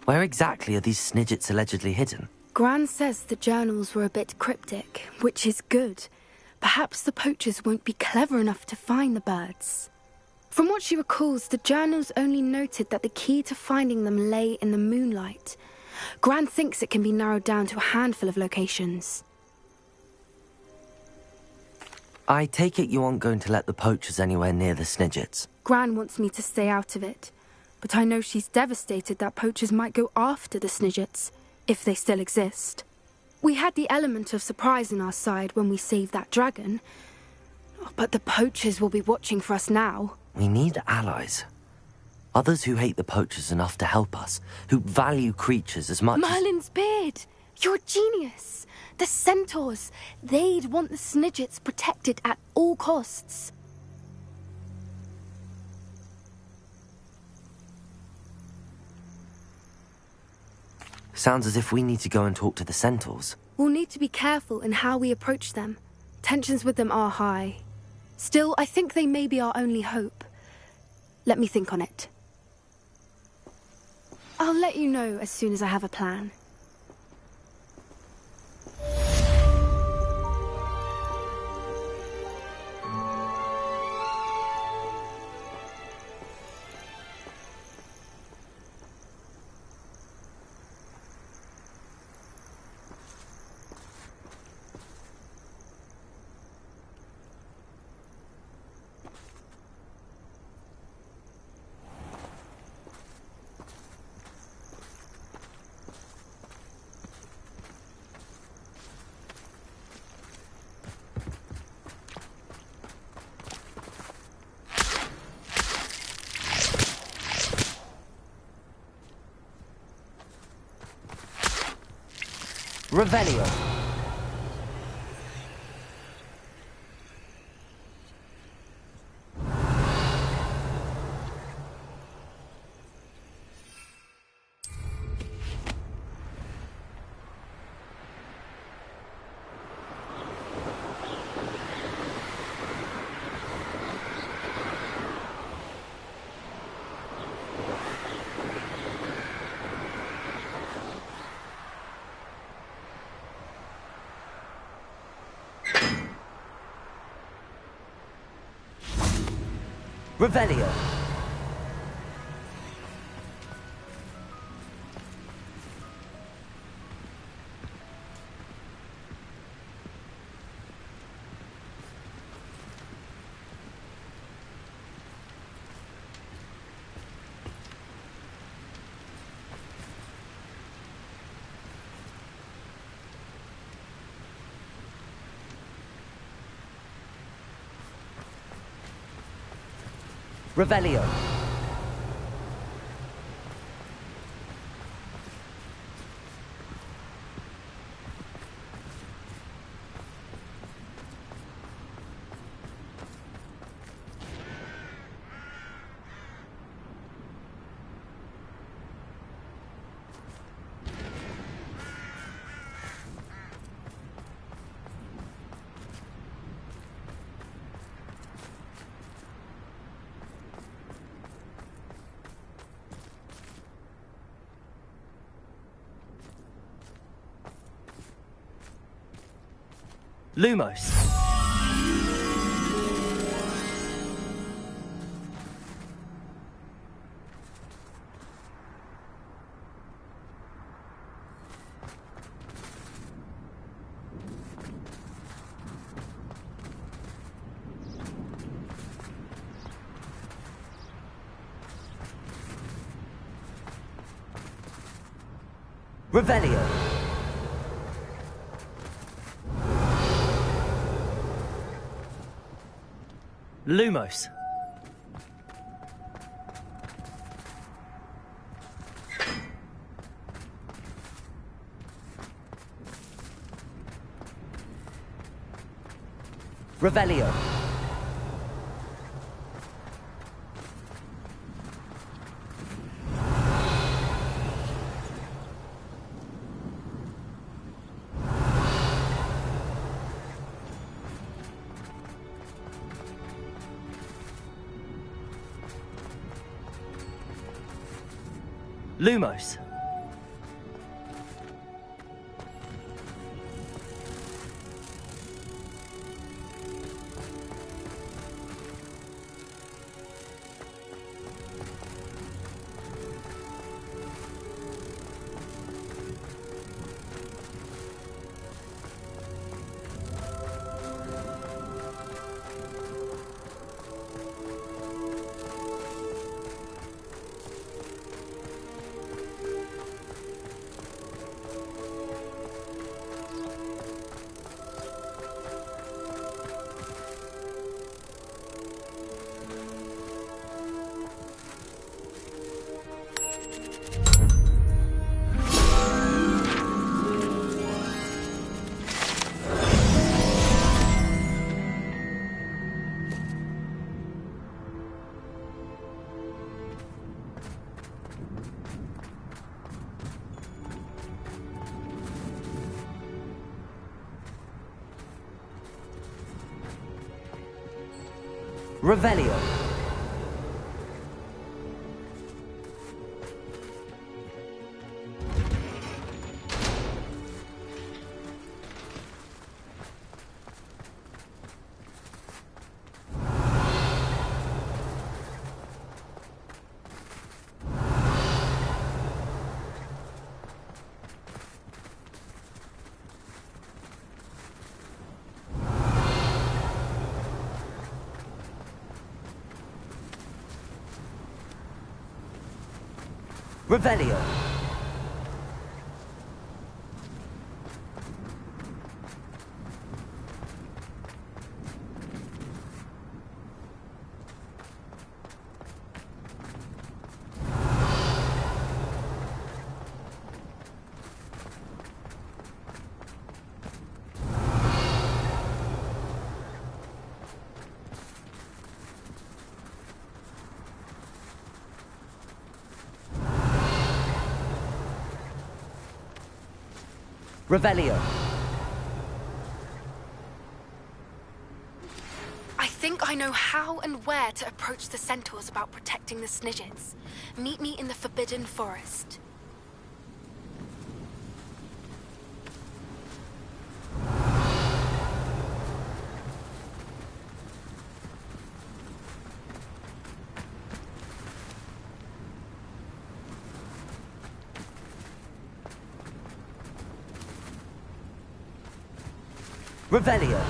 Speaker 2: Where exactly are these Snidgets allegedly hidden?
Speaker 1: Gran says the journals were a bit cryptic, which is good. Perhaps the poachers won't be clever enough to find the birds. From what she recalls, the journals only noted that the key to finding them lay in the moonlight. Gran thinks it can be narrowed down to a handful of locations.
Speaker 2: I take it you aren't going to let the poachers anywhere near the Snidgets?
Speaker 1: Gran wants me to stay out of it, but I know she's devastated that poachers might go after the Snidgets, if they still exist. We had the element of surprise on our side when we saved that dragon, but the poachers will be watching for us now.
Speaker 2: We need allies. Others who hate the poachers enough to help us, who value creatures as much
Speaker 1: Merlin's beard! You're a genius! The centaurs! They'd want the Snidgets protected at all costs.
Speaker 2: Sounds as if we need to go and talk to the centaurs.
Speaker 1: We'll need to be careful in how we approach them. Tensions with them are high. Still, I think they may be our only hope. Let me think on it. I'll let you know as soon as I have a plan.
Speaker 2: Revelio. Revelio. Revelio. Lumos. Revelio.
Speaker 16: Lumos.
Speaker 2: Revelio.
Speaker 16: Lumos.
Speaker 2: Revelio. Revelio. Revelio.
Speaker 1: I think I know how and where to approach the centaurs about protecting the Snidgets. Meet me in the Forbidden Forest.
Speaker 2: Revelio.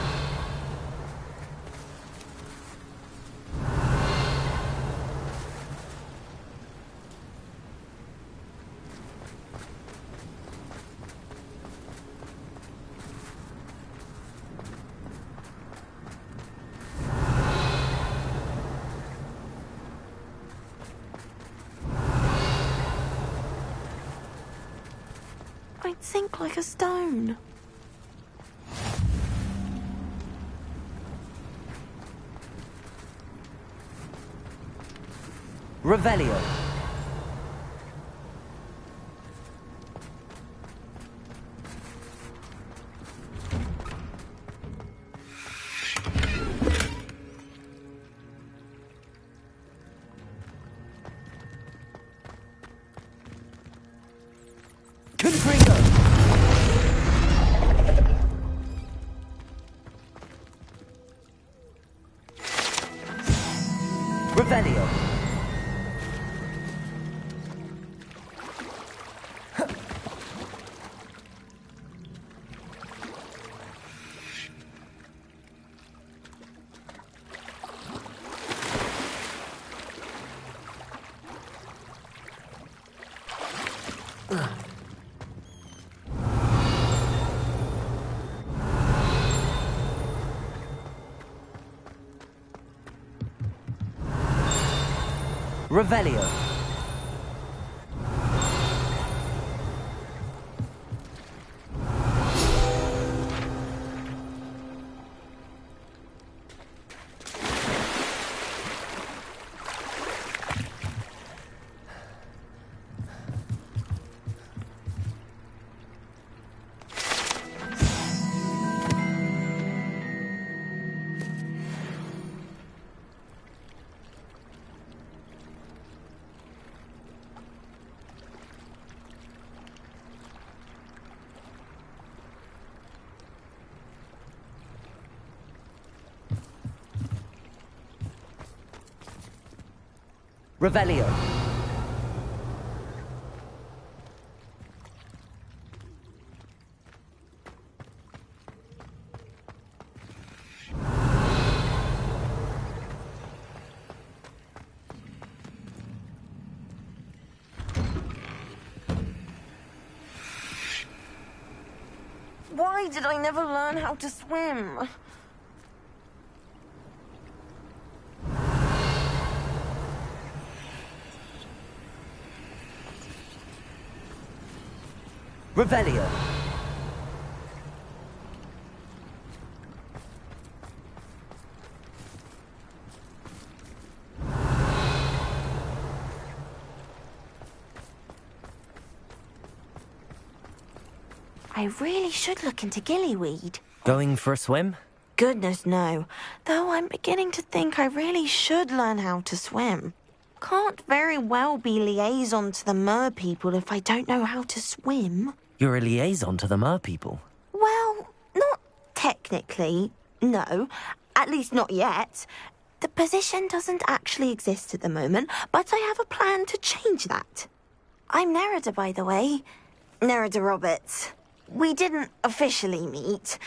Speaker 1: I'd sink like a stone.
Speaker 2: Revelio. Confringo. Revelio. Revelio. Revelio.
Speaker 18: Why did I never learn how to swim?
Speaker 2: Revelio.
Speaker 18: I really should look into gillyweed.
Speaker 2: Going for a swim?
Speaker 18: Goodness, no. Though I'm beginning to think I really should learn how to swim. Can't very well be liaison to the mer people if I don't know how to swim.
Speaker 2: You're a liaison to the mer people.
Speaker 18: Well, not technically, no. At least not yet. The position doesn't actually exist at the moment, but I have a plan to change that. I'm Nerida, by the way. Nerida Roberts. We didn't officially meet,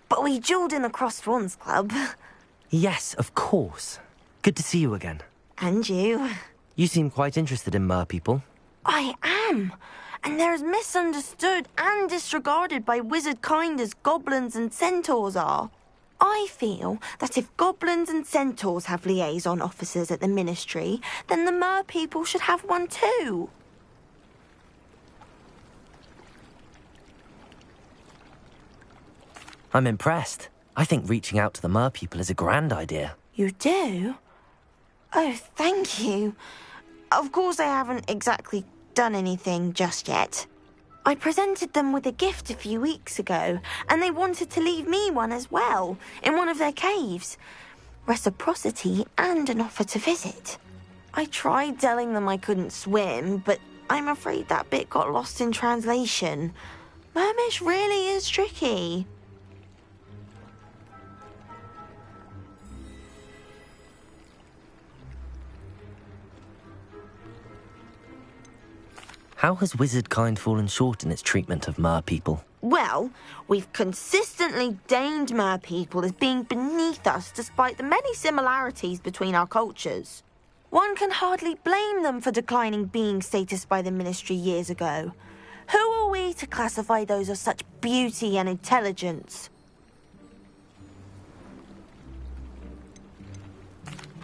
Speaker 18: but we duelled in the Crossed Swans Club.
Speaker 2: Yes, of course. Good to see you again.
Speaker 18: And you.
Speaker 2: You seem quite interested in mer people.
Speaker 18: I am. And they're as misunderstood and disregarded by wizard kind as goblins and centaurs are. I feel that if goblins and centaurs have liaison officers at the Ministry, then the mer people should have one too.
Speaker 2: I'm impressed. I think reaching out to the mer people is a grand idea.
Speaker 18: You do? Oh, thank you. Of course I haven't exactly done anything just yet. I presented them with a gift a few weeks ago, and they wanted to leave me one as well, in one of their caves. Reciprocity and an offer to visit. I tried telling them I couldn't swim, but I'm afraid that bit got lost in translation. Mermish really is tricky.
Speaker 2: How has wizard kind fallen short in its treatment of mer people?
Speaker 18: Well, we've consistently deigned mer people as being beneath us despite the many similarities between our cultures. One can hardly blame them for declining being status by the Ministry years ago. Who are we to classify those of such beauty and intelligence?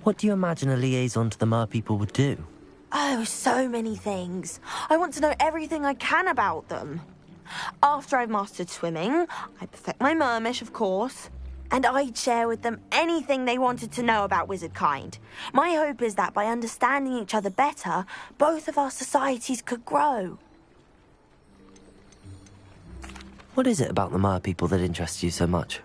Speaker 2: What do you imagine a liaison to the mer people would do?
Speaker 18: Oh, so many things. I want to know everything I can about them. After I've mastered swimming, I perfect my mermish, of course, and I'd share with them anything they wanted to know about wizard kind. My hope is that by understanding each other better, both of our societies could grow.
Speaker 2: What is it about the mer people that interests you so much?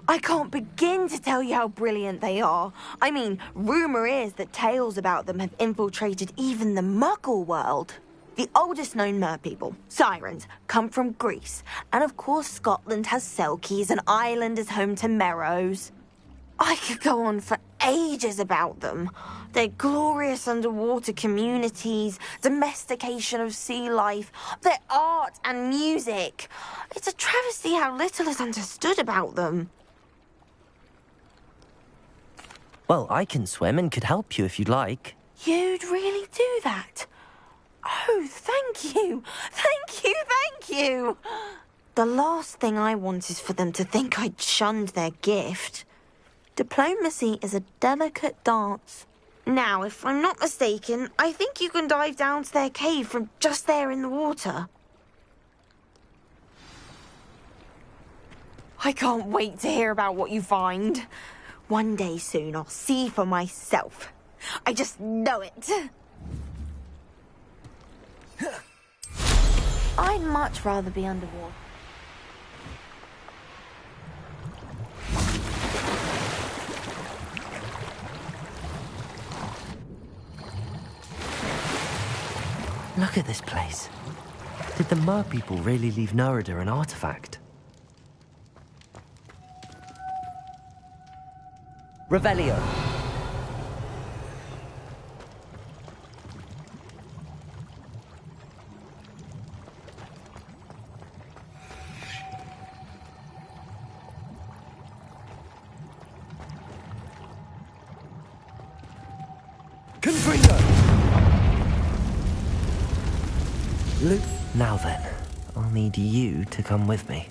Speaker 18: I can't begin to tell you how brilliant they are. I mean, rumour is that tales about them have infiltrated even the Muggle world. The oldest known mer people, sirens, come from Greece. And of course Scotland has Selkies and Ireland is home to Merrows. I could go on for ages about them. Their glorious underwater communities, domestication of sea life, their art and music. It's a travesty how little is understood about them.
Speaker 2: Well, I can swim and could help you if you'd like.
Speaker 18: You'd really do that? Oh, thank you. Thank you, thank you. The last thing I want is for them to think I'd shunned their gift. Diplomacy is a delicate dance. Now, if I'm not mistaken, I think you can dive down to their cave from just there in the water. I can't wait to hear about what you find. One day soon, I'll see for myself. I just know it. I'd much rather be underwater.
Speaker 2: Look at this place. Did the Mer people really leave Nerida an artifact? Revelio.
Speaker 11: Confringo!
Speaker 2: Luke. Now then, I'll need you to come with me.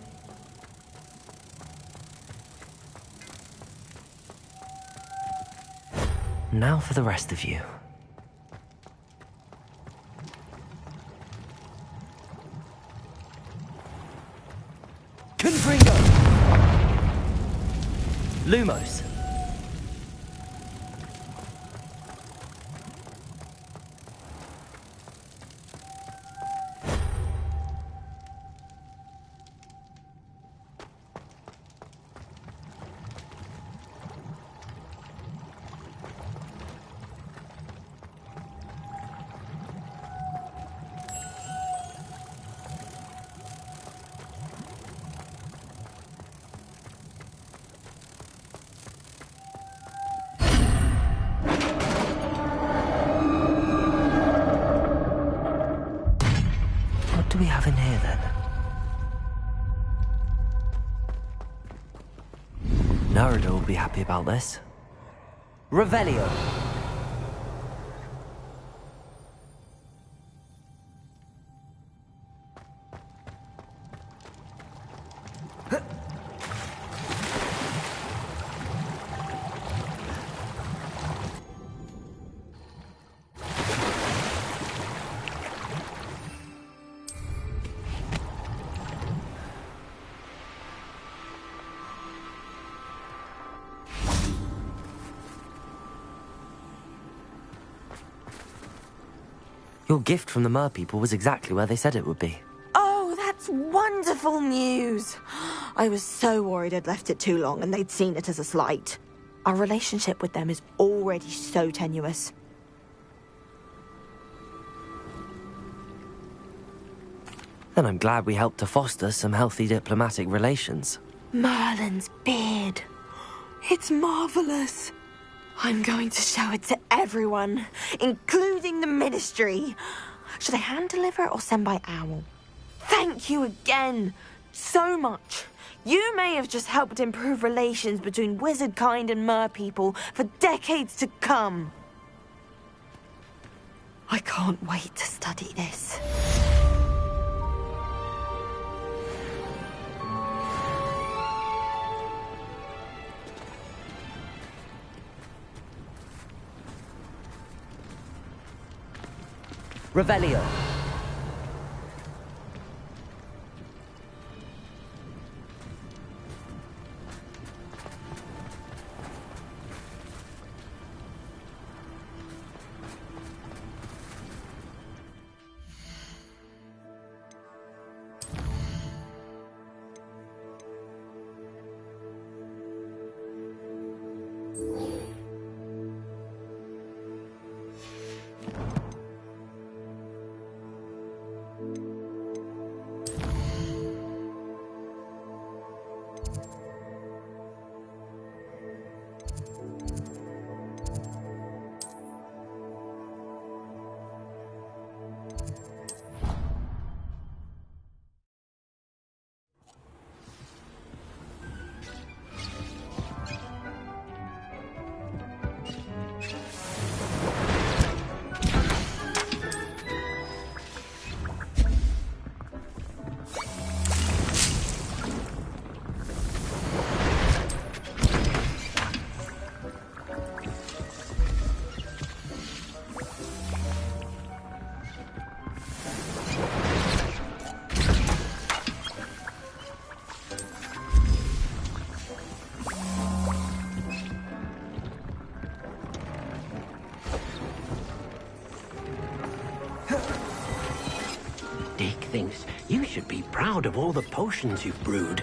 Speaker 2: Now for the rest of you.
Speaker 11: Confringo!
Speaker 2: Lumos. What do we have in here, then? Nerida will be happy about this. Revelio. Your gift from the Mer people was exactly where they said it would be.
Speaker 18: Oh, that's wonderful news. I was so worried I'd left it too long and they'd seen it as a slight. Our relationship with them is already so tenuous.
Speaker 2: Then I'm glad we helped to foster some healthy diplomatic relations.
Speaker 18: Merlin's beard. It's marvelous. I'm going to show it to everyone, including the Ministry. Should I hand deliver it or send by owl? Thank you again, so much. You may have just helped improve relations between wizard kind and Mer people for decades to come. I can't wait to study this.
Speaker 2: Revelio.
Speaker 14: Fig thinks you should be proud of all the potions you've brewed.